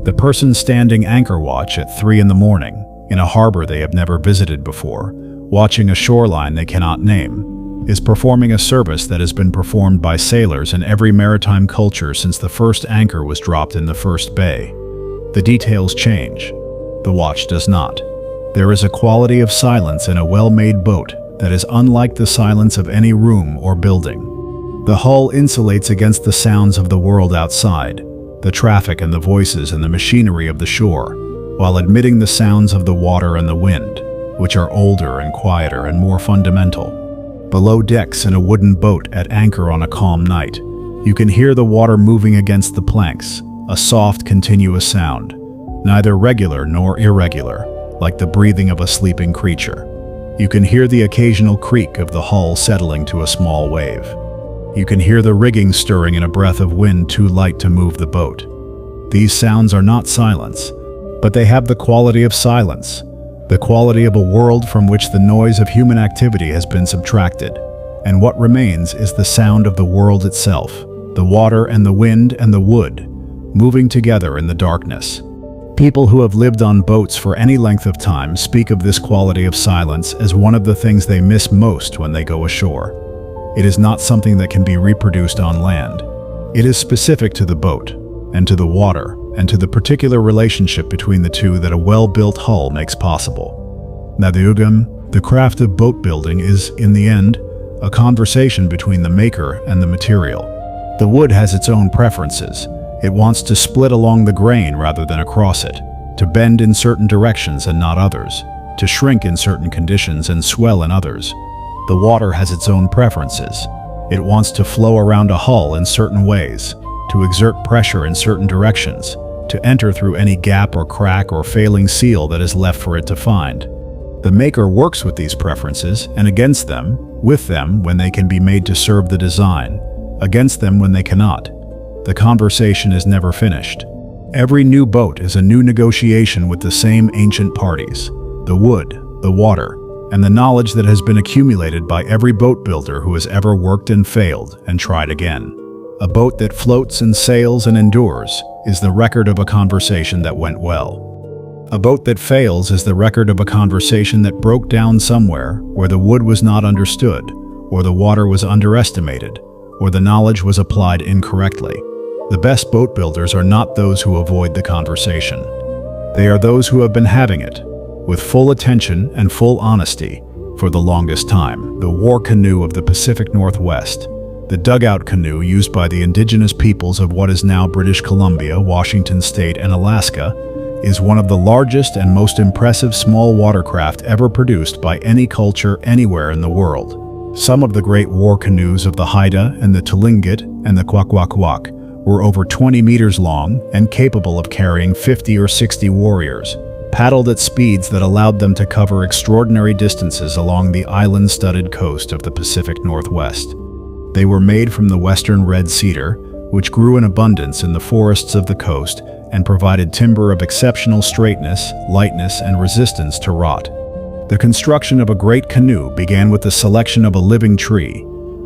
The person standing anchor watch at 3 in the morning, in a harbor they have never visited before, watching a shoreline they cannot name, is performing a service that has been performed by sailors in every maritime culture since the first anchor was dropped in the first bay. The details change. The watch does not. There is a quality of silence in a well-made boat that is unlike the silence of any room or building. The hull insulates against the sounds of the world outside, the traffic and the voices and the machinery of the shore, while admitting the sounds of the water and the wind, which are older and quieter and more fundamental. Below decks in a wooden boat at anchor on a calm night, you can hear the water moving against the planks, a soft, continuous sound, neither regular nor irregular, like the breathing of a sleeping creature. You can hear the occasional creak of the hull settling to a small wave. You can hear the rigging stirring in a breath of wind too light to move the boat. These sounds are not silence, but they have the quality of silence, the quality of a world from which the noise of human activity has been subtracted, and what remains is the sound of the world itself, the water and the wind and the wood, moving together in the darkness. People who have lived on boats for any length of time speak of this quality of silence as one of the things they miss most when they go ashore. It is not something that can be reproduced on land. It is specific to the boat, and to the water, and to the particular relationship between the two that a well-built hull makes possible. Naviugam, the craft of boat building, is, in the end, a conversation between the maker and the material. The wood has its own preferences. It wants to split along the grain rather than across it, to bend in certain directions and not others, to shrink in certain conditions and swell in others. The water has its own preferences. It wants to flow around a hull in certain ways, to exert pressure in certain directions, to enter through any gap or crack or failing seal that is left for it to find. The maker works with these preferences and against them, with them when they can be made to serve the design, against them when they cannot. The conversation is never finished. Every new boat is a new negotiation with the same ancient parties, the wood, the water, and the knowledge that has been accumulated by every boat builder who has ever worked and failed and tried again. A boat that floats and sails and endures is the record of a conversation that went well. A boat that fails is the record of a conversation that broke down somewhere where the wood was not understood, or the water was underestimated, or the knowledge was applied incorrectly. The best boat builders are not those who avoid the conversation. They are those who have been having it, with full attention and full honesty, for the longest time. The war canoe of the Pacific Northwest, the dugout canoe used by the indigenous peoples of what is now British Columbia, Washington State, and Alaska, is one of the largest and most impressive small watercraft ever produced by any culture anywhere in the world. Some of the great war canoes of the Haida and the Tlingit and the Kwakwaka'wakw were over 20 meters long and capable of carrying 50 or 60 warriors, paddled at speeds that allowed them to cover extraordinary distances along the island-studded coast of the Pacific Northwest. They were made from the western red cedar, which grew in abundance in the forests of the coast and provided timber of exceptional straightness, lightness, and resistance to rot. The construction of a great canoe began with the selection of a living tree,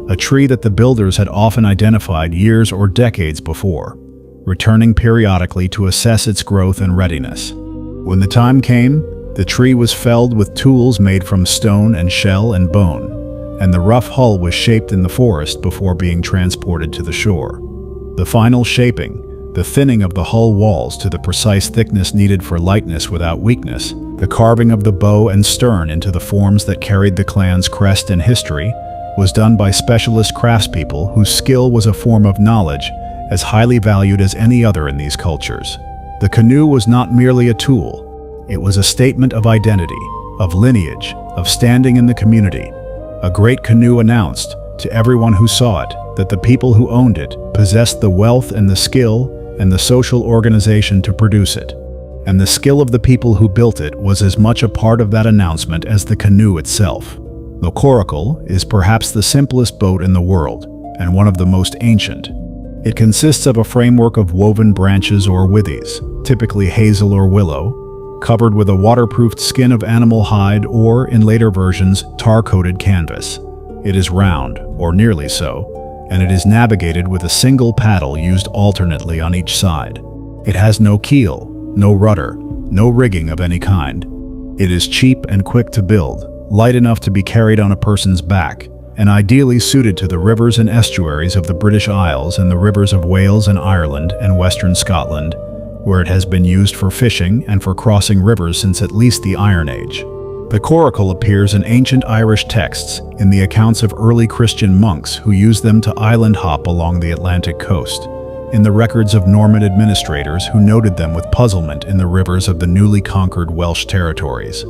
a tree that the builders had often identified years or decades before, returning periodically to assess its growth and readiness. When the time came, the tree was felled with tools made from stone and shell and bone, and the rough hull was shaped in the forest before being transported to the shore. The final shaping, the thinning of the hull walls to the precise thickness needed for lightness without weakness, the carving of the bow and stern into the forms that carried the clan's crest and history, was done by specialist craftspeople whose skill was a form of knowledge as highly valued as any other in these cultures. The canoe was not merely a tool. It was a statement of identity, of lineage, of standing in the community. A great canoe announced, to everyone who saw it, that the people who owned it possessed the wealth and the skill and the social organization to produce it. And the skill of the people who built it was as much a part of that announcement as the canoe itself. The coracle is perhaps the simplest boat in the world, and one of the most ancient. It consists of a framework of woven branches or withies, typically hazel or willow, covered with a waterproofed skin of animal hide or, in later versions, tar-coated canvas. It is round, or nearly so, and it is navigated with a single paddle used alternately on each side. It has no keel, no rudder, no rigging of any kind. It is cheap and quick to build, light enough to be carried on a person's back, and ideally suited to the rivers and estuaries of the British Isles and the rivers of Wales and Ireland and western Scotland, where it has been used for fishing and for crossing rivers since at least the Iron Age. The coracle appears in ancient Irish texts in the accounts of early Christian monks who used them to island hop along the Atlantic coast, in the records of Norman administrators who noted them with puzzlement in the rivers of the newly conquered Welsh territories.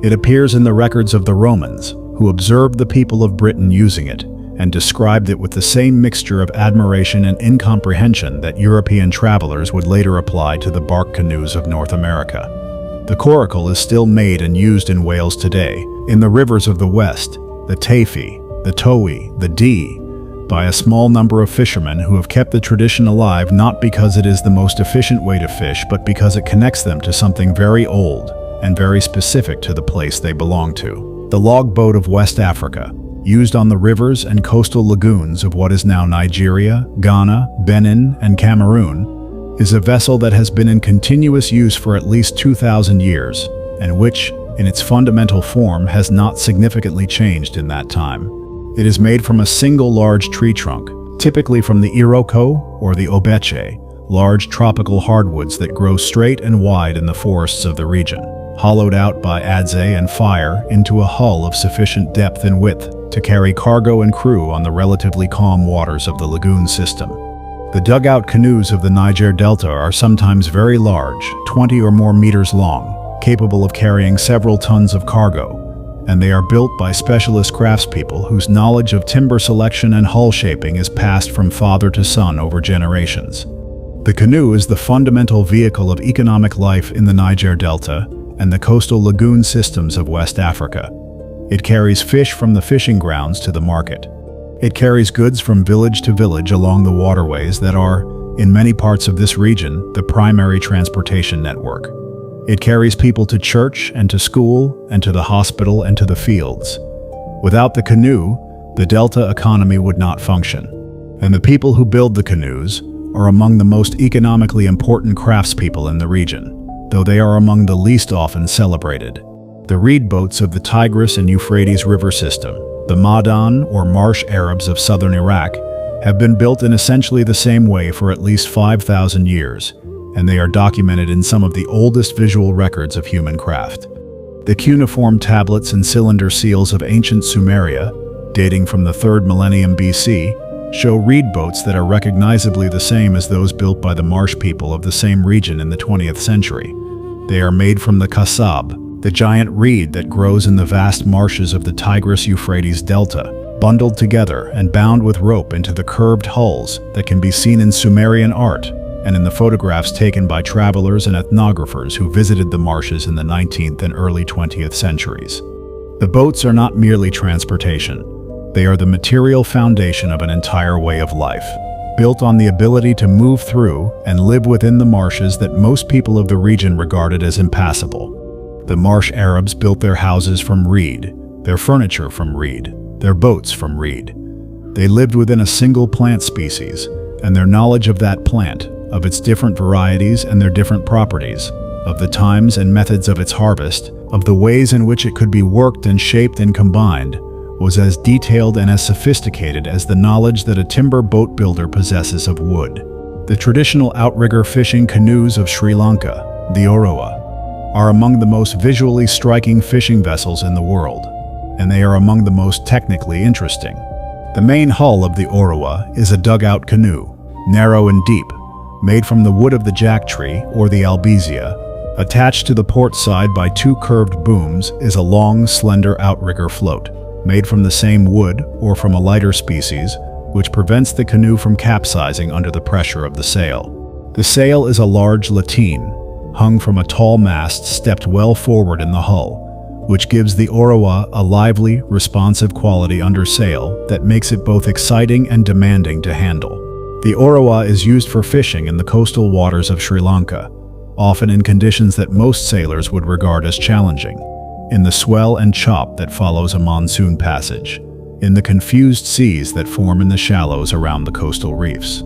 It appears in the records of the Romans, who observed the people of Britain using it and described it with the same mixture of admiration and incomprehension that European travelers would later apply to the bark canoes of North America. The coracle is still made and used in Wales today, in the rivers of the West, the Teifi, the Towy, the Dee, by a small number of fishermen who have kept the tradition alive not because it is the most efficient way to fish, but because it connects them to something very old and very specific to the place they belong to. The log boat of West Africa, used on the rivers and coastal lagoons of what is now Nigeria, Ghana, Benin, and Cameroon, is a vessel that has been in continuous use for at least 2,000 years, and which, in its fundamental form, has not significantly changed in that time. It is made from a single large tree trunk, typically from the Iroko or the Obeche, large tropical hardwoods that grow straight and wide in the forests of the region, hollowed out by adze and fire into a hull of sufficient depth and width to carry cargo and crew on the relatively calm waters of the lagoon system. The dugout canoes of the Niger Delta are sometimes very large, 20 or more meters long, capable of carrying several tons of cargo, and they are built by specialist craftspeople whose knowledge of timber selection and hull shaping is passed from father to son over generations. The canoe is the fundamental vehicle of economic life in the Niger Delta and the coastal lagoon systems of West Africa. It carries fish from the fishing grounds to the market. It carries goods from village to village along the waterways that are, in many parts of this region, the primary transportation network. It carries people to church and to school and to the hospital and to the fields. Without the canoe, the Delta economy would not function. And the people who build the canoes are among the most economically important craftspeople in the region, though they are among the least often celebrated. The reed boats of the Tigris and Euphrates river system, the Madan or marsh Arabs of southern Iraq, have been built in essentially the same way for at least 5,000 years, and they are documented in some of the oldest visual records of human craft. The cuneiform tablets and cylinder seals of ancient Sumeria, dating from the 3rd millennium BC, show reed boats that are recognizably the same as those built by the marsh people of the same region in the 20th century. They are made from the kasab, the giant reed that grows in the vast marshes of the Tigris-Euphrates Delta, bundled together and bound with rope into the curved hulls that can be seen in Sumerian art and in the photographs taken by travelers and ethnographers who visited the marshes in the 19th and early 20th centuries. The boats are not merely transportation. They are the material foundation of an entire way of life, built on the ability to move through and live within the marshes that most people of the region regarded as impassable. The marsh Arabs built their houses from reed, their furniture from reed, their boats from reed. They lived within a single plant species, and their knowledge of that plant, of its different varieties and their different properties, of the times and methods of its harvest, of the ways in which it could be worked and shaped and combined, was as detailed and as sophisticated as the knowledge that a timber boat builder possesses of wood. The traditional outrigger fishing canoes of Sri Lanka, the Orowa, are among the most visually striking fishing vessels in the world, and they are among the most technically interesting. The main hull of the Orowa is a dugout canoe, narrow and deep, made from the wood of the jack tree or the albizia. Attached to the port side by 2 curved booms is a long, slender outrigger float, made from the same wood or from a lighter species, which prevents the canoe from capsizing under the pressure of the sail. The sail is a large lateen, hung from a tall mast stepped well forward in the hull, which gives the Orowa a lively, responsive quality under sail that makes it both exciting and demanding to handle. The Orowa is used for fishing in the coastal waters of Sri Lanka, often in conditions that most sailors would regard as challenging, in the swell and chop that follows a monsoon passage, in the confused seas that form in the shallows around the coastal reefs.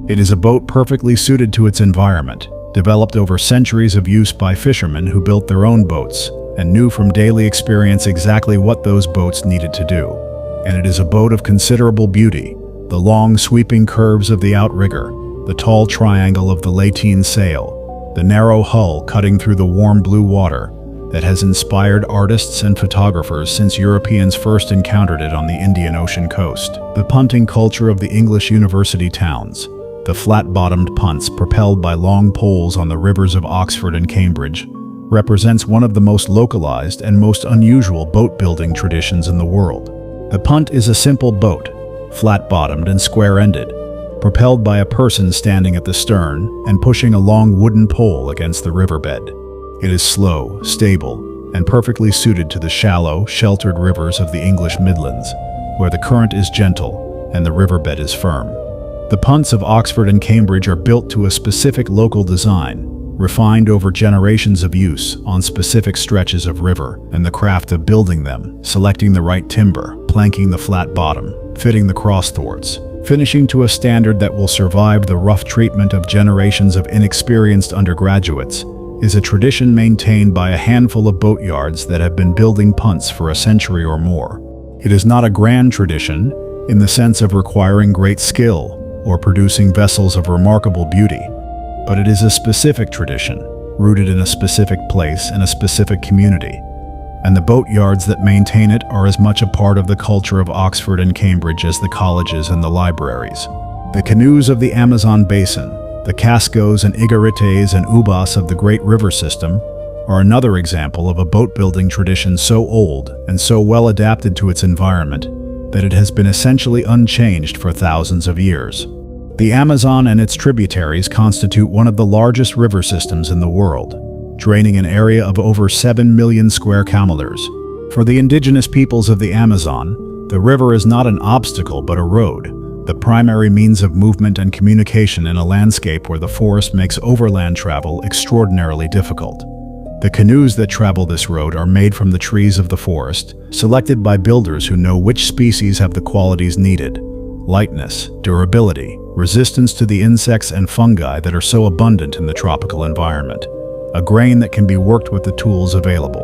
It is a boat perfectly suited to its environment, developed over centuries of use by fishermen who built their own boats and knew from daily experience exactly what those boats needed to do. And it is a boat of considerable beauty, the long sweeping curves of the outrigger, the tall triangle of the lateen sail, the narrow hull cutting through the warm blue water that has inspired artists and photographers since Europeans first encountered it on the Indian Ocean coast. The punting culture of the English university towns, the flat-bottomed punts propelled by long poles on the rivers of Oxford and Cambridge, represents one of the most localized and most unusual boat-building traditions in the world. The punt is a simple boat, flat-bottomed and square-ended, propelled by a person standing at the stern and pushing a long wooden pole against the riverbed. It is slow, stable, and perfectly suited to the shallow, sheltered rivers of the English Midlands, where the current is gentle and the riverbed is firm. The punts of Oxford and Cambridge are built to a specific local design, refined over generations of use on specific stretches of river, and the craft of building them, selecting the right timber, planking the flat bottom, fitting the cross thwarts, finishing to a standard that will survive the rough treatment of generations of inexperienced undergraduates, is a tradition maintained by a handful of boatyards that have been building punts for a century or more. It is not a grand tradition in the sense of requiring great skill or producing vessels of remarkable beauty, but it is a specific tradition, rooted in a specific place and a specific community, and the boatyards that maintain it are as much a part of the culture of Oxford and Cambridge as the colleges and the libraries. The canoes of the Amazon basin, the cascos and igarites and ubas of the Great River System, are another example of a boat-building tradition so old and so well adapted to its environment that it has been essentially unchanged for thousands of years. The Amazon and its tributaries constitute one of the largest river systems in the world, draining an area of over 7 million square kilometers. For the indigenous peoples of the Amazon, the river is not an obstacle but a road, the primary means of movement and communication in a landscape where the forest makes overland travel extraordinarily difficult. The canoes that travel this road are made from the trees of the forest, selected by builders who know which species have the qualities needed: lightness, durability, resistance to the insects and fungi that are so abundant in the tropical environment, a grain that can be worked with the tools available.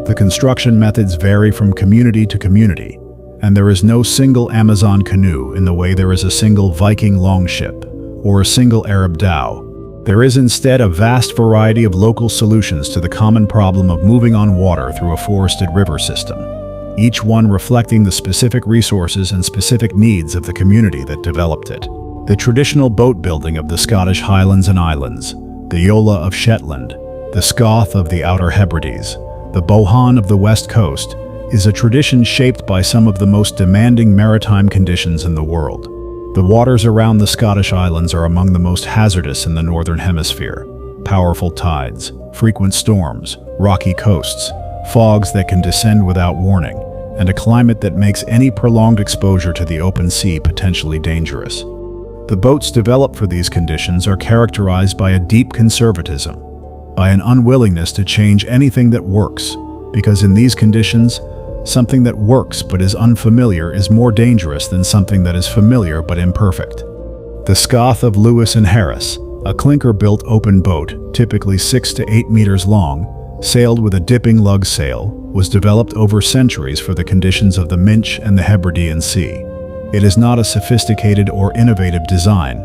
The construction methods vary from community to community, and there is no single Amazon canoe in the way there is a single Viking longship or a single Arab dhow. There is instead a vast variety of local solutions to the common problem of moving on water through a forested river system, each one reflecting the specific resources and specific needs of the community that developed it. The traditional boat building of the Scottish Highlands and Islands, the Yola of Shetland, the Scoth of the Outer Hebrides, the Bohan of the West Coast, is a tradition shaped by some of the most demanding maritime conditions in the world. The waters around the Scottish Islands are among the most hazardous in the Northern Hemisphere. Powerful tides, frequent storms, rocky coasts, fogs that can descend without warning, and a climate that makes any prolonged exposure to the open sea potentially dangerous. The boats developed for these conditions are characterized by a deep conservatism, by an unwillingness to change anything that works, because in these conditions, something that works but is unfamiliar is more dangerous than something that is familiar but imperfect. The Scoth of Lewis and Harris, a clinker-built open boat, typically 6 to 8 meters long, sailed with a dipping lug sail, was developed over centuries for the conditions of the Minch and the Hebridean Sea. It is not a sophisticated or innovative design.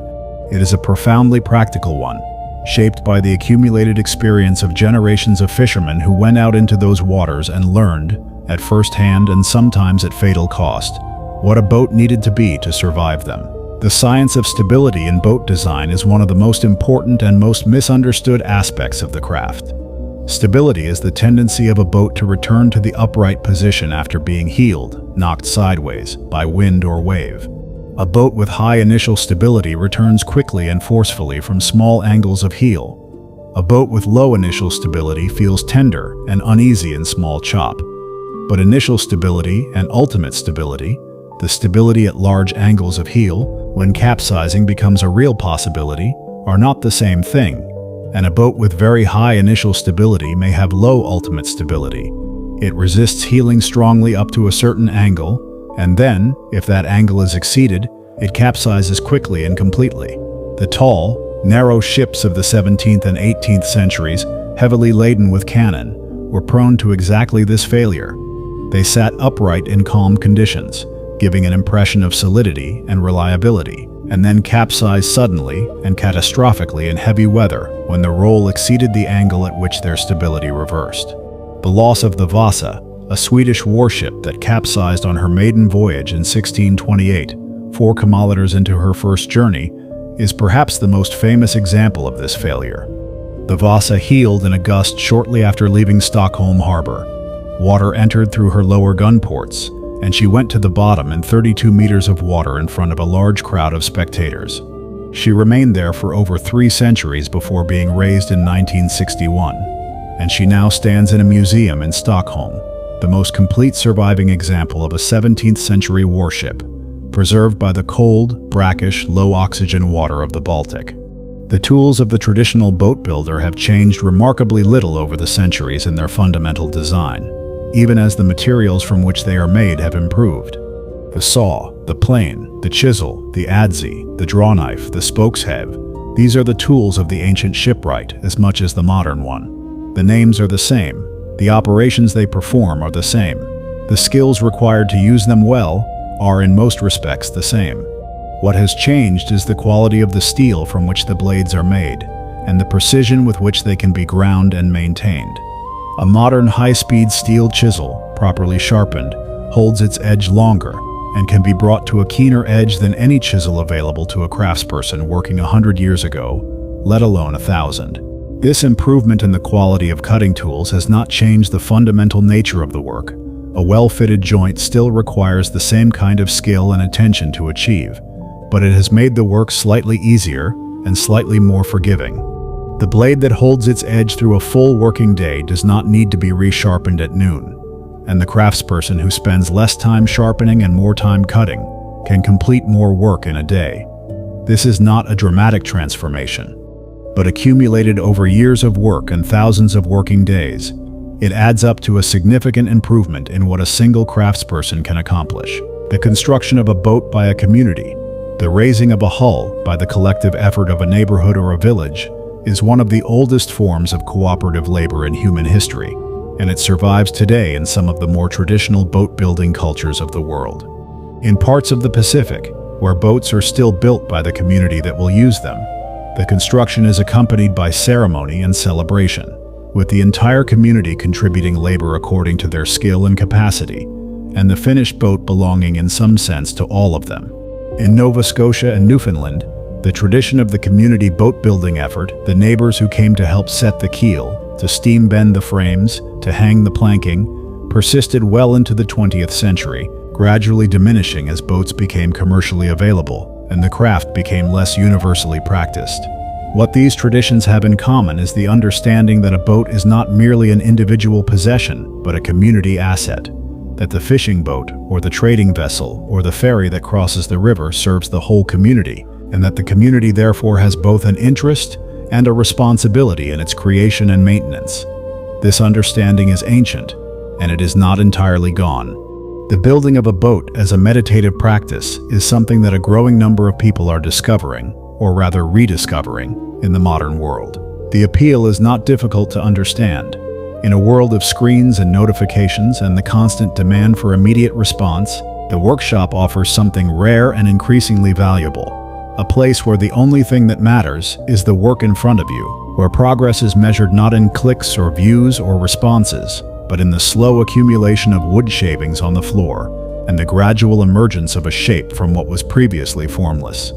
It is a profoundly practical one, shaped by the accumulated experience of generations of fishermen who went out into those waters and learned, at first hand and sometimes at fatal cost, what a boat needed to be to survive them. The science of stability in boat design is one of the most important and most misunderstood aspects of the craft. Stability is the tendency of a boat to return to the upright position after being heeled, knocked sideways, by wind or wave. A boat with high initial stability returns quickly and forcefully from small angles of heel. A boat with low initial stability feels tender and uneasy in small chop. But initial stability and ultimate stability, the stability at large angles of heel, when capsizing becomes a real possibility, are not the same thing. and a boat with very high initial stability may have low ultimate stability. It resists heeling strongly up to a certain angle, and then, if that angle is exceeded, it capsizes quickly and completely. The tall, narrow ships of the 17th and 18th centuries, heavily laden with cannon, were prone to exactly this failure. They sat upright in calm conditions, giving an impression of solidity and reliability, and then capsized suddenly and catastrophically in heavy weather when the roll exceeded the angle at which their stability reversed. The loss of the Vasa, a Swedish warship that capsized on her maiden voyage in 1628, 4 kilometers into her first journey, is perhaps the most famous example of this failure. The Vasa heeled in a gust shortly after leaving Stockholm harbor. Water entered through her lower gun ports, and she went to the bottom in 32 meters of water in front of a large crowd of spectators. She remained there for over 3 centuries before being raised in 1961, and she now stands in a museum in Stockholm, the most complete surviving example of a 17th century warship, preserved by the cold, brackish, low-oxygen water of the Baltic. The tools of the traditional boat builder have changed remarkably little over the centuries in their fundamental design, even as the materials from which they are made have improved. The saw, the plane, the chisel, the adze, the drawknife, the spokeshead, these are the tools of the ancient shipwright as much as the modern one. The names are the same, the operations they perform are the same. The skills required to use them well are in most respects the same. What has changed is the quality of the steel from which the blades are made, and the precision with which they can be ground and maintained. A modern high-speed steel chisel, properly sharpened, holds its edge longer and can be brought to a keener edge than any chisel available to a craftsperson working 100 years ago, let alone 1,000. This improvement in the quality of cutting tools has not changed the fundamental nature of the work. A well-fitted joint still requires the same kind of skill and attention to achieve, but it has made the work slightly easier and slightly more forgiving. The blade that holds its edge through a full working day does not need to be resharpened at noon, and the craftsperson who spends less time sharpening and more time cutting can complete more work in a day. This is not a dramatic transformation, but accumulated over years of work and thousands of working days, it adds up to a significant improvement in what a single craftsperson can accomplish. The construction of a boat by a community, the raising of a hull by the collective effort of a neighborhood or a village, is one of the oldest forms of cooperative labor in human history, and it survives today in some of the more traditional boat-building cultures of the world. In parts of the Pacific, where boats are still built by the community that will use them, the construction is accompanied by ceremony and celebration, with the entire community contributing labor according to their skill and capacity, and the finished boat belonging in some sense to all of them. In Nova Scotia and Newfoundland, the tradition of the community boat-building effort, the neighbors who came to help set the keel, to steam bend the frames, to hang the planking, persisted well into the 20th century, gradually diminishing as boats became commercially available and the craft became less universally practiced. What these traditions have in common is the understanding that a boat is not merely an individual possession, but a community asset, that the fishing boat, or the trading vessel, or the ferry that crosses the river serves the whole community, and that the community therefore has both an interest and a responsibility in its creation and maintenance. This understanding is ancient, and it is not entirely gone. The building of a boat as a meditative practice is something that a growing number of people are discovering, or rather rediscovering, in the modern world. The appeal is not difficult to understand. In a world of screens and notifications and the constant demand for immediate response, the workshop offers something rare and increasingly valuable. A place where the only thing that matters is the work in front of you, where progress is measured not in clicks or views or responses, but in the slow accumulation of wood shavings on the floor and the gradual emergence of a shape from what was previously formless.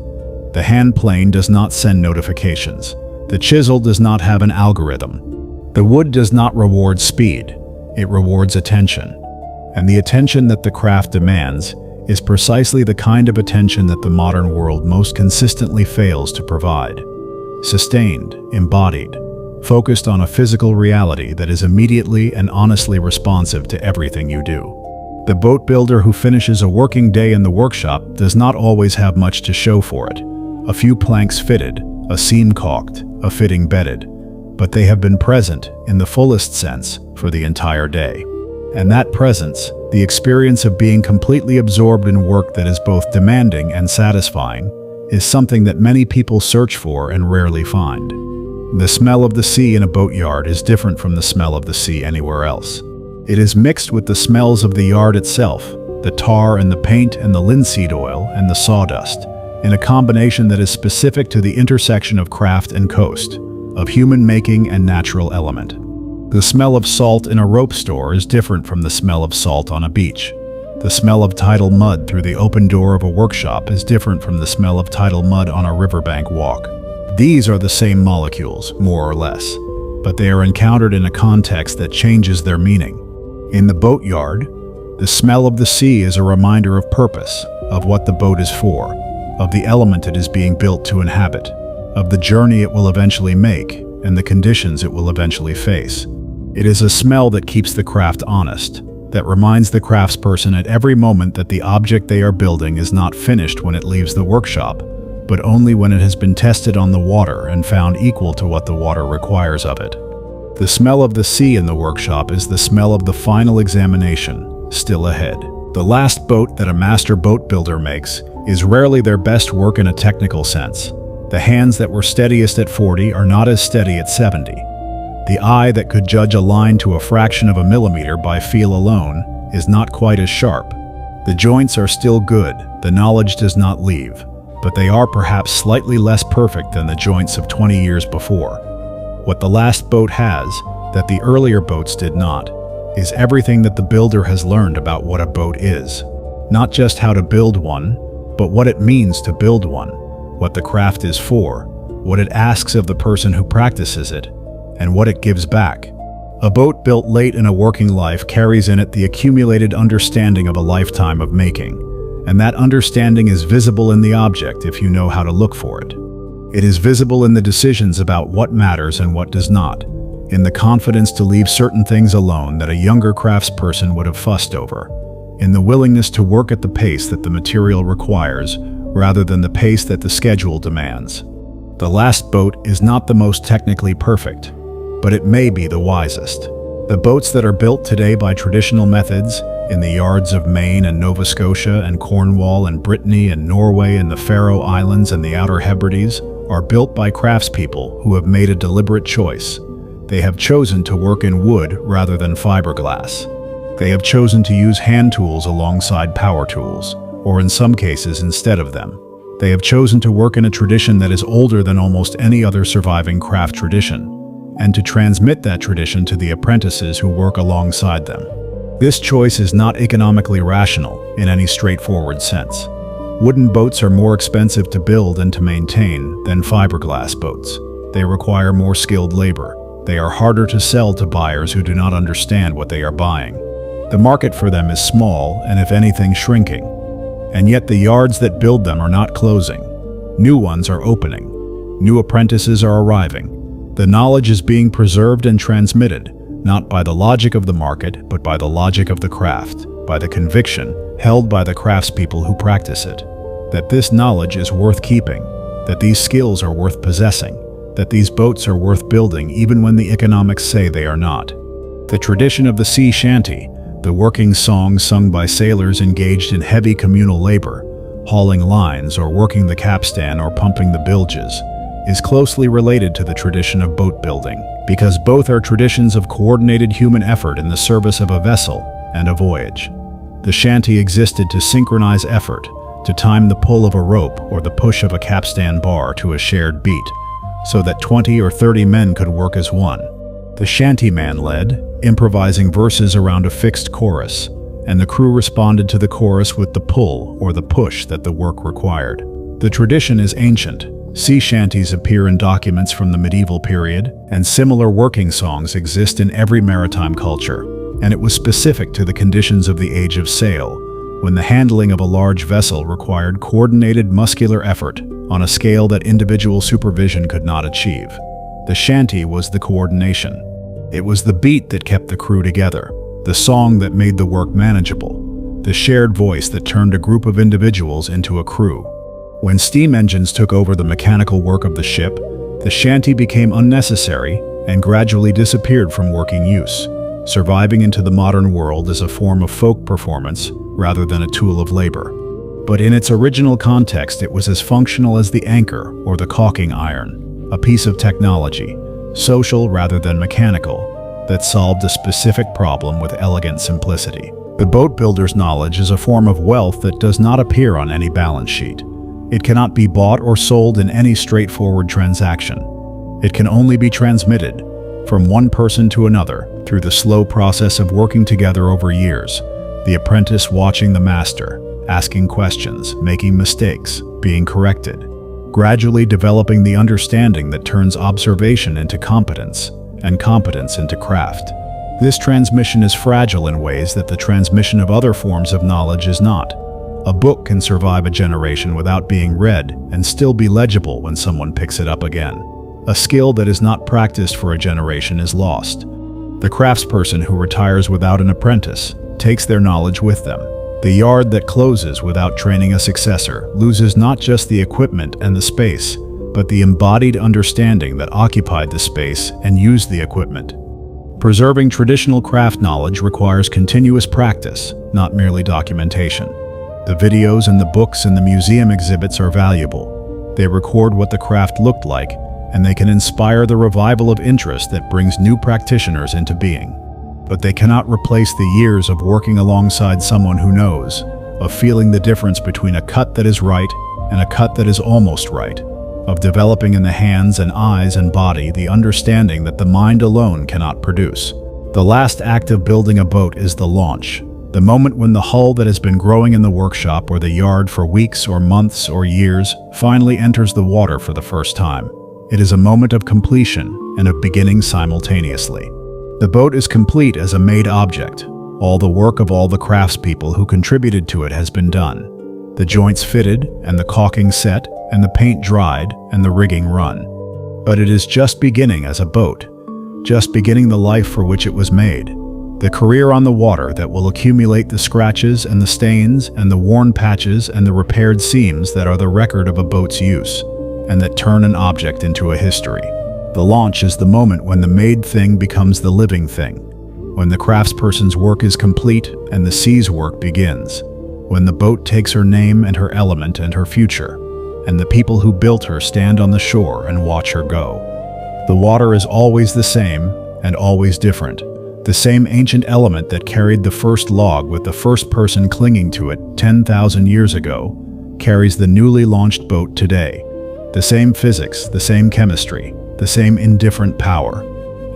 The hand plane does not send notifications. The chisel does not have an algorithm. The wood does not reward speed. It rewards attention. And the attention that the craft demands is precisely the kind of attention that the modern world most consistently fails to provide. Sustained, embodied, focused on a physical reality that is immediately and honestly responsive to everything you do. The boat builder who finishes a working day in the workshop does not always have much to show for it. A few planks fitted, a seam caulked, a fitting bedded, but they have been present, in the fullest sense, for the entire day. And that presence, the experience of being completely absorbed in work that is both demanding and satisfying, is something that many people search for and rarely find. The smell of the sea in a boatyard is different from the smell of the sea anywhere else. It is mixed with the smells of the yard itself, the tar and the paint and the linseed oil and the sawdust, in a combination that is specific to the intersection of craft and coast, of human making and natural element. The smell of salt in a rope store is different from the smell of salt on a beach. The smell of tidal mud through the open door of a workshop is different from the smell of tidal mud on a riverbank walk. These are the same molecules, more or less, but they are encountered in a context that changes their meaning. In the boatyard, the smell of the sea is a reminder of purpose, of what the boat is for, of the element it is being built to inhabit, of the journey it will eventually make, and the conditions it will eventually face. It is a smell that keeps the craft honest, that reminds the craftsperson at every moment that the object they are building is not finished when it leaves the workshop, but only when it has been tested on the water and found equal to what the water requires of it. The smell of the sea in the workshop is the smell of the final examination, still ahead. The last boat that a master boat builder makes is rarely their best work in a technical sense. The hands that were steadiest at 40 are not as steady at 70. The eye that could judge a line to a fraction of a millimeter by feel alone is not quite as sharp. The joints are still good, the knowledge does not leave, but they are perhaps slightly less perfect than the joints of 20 years before. What the last boat has, that the earlier boats did not, is everything that the builder has learned about what a boat is. Not just how to build one, but what it means to build one, what the craft is for, what it asks of the person who practices it, and what it gives back. A boat built late in a working life carries in it the accumulated understanding of a lifetime of making, and that understanding is visible in the object if you know how to look for it. It is visible in the decisions about what matters and what does not, in the confidence to leave certain things alone that a younger craftsperson would have fussed over, in the willingness to work at the pace that the material requires rather than the pace that the schedule demands. The last boat is not the most technically perfect, but it may be the wisest. The boats that are built today by traditional methods, in the yards of Maine and Nova Scotia and Cornwall and Brittany and Norway and the Faroe Islands and the Outer Hebrides, are built by craftspeople who have made a deliberate choice. They have chosen to work in wood rather than fiberglass. They have chosen to use hand tools alongside power tools, or in some cases instead of them. They have chosen to work in a tradition that is older than almost any other surviving craft tradition, and to transmit that tradition to the apprentices who work alongside them. This choice is not economically rational in any straightforward sense. Wooden boats are more expensive to build and to maintain than fiberglass boats. They require more skilled labor. They are harder to sell to buyers who do not understand what they are buying. The market for them is small and, if anything, shrinking. And yet the yards that build them are not closing. New ones are opening. New apprentices are arriving. The knowledge is being preserved and transmitted, not by the logic of the market, but by the logic of the craft, by the conviction held by the craftspeople who practice it, that this knowledge is worth keeping, that these skills are worth possessing, that these boats are worth building even when the economics say they are not. The tradition of the sea shanty, the working songs sung by sailors engaged in heavy communal labor, hauling lines or working the capstan or pumping the bilges, is closely related to the tradition of boat building, because both are traditions of coordinated human effort in the service of a vessel and a voyage. The shanty existed to synchronize effort, to time the pull of a rope or the push of a capstan bar to a shared beat, so that 20 or 30 men could work as one. The shantyman led, improvising verses around a fixed chorus, and the crew responded to the chorus with the pull or the push that the work required. The tradition is ancient. Sea shanties appear in documents from the medieval period, and similar working songs exist in every maritime culture, and it was specific to the conditions of the age of sail, when the handling of a large vessel required coordinated muscular effort on a scale that individual supervision could not achieve. The shanty was the coordination. It was the beat that kept the crew together, the song that made the work manageable, the shared voice that turned a group of individuals into a crew. When steam engines took over the mechanical work of the ship, the shanty became unnecessary and gradually disappeared from working use, surviving into the modern world as a form of folk performance rather than a tool of labor. But in its original context, it was as functional as the anchor or the caulking iron, a piece of technology, social rather than mechanical, that solved a specific problem with elegant simplicity. The boat builder's knowledge is a form of wealth that does not appear on any balance sheet. It cannot be bought or sold in any straightforward transaction. It can only be transmitted from one person to another through the slow process of working together over years, the apprentice watching the master, asking questions, making mistakes, being corrected, gradually developing the understanding that turns observation into competence and competence into craft. This transmission is fragile in ways that the transmission of other forms of knowledge is not. A book can survive a generation without being read and still be legible when someone picks it up again. A skill that is not practiced for a generation is lost. The craftsperson who retires without an apprentice takes their knowledge with them. The yard that closes without training a successor loses not just the equipment and the space, but the embodied understanding that occupied the space and used the equipment. Preserving traditional craft knowledge requires continuous practice, not merely documentation. The videos and the books and the museum exhibits are valuable. They record what the craft looked like, and they can inspire the revival of interest that brings new practitioners into being. But they cannot replace the years of working alongside someone who knows, of feeling the difference between a cut that is right and a cut that is almost right, of developing in the hands and eyes and body the understanding that the mind alone cannot produce. The last act of building a boat is the launch, the moment when the hull that has been growing in the workshop or the yard for weeks or months or years finally enters the water for the first time. It is a moment of completion and of beginning simultaneously. The boat is complete as a made object. All the work of all the craftspeople who contributed to it has been done. The joints fitted, and the caulking set, and the paint dried, and the rigging run. But it is just beginning as a boat, just beginning the life for which it was made. The career on the water that will accumulate the scratches and the stains and the worn patches and the repaired seams that are the record of a boat's use, and that turn an object into a history. The launch is the moment when the made thing becomes the living thing, when the craftsperson's work is complete and the sea's work begins, when the boat takes her name and her element and her future, and the people who built her stand on the shore and watch her go. The water is always the same and always different, the same ancient element that carried the first log with the first person clinging to it 10,000 years ago, carries the newly launched boat today. The same physics, the same chemistry, the same indifferent power.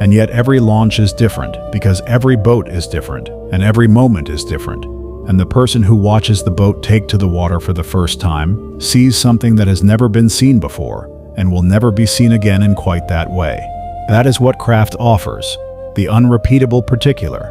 And yet every launch is different because every boat is different and every moment is different. And the person who watches the boat take to the water for the first time sees something that has never been seen before and will never be seen again in quite that way. That is what craft offers, the unrepeatable particular,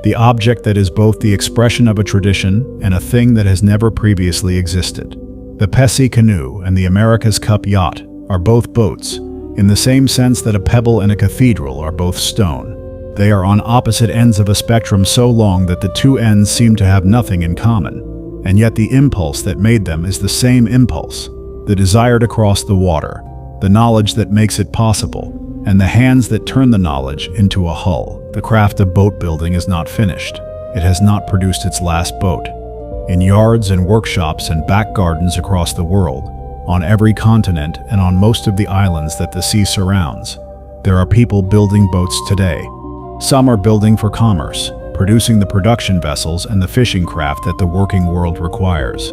the object that is both the expression of a tradition and a thing that has never previously existed. The Pesce canoe and the America's Cup yacht are both boats, in the same sense that a pebble and a cathedral are both stone. They are on opposite ends of a spectrum so long that the two ends seem to have nothing in common, and yet the impulse that made them is the same impulse, the desire to cross the water, the knowledge that makes it possible, and the hands that turn the knowledge into a hull. The craft of boat building is not finished. It has not produced its last boat. In yards and workshops and back gardens across the world, on every continent and on most of the islands that the sea surrounds, there are people building boats today. Some are building for commerce, producing the production vessels and the fishing craft that the working world requires.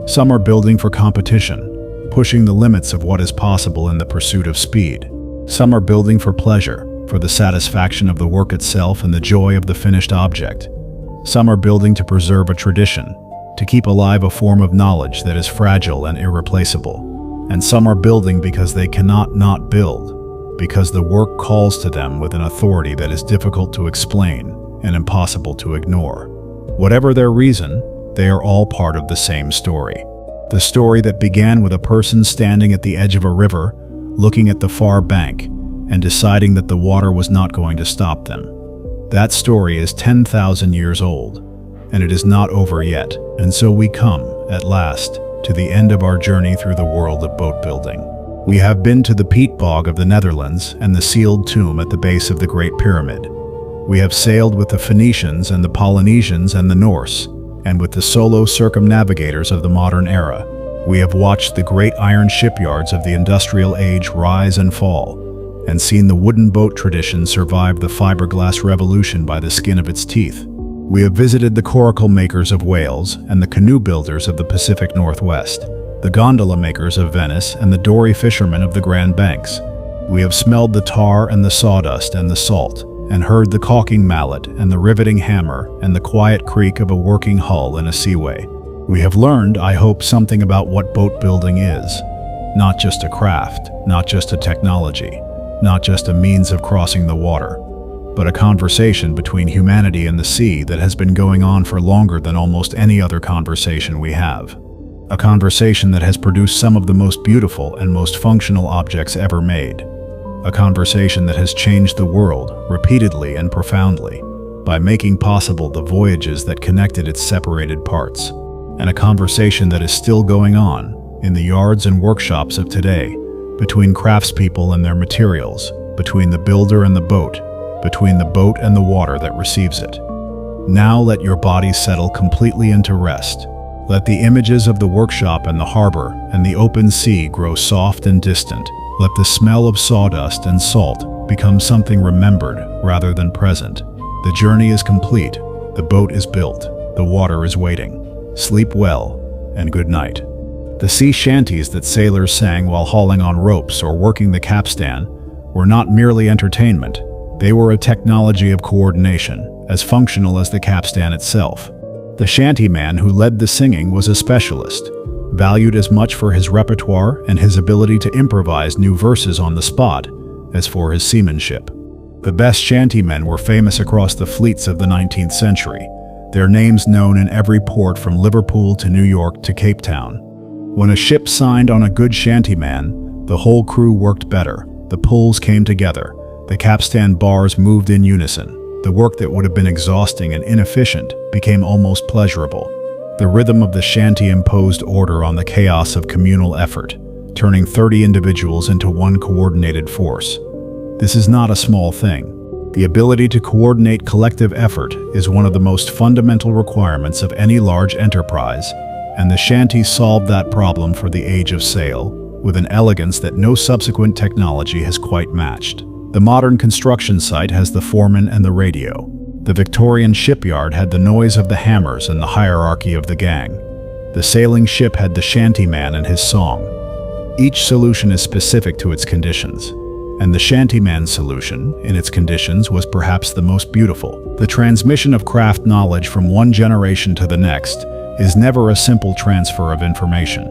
Some are building for competition, pushing the limits of what is possible in the pursuit of speed. Some are building for pleasure, for the satisfaction of the work itself and the joy of the finished object. Some are building to preserve a tradition, to keep alive a form of knowledge that is fragile and irreplaceable. And some are building because they cannot not build, because the work calls to them with an authority that is difficult to explain and impossible to ignore. Whatever their reason, they are all part of the same story. The story that began with a person standing at the edge of a river, looking at the far bank, and deciding that the water was not going to stop them. That story is 10,000 years old, and it is not over yet, and so we come, at last, to the end of our journey through the world of boat building. We have been to the peat bog of the Netherlands and the sealed tomb at the base of the Great Pyramid. We have sailed with the Phoenicians and the Polynesians and the Norse, and with the solo circumnavigators of the modern era. We have watched the great iron shipyards of the industrial age rise and fall, and seen the wooden boat tradition survive the fiberglass revolution by the skin of its teeth. We have visited the coracle makers of Wales and the canoe builders of the Pacific Northwest, the gondola makers of Venice and the dory fishermen of the Grand Banks. We have smelled the tar and the sawdust and the salt, and heard the caulking mallet and the riveting hammer and the quiet creak of a working hull in a seaway. We have learned, I hope, something about what boat building is. Not just a craft, not just a technology, not just a means of crossing the water, but a conversation between humanity and the sea that has been going on for longer than almost any other conversation we have. A conversation that has produced some of the most beautiful and most functional objects ever made. A conversation that has changed the world repeatedly and profoundly by making possible the voyages that connected its separated parts. And a conversation that is still going on in the yards and workshops of today, between craftspeople and their materials, between the builder and the boat, between the boat and the water that receives it. Now let your body settle completely into rest. Let the images of the workshop and the harbor and the open sea grow soft and distant. Let the smell of sawdust and salt become something remembered rather than present. The journey is complete. The boat is built. The water is waiting. Sleep well, and good night. The sea shanties that sailors sang while hauling on ropes or working the capstan were not merely entertainment. They were a technology of coordination, as functional as the capstan itself. The shantyman who led the singing was a specialist, valued as much for his repertoire and his ability to improvise new verses on the spot as for his seamanship. The best shantymen were famous across the fleets of the 19th century, their names known in every port from Liverpool to New York to Cape Town. When a ship signed on a good shantyman, the whole crew worked better, the pulls came together, the capstan bars moved in unison. The work that would have been exhausting and inefficient became almost pleasurable. The rhythm of the shanty imposed order on the chaos of communal effort, turning 30 individuals into one coordinated force. This is not a small thing. The ability to coordinate collective effort is one of the most fundamental requirements of any large enterprise, and the shanty solved that problem for the age of sail with an elegance that no subsequent technology has quite matched. The modern construction site has the foreman and the radio. The Victorian shipyard had the noise of the hammers and the hierarchy of the gang. The sailing ship had the shantyman and his song. Each solution is specific to its conditions, and the shantyman's solution, in its conditions, was perhaps the most beautiful. The transmission of craft knowledge from one generation to the next is never a simple transfer of information.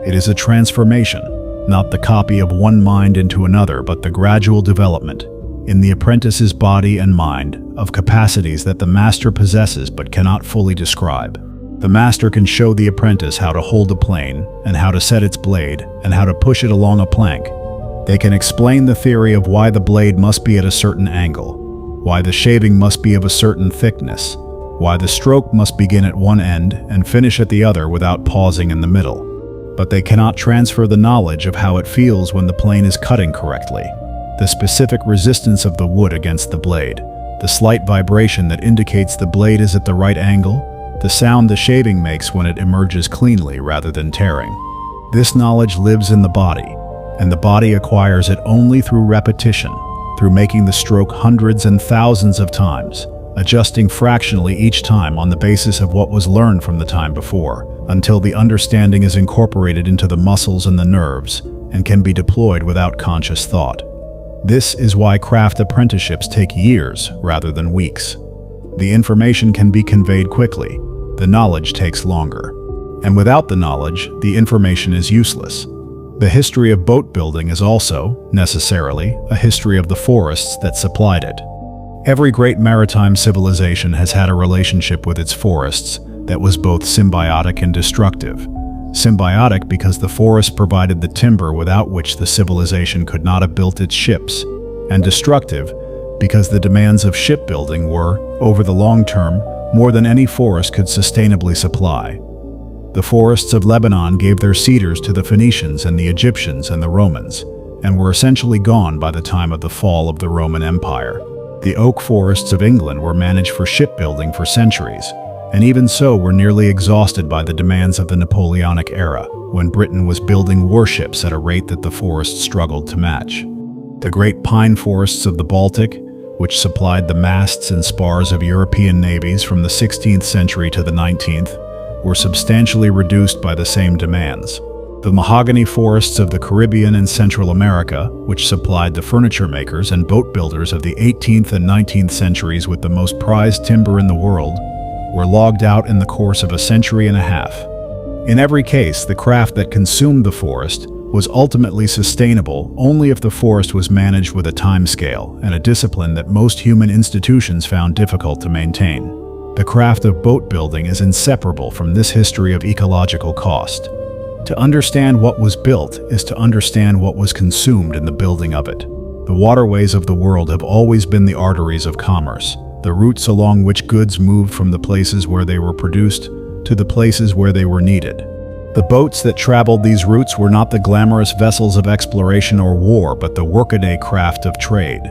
It is a transformation, not the copy of one mind into another, but the gradual development, in the apprentice's body and mind, of capacities that the master possesses but cannot fully describe. The master can show the apprentice how to hold a plane, and how to set its blade, and how to push it along a plank. They can explain the theory of why the blade must be at a certain angle, why the shaving must be of a certain thickness, why the stroke must begin at one end and finish at the other without pausing in the middle. But they cannot transfer the knowledge of how it feels when the plane is cutting correctly, the specific resistance of the wood against the blade, the slight vibration that indicates the blade is at the right angle, the sound the shaving makes when it emerges cleanly rather than tearing. This knowledge lives in the body, and the body acquires it only through repetition, through making the stroke hundreds and thousands of times, adjusting fractionally each time on the basis of what was learned from the time before, until the understanding is incorporated into the muscles and the nerves, and can be deployed without conscious thought. This is why craft apprenticeships take years rather than weeks. The information can be conveyed quickly, the knowledge takes longer. And without the knowledge, the information is useless. The history of boat building is also, necessarily, a history of the forests that supplied it. Every great maritime civilization has had a relationship with its forests that was both symbiotic and destructive. Symbiotic because the forest provided the timber without which the civilization could not have built its ships, and destructive because the demands of shipbuilding were, over the long term, more than any forest could sustainably supply. The forests of Lebanon gave their cedars to the Phoenicians and the Egyptians and the Romans, and were essentially gone by the time of the fall of the Roman Empire. The oak forests of England were managed for shipbuilding for centuries, and even so were nearly exhausted by the demands of the Napoleonic era, when Britain was building warships at a rate that the forests struggled to match. The great pine forests of the Baltic, which supplied the masts and spars of European navies from the 16th century to the 19th, were substantially reduced by the same demands. The mahogany forests of the Caribbean and Central America, which supplied the furniture makers and boat builders of the 18th and 19th centuries with the most prized timber in the world, were logged out in the course of a century and a half. In every case, the craft that consumed the forest was ultimately sustainable only if the forest was managed with a time scale and a discipline that most human institutions found difficult to maintain. The craft of boat building is inseparable from this history of ecological cost. To understand what was built is to understand what was consumed in the building of it. The waterways of the world have always been the arteries of commerce, the routes along which goods moved from the places where they were produced to the places where they were needed. The boats that traveled these routes were not the glamorous vessels of exploration or war, but the workaday craft of trade.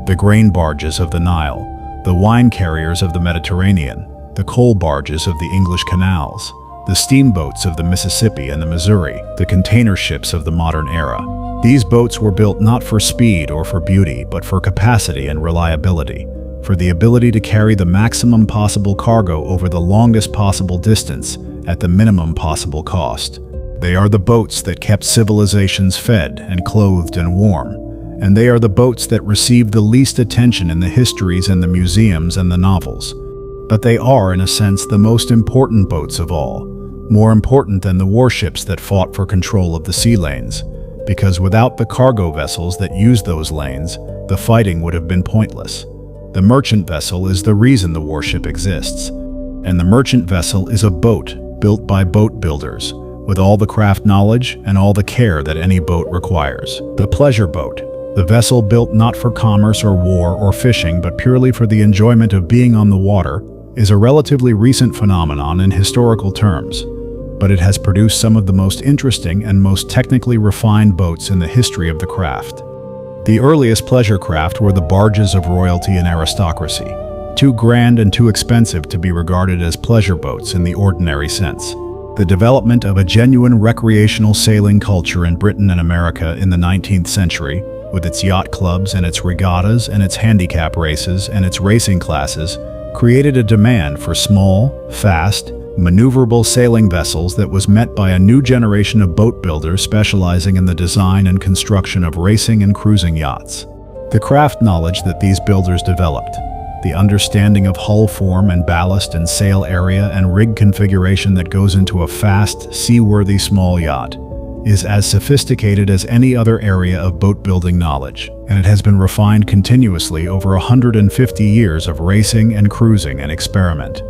The grain barges of the Nile, the wine carriers of the Mediterranean, the coal barges of the English canals, the steamboats of the Mississippi and the Missouri, the container ships of the modern era. These boats were built not for speed or for beauty, but for capacity and reliability, for the ability to carry the maximum possible cargo over the longest possible distance at the minimum possible cost. They are the boats that kept civilizations fed and clothed and warm, and they are the boats that received the least attention in the histories and the museums and the novels. But they are, in a sense, the most important boats of all, more important than the warships that fought for control of the sea lanes, because without the cargo vessels that used those lanes, the fighting would have been pointless. The merchant vessel is the reason the warship exists, and the merchant vessel is a boat built by boat builders, with all the craft knowledge and all the care that any boat requires. The pleasure boat, the vessel built not for commerce or war or fishing but purely for the enjoyment of being on the water, is a relatively recent phenomenon in historical terms, but it has produced some of the most interesting and most technically refined boats in the history of the craft. The earliest pleasure craft were the barges of royalty and aristocracy, too grand and too expensive to be regarded as pleasure boats in the ordinary sense. The development of a genuine recreational sailing culture in Britain and America in the 19th century, with its yacht clubs and its regattas and its handicap races and its racing classes, created a demand for small, fast, maneuverable sailing vessels that was met by a new generation of boat builders specializing in the design and construction of racing and cruising yachts. The craft knowledge that these builders developed, the understanding of hull form and ballast and sail area and rig configuration that goes into a fast, seaworthy small yacht, is as sophisticated as any other area of boat building knowledge, and it has been refined continuously over 150 years of racing and cruising and experiment.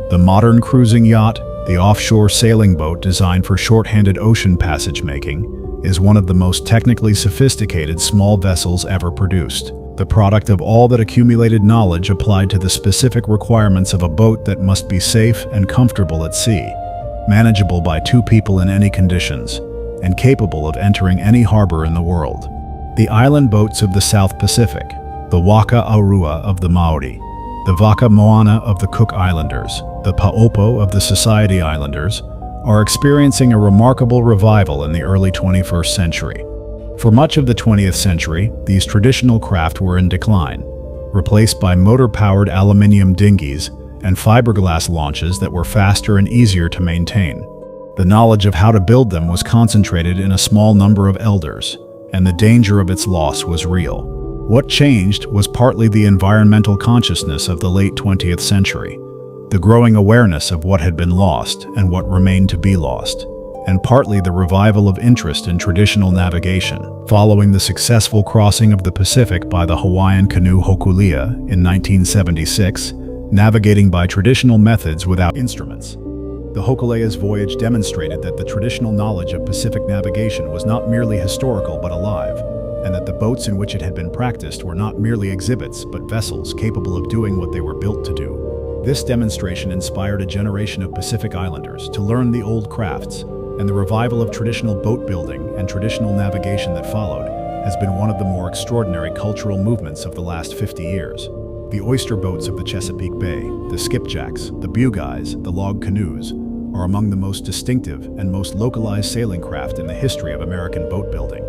The modern cruising yacht, the offshore sailing boat designed for short-handed ocean passage making, is one of the most technically sophisticated small vessels ever produced, the product of all that accumulated knowledge applied to the specific requirements of a boat that must be safe and comfortable at sea, manageable by two people in any conditions, and capable of entering any harbor in the world. The island boats of the South Pacific, the Waka Aurua of the Maori, the Waka Moana of the Cook Islanders, the Paopo of the Society Islanders, are experiencing a remarkable revival in the early 21st century. For much of the 20th century, these traditional craft were in decline, replaced by motor-powered aluminium dinghies and fiberglass launches that were faster and easier to maintain. The knowledge of how to build them was concentrated in a small number of elders, and the danger of its loss was real. What changed was partly the environmental consciousness of the late 20th century, the growing awareness of what had been lost and what remained to be lost, and partly the revival of interest in traditional navigation, following the successful crossing of the Pacific by the Hawaiian canoe Hokulea in 1976, navigating by traditional methods without instruments. The Hokulea's voyage demonstrated that the traditional knowledge of Pacific navigation was not merely historical but alive, and that the boats in which it had been practiced were not merely exhibits but vessels capable of doing what they were built to do. This demonstration inspired a generation of Pacific Islanders to learn the old crafts, and the revival of traditional boat building and traditional navigation that followed has been one of the more extraordinary cultural movements of the last 50 years. The oyster boats of the Chesapeake Bay, the skipjacks, the bugeyes, the log canoes, are among the most distinctive and most localized sailing craft in the history of American boat building.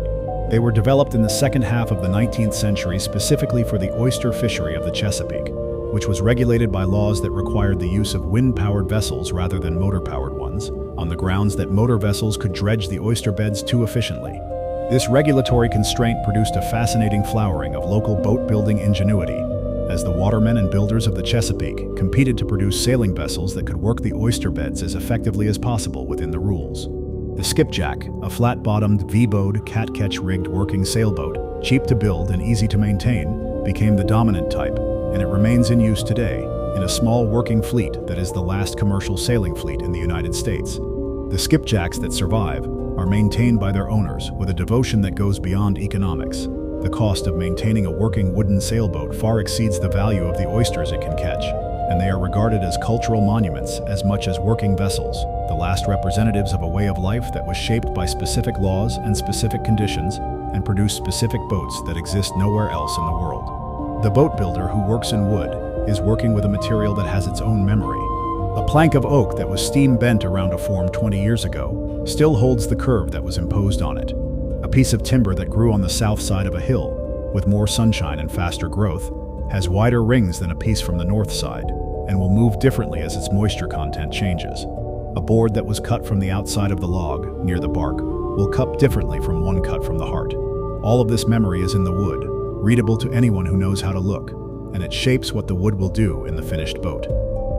They were developed in the second half of the 19th century specifically for the oyster fishery of the Chesapeake, which was regulated by laws that required the use of wind-powered vessels rather than motor-powered ones, on the grounds that motor vessels could dredge the oyster beds too efficiently. This regulatory constraint produced a fascinating flowering of local boat-building ingenuity, as the watermen and builders of the Chesapeake competed to produce sailing vessels that could work the oyster beds as effectively as possible within the rules. The skipjack, a flat-bottomed, V-bowed, cat-catch-rigged working sailboat, cheap to build and easy to maintain, became the dominant type, and it remains in use today, in a small working fleet that is the last commercial sailing fleet in the United States. The skipjacks that survive are maintained by their owners with a devotion that goes beyond economics. The cost of maintaining a working wooden sailboat far exceeds the value of the oysters it can catch, and they are regarded as cultural monuments as much as working vessels, the last representatives of a way of life that was shaped by specific laws and specific conditions and produced specific boats that exist nowhere else in the world. The boat builder who works in wood is working with a material that has its own memory. A plank of oak that was steam bent around a form 20 years ago still holds the curve that was imposed on it. A piece of timber that grew on the south side of a hill, with more sunshine and faster growth, has wider rings than a piece from the north side, and will move differently as its moisture content changes. A board that was cut from the outside of the log, near the bark, will cup differently from one cut from the heart. All of this memory is in the wood, readable to anyone who knows how to look, and it shapes what the wood will do in the finished boat.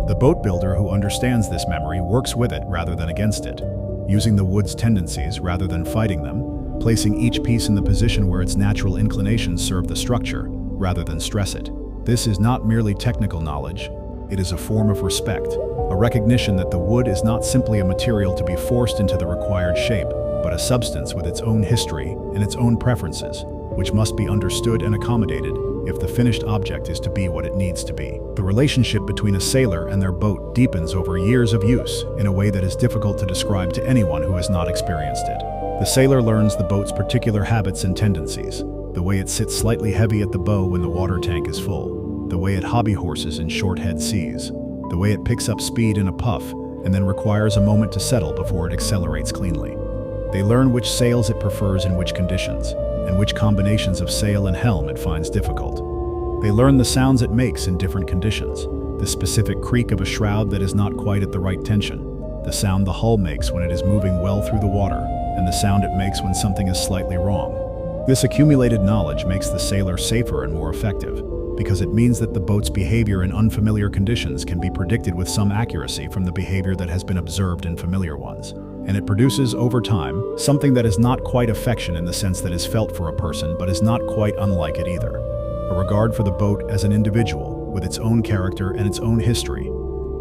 The boat builder who understands this memory works with it rather than against it, using the wood's tendencies rather than fighting them, placing each piece in the position where its natural inclinations serve the structure, rather than stress it. This is not merely technical knowledge, it is a form of respect, a recognition that the wood is not simply a material to be forced into the required shape, but a substance with its own history and its own preferences, which must be understood and accommodated if the finished object is to be what it needs to be. The relationship between a sailor and their boat deepens over years of use in a way that is difficult to describe to anyone who has not experienced it. The sailor learns the boat's particular habits and tendencies, the way it sits slightly heavy at the bow when the water tank is full, the way it hobby horses in short-head seas, the way it picks up speed in a puff and then requires a moment to settle before it accelerates cleanly. They learn which sails it prefers in which conditions, and which combinations of sail and helm it finds difficult. They learn the sounds it makes in different conditions, the specific creak of a shroud that is not quite at the right tension, the sound the hull makes when it is moving well through the water, and the sound it makes when something is slightly wrong. This accumulated knowledge makes the sailor safer and more effective, because it means that the boat's behavior in unfamiliar conditions can be predicted with some accuracy from the behavior that has been observed in familiar ones. And it produces, over time, something that is not quite affection in the sense that is felt for a person, but is not quite unlike it either. A regard for the boat as an individual, with its own character and its own history,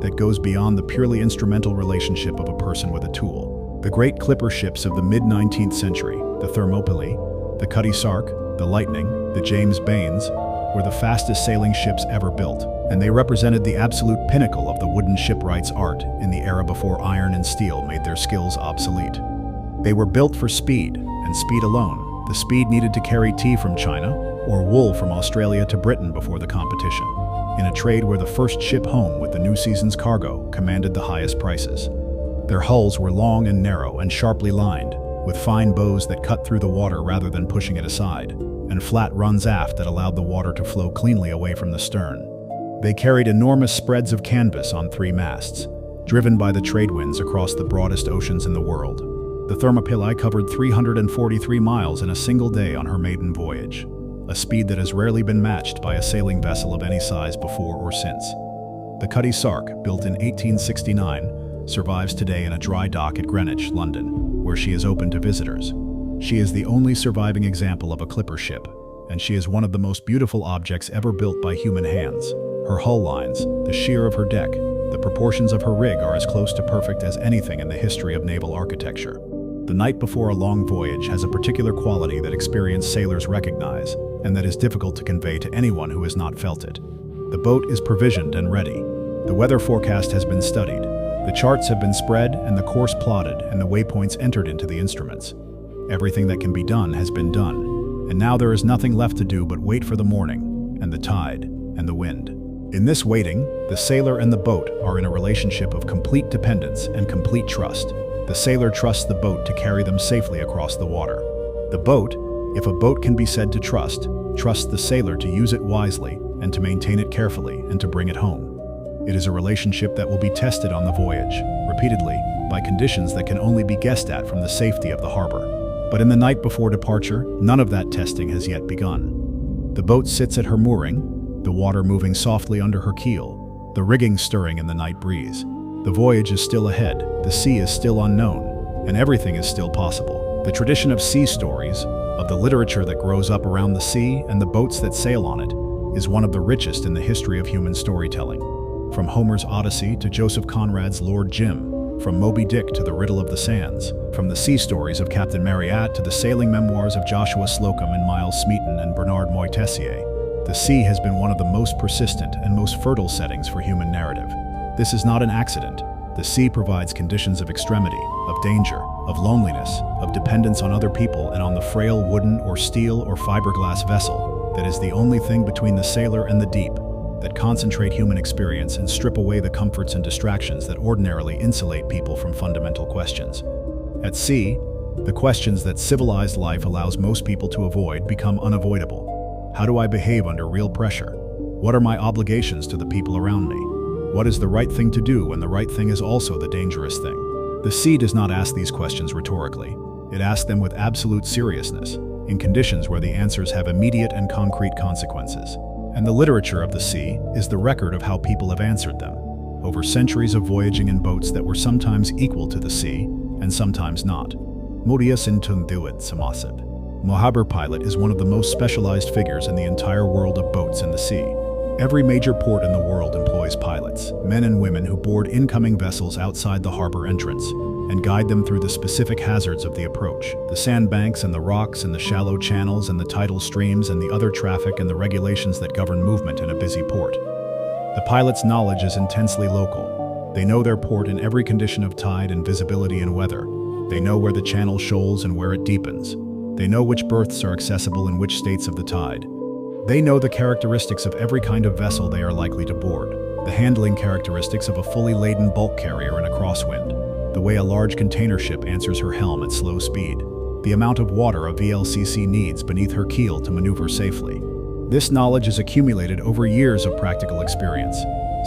that goes beyond the purely instrumental relationship of a person with a tool. The great clipper ships of the mid-19th century, the Thermopylae, the Cutty Sark, the Lightning, the James Baines, were the fastest sailing ships ever built, and they represented the absolute pinnacle of the wooden shipwright's art in the era before iron and steel made their skills obsolete. They were built for speed, and speed alone, the speed needed to carry tea from China or wool from Australia to Britain before the competition, in a trade where the first ship home with the new season's cargo commanded the highest prices. Their hulls were long and narrow and sharply lined, with fine bows that cut through the water rather than pushing it aside, and flat runs aft that allowed the water to flow cleanly away from the stern. They carried enormous spreads of canvas on 3 masts, driven by the trade winds across the broadest oceans in the world. The Thermopylae covered 343 miles in a single day on her maiden voyage, a speed that has rarely been matched by a sailing vessel of any size before or since. The Cutty Sark, built in 1869, survives today in a dry dock at Greenwich, London, where she is open to visitors. She is the only surviving example of a clipper ship, and she is one of the most beautiful objects ever built by human hands. Her hull lines, the sheer of her deck, the proportions of her rig are as close to perfect as anything in the history of naval architecture. The night before a long voyage has a particular quality that experienced sailors recognize, and that is difficult to convey to anyone who has not felt it. The boat is provisioned and ready. The weather forecast has been studied. The charts have been spread and the course plotted and the waypoints entered into the instruments. Everything that can be done has been done, and now there is nothing left to do but wait for the morning, and the tide, and the wind. In this waiting, the sailor and the boat are in a relationship of complete dependence and complete trust. The sailor trusts the boat to carry them safely across the water. The boat, if a boat can be said to trust, trusts the sailor to use it wisely and to maintain it carefully and to bring it home. It is a relationship that will be tested on the voyage, repeatedly, by conditions that can only be guessed at from the safety of the harbor. But in the night before departure, none of that testing has yet begun. The boat sits at her mooring, the water moving softly under her keel, the rigging stirring in the night breeze. The voyage is still ahead, the sea is still unknown, and everything is still possible. The tradition of sea stories, of the literature that grows up around the sea and the boats that sail on it, is one of the richest in the history of human storytelling. From Homer's Odyssey to Joseph Conrad's Lord Jim, from Moby Dick to the Riddle of the Sands, from the sea stories of Captain Marryat to the sailing memoirs of Joshua Slocum and Miles Smeaton and Bernard Moitessier, the sea has been one of the most persistent and most fertile settings for human narrative. This is not an accident. The sea provides conditions of extremity, of danger, of loneliness, of dependence on other people and on the frail wooden or steel or fiberglass vessel that is the only thing between the sailor and the deep, that concentrate human experience and strip away the comforts and distractions that ordinarily insulate people from fundamental questions. At sea, the questions that civilized life allows most people to avoid become unavoidable. How do I behave under real pressure? What are my obligations to the people around me? What is the right thing to do when the right thing is also the dangerous thing? The sea does not ask these questions rhetorically. It asks them with absolute seriousness, in conditions where the answers have immediate and concrete consequences. And the literature of the sea is the record of how people have answered them, over centuries of voyaging in boats that were sometimes equal to the sea, and sometimes not. Morias intun duet samasib. Mohabir pilot is one of the most specialized figures in the entire world of boats in the sea. Every major port in the world employs pilots, men and women who board incoming vessels outside the harbor entrance, and guide them through the specific hazards of the approach, the sandbanks and the rocks and the shallow channels and the tidal streams and the other traffic and the regulations that govern movement in a busy port. The pilot's knowledge is intensely local. They know their port in every condition of tide and visibility and weather. They know where the channel shoals and where it deepens. They know which berths are accessible in which states of the tide. They know the characteristics of every kind of vessel they are likely to board, the handling characteristics of a fully laden bulk carrier in a crosswind, the way a large container ship answers her helm at slow speed, the amount of water a VLCC needs beneath her keel to maneuver safely. This knowledge is accumulated over years of practical experience,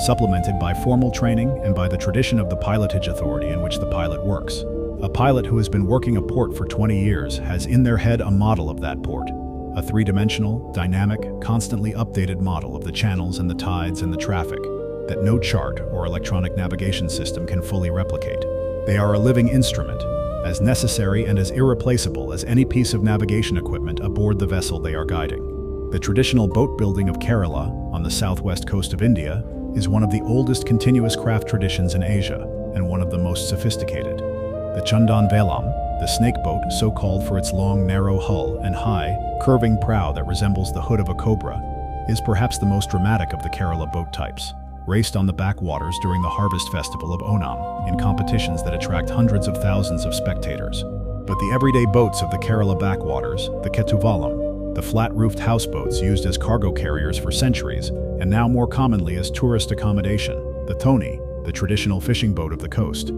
supplemented by formal training and by the tradition of the pilotage authority in which the pilot works. A pilot who has been working a port for 20 years has in their head a model of that port, a three-dimensional, dynamic, constantly updated model of the channels and the tides and the traffic that no chart or electronic navigation system can fully replicate. They are a living instrument, as necessary and as irreplaceable as any piece of navigation equipment aboard the vessel they are guiding. The traditional boat building of Kerala, on the southwest coast of India, is one of the oldest continuous craft traditions in Asia, and one of the most sophisticated. The Chandan Velam, the snake boat, so called for its long, narrow hull and high, curving prow that resembles the hood of a cobra, is perhaps the most dramatic of the Kerala boat types, raced on the backwaters during the harvest festival of Onam, in competitions that attract hundreds of thousands of spectators. But the everyday boats of the Kerala backwaters, the Ketuvalam, the flat-roofed houseboats used as cargo carriers for centuries, and now more commonly as tourist accommodation, the Thoni, the traditional fishing boat of the coast,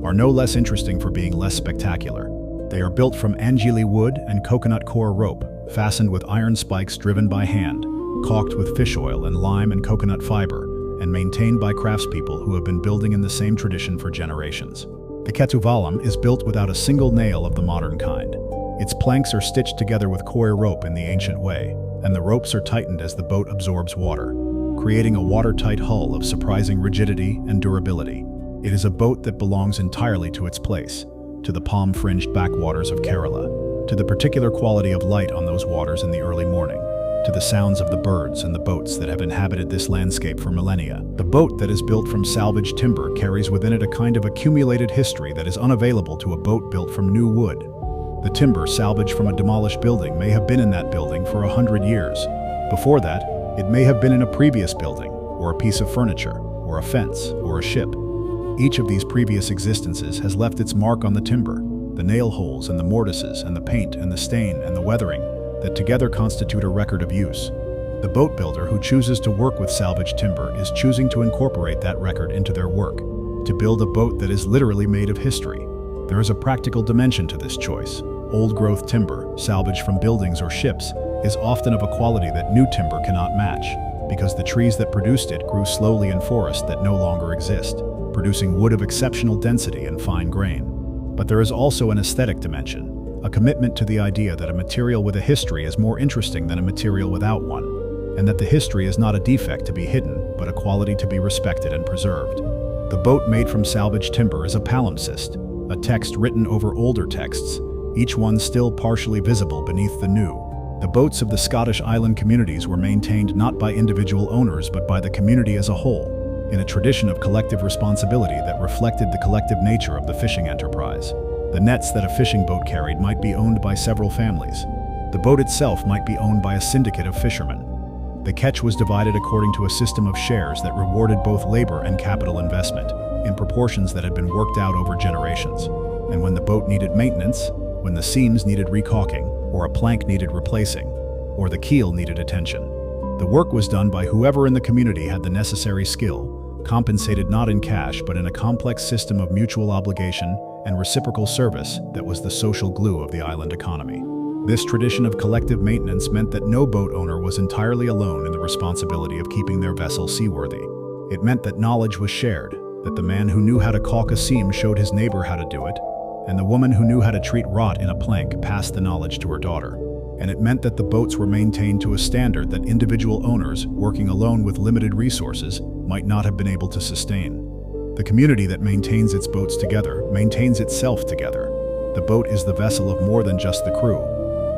are no less interesting for being less spectacular. They are built from Angili wood and coconut core rope, fastened with iron spikes driven by hand, caulked with fish oil and lime and coconut fiber, and maintained by craftspeople who have been building in the same tradition for generations. The Ketuvalam is built without a single nail of the modern kind. Its planks are stitched together with coir rope in the ancient way, and the ropes are tightened as the boat absorbs water, creating a watertight hull of surprising rigidity and durability. It is a boat that belongs entirely to its place, to the palm-fringed backwaters of Kerala, to the particular quality of light on those waters in the early morning, to the sounds of the birds and the boats that have inhabited this landscape for millennia. The boat that is built from salvaged timber carries within it a kind of accumulated history that is unavailable to a boat built from new wood. The timber salvaged from a demolished building may have been in that building for 100 years. Before that, it may have been in a previous building, or a piece of furniture, or a fence, or a ship. Each of these previous existences has left its mark on the timber, the nail holes and the mortises and the paint and the stain and the weathering that together constitute a record of use. The boat builder who chooses to work with salvaged timber is choosing to incorporate that record into their work, to build a boat that is literally made of history. There is a practical dimension to this choice. Old-growth timber, salvaged from buildings or ships, is often of a quality that new timber cannot match, because the trees that produced it grew slowly in forests that no longer exist, producing wood of exceptional density and fine grain. But there is also an aesthetic dimension, a commitment to the idea that a material with a history is more interesting than a material without one, and that the history is not a defect to be hidden, but a quality to be respected and preserved. The boat made from salvaged timber is a palimpsest, a text written over older texts, each one still partially visible beneath the new. The boats of the Scottish island communities were maintained not by individual owners but by the community as a whole, in a tradition of collective responsibility that reflected the collective nature of the fishing enterprise. The nets that a fishing boat carried might be owned by several families. The boat itself might be owned by a syndicate of fishermen. The catch was divided according to a system of shares that rewarded both labor and capital investment, in proportions that had been worked out over generations. And when the boat needed maintenance, when the seams needed recaulking, or a plank needed replacing, or the keel needed attention, the work was done by whoever in the community had the necessary skill, compensated not in cash but in a complex system of mutual obligation and reciprocal service that was the social glue of the island economy. This tradition of collective maintenance meant that no boat owner was entirely alone in the responsibility of keeping their vessel seaworthy. It meant that knowledge was shared, that the man who knew how to caulk a seam showed his neighbor how to do it, and the woman who knew how to treat rot in a plank passed the knowledge to her daughter. And it meant that the boats were maintained to a standard that individual owners, working alone with limited resources, might not have been able to sustain. The community that maintains its boats together maintains itself together. The boat is the vessel of more than just the crew.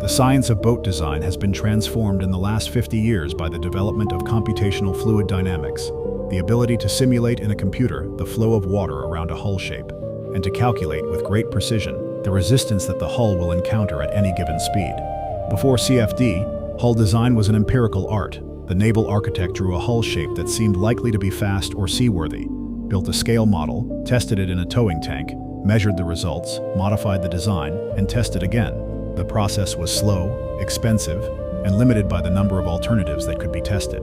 The science of boat design has been transformed in the last 50 years by the development of computational fluid dynamics, the ability to simulate in a computer the flow of water around a hull shape, and to calculate with great precision the resistance that the hull will encounter at any given speed. Before CFD, hull design was an empirical art. The naval architect drew a hull shape that seemed likely to be fast or seaworthy, built a scale model, tested it in a towing tank, measured the results, modified the design, and tested again. The process was slow, expensive, and limited by the number of alternatives that could be tested.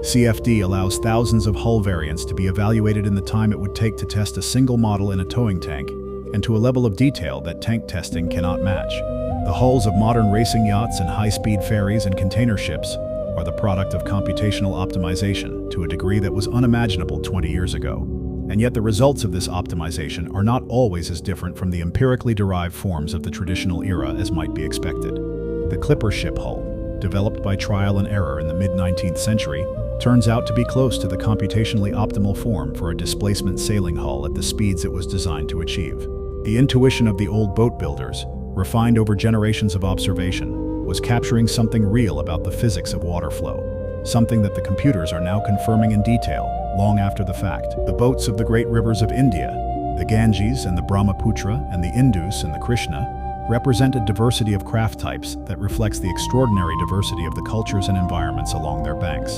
CFD allows thousands of hull variants to be evaluated in the time it would take to test a single model in a towing tank, and to a level of detail that tank testing cannot match. The hulls of modern racing yachts and high-speed ferries and container ships are the product of computational optimization to a degree that was unimaginable 20 years ago. And yet the results of this optimization are not always as different from the empirically derived forms of the traditional era as might be expected. The clipper ship hull, developed by trial and error in the mid-19th century, turns out to be close to the computationally optimal form for a displacement sailing hull at the speeds it was designed to achieve. The intuition of the old boat builders, refined over generations of observation, was capturing something real about the physics of water flow, something that the computers are now confirming in detail, long after the fact. The boats of the great rivers of India, the Ganges and the Brahmaputra and the Indus and the Krishna, represent a diversity of craft types that reflects the extraordinary diversity of the cultures and environments along their banks.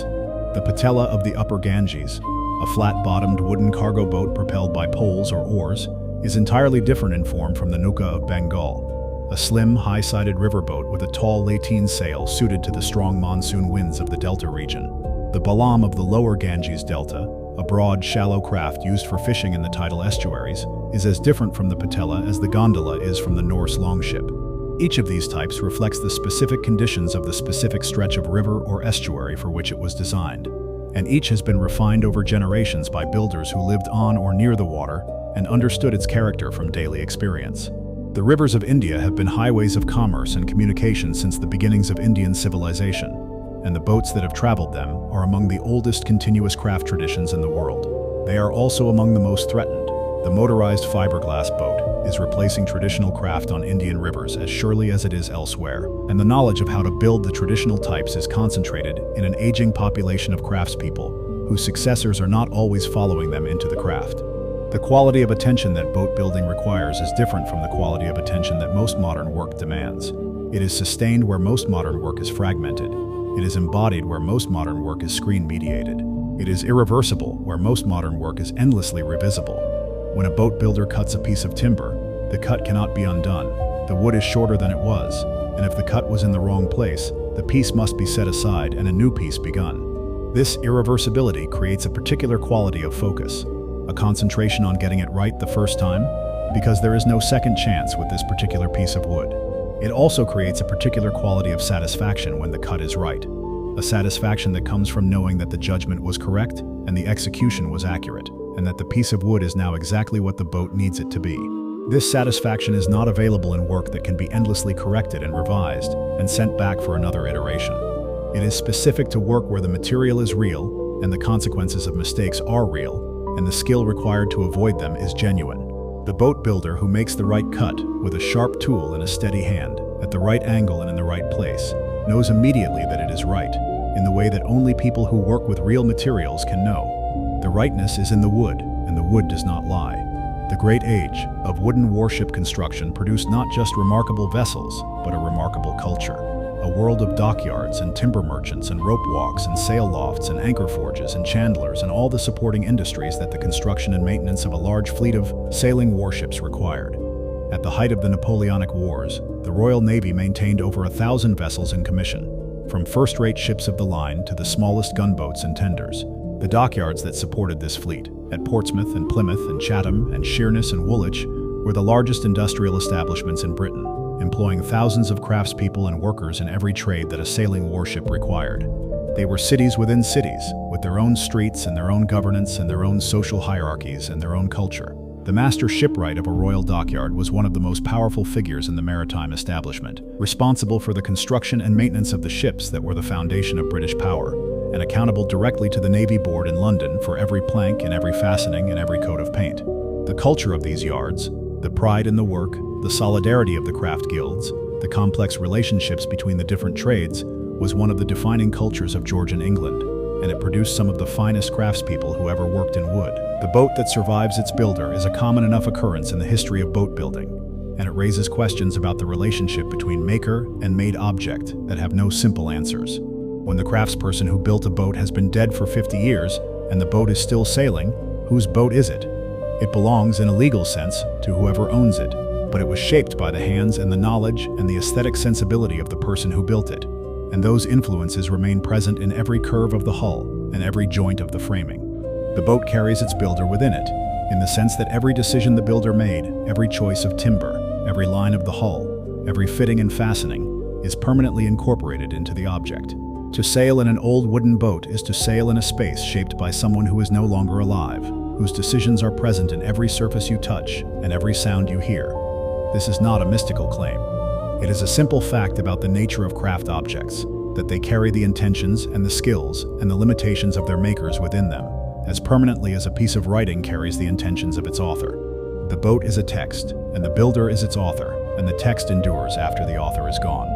The patella of the upper Ganges, a flat-bottomed wooden cargo boat propelled by poles or oars, is entirely different in form from the Nuka of Bengal, a slim, high-sided riverboat with a tall lateen sail suited to the strong monsoon winds of the Delta region. The Balam of the lower Ganges Delta, a broad, shallow craft used for fishing in the tidal estuaries, is as different from the patella as the gondola is from the Norse longship. Each of these types reflects the specific conditions of the specific stretch of river or estuary for which it was designed, and each has been refined over generations by builders who lived on or near the water and understood its character from daily experience. The rivers of India have been highways of commerce and communication since the beginnings of Indian civilization, and the boats that have traveled them are among the oldest continuous craft traditions in the world. They are also among the most threatened. The motorized fiberglass boat is replacing traditional craft on Indian rivers as surely as it is elsewhere, and the knowledge of how to build the traditional types is concentrated in an aging population of craftspeople whose successors are not always following them into the craft. The quality of attention that boat building requires is different from the quality of attention that most modern work demands. It is sustained where most modern work is fragmented. It is embodied where most modern work is screen-mediated. It is irreversible, where most modern work is endlessly revisable. When a boat builder cuts a piece of timber, the cut cannot be undone. The wood is shorter than it was, and if the cut was in the wrong place, the piece must be set aside and a new piece begun. This irreversibility creates a particular quality of focus, a concentration on getting it right the first time, because there is no second chance with this particular piece of wood. It also creates a particular quality of satisfaction when the cut is right, a satisfaction that comes from knowing that the judgment was correct and the execution was accurate, and that the piece of wood is now exactly what the boat needs it to be. This satisfaction is not available in work that can be endlessly corrected and revised and sent back for another iteration. It is specific to work where the material is real and the consequences of mistakes are real, and the skill required to avoid them is genuine. The boat builder who makes the right cut with a sharp tool in a steady hand, at the right angle and in the right place, knows immediately that it is right, in the way that only people who work with real materials can know. The rightness is in the wood, and the wood does not lie. The great age of wooden warship construction produced not just remarkable vessels, but a remarkable culture. A world of dockyards and timber merchants and rope walks and sail lofts and anchor forges and chandlers and all the supporting industries that the construction and maintenance of a large fleet of sailing warships required. At the height of the Napoleonic Wars, the Royal Navy maintained over 1,000 vessels in commission, from first-rate ships of the line to the smallest gunboats and tenders. The dockyards that supported this fleet, at Portsmouth and Plymouth and Chatham and Sheerness and Woolwich, were the largest industrial establishments in Britain, employing thousands of craftspeople and workers in every trade that a sailing warship required. They were cities within cities, with their own streets and their own governance and their own social hierarchies and their own culture. The master shipwright of a royal dockyard was one of the most powerful figures in the maritime establishment, responsible for the construction and maintenance of the ships that were the foundation of British power, and accountable directly to the Navy Board in London for every plank and every fastening and every coat of paint. The culture of these yards, the pride in the work, the solidarity of the craft guilds, the complex relationships between the different trades, was one of the defining cultures of Georgian England, and it produced some of the finest craftspeople who ever worked in wood. The boat that survives its builder is a common enough occurrence in the history of boat building, and it raises questions about the relationship between maker and made object that have no simple answers. When the craftsperson who built a boat has been dead for 50 years, and the boat is still sailing, whose boat is it? It belongs, in a legal sense, to whoever owns it, but it was shaped by the hands and the knowledge and the aesthetic sensibility of the person who built it, and those influences remain present in every curve of the hull and every joint of the framing. The boat carries its builder within it, in the sense that every decision the builder made, every choice of timber, every line of the hull, every fitting and fastening, is permanently incorporated into the object. To sail in an old wooden boat is to sail in a space shaped by someone who is no longer alive, whose decisions are present in every surface you touch and every sound you hear. This is not a mystical claim. It is a simple fact about the nature of craft objects, that they carry the intentions and the skills and the limitations of their makers within them, as permanently as a piece of writing carries the intentions of its author. The boat is a text, and the builder is its author, and the text endures after the author is gone.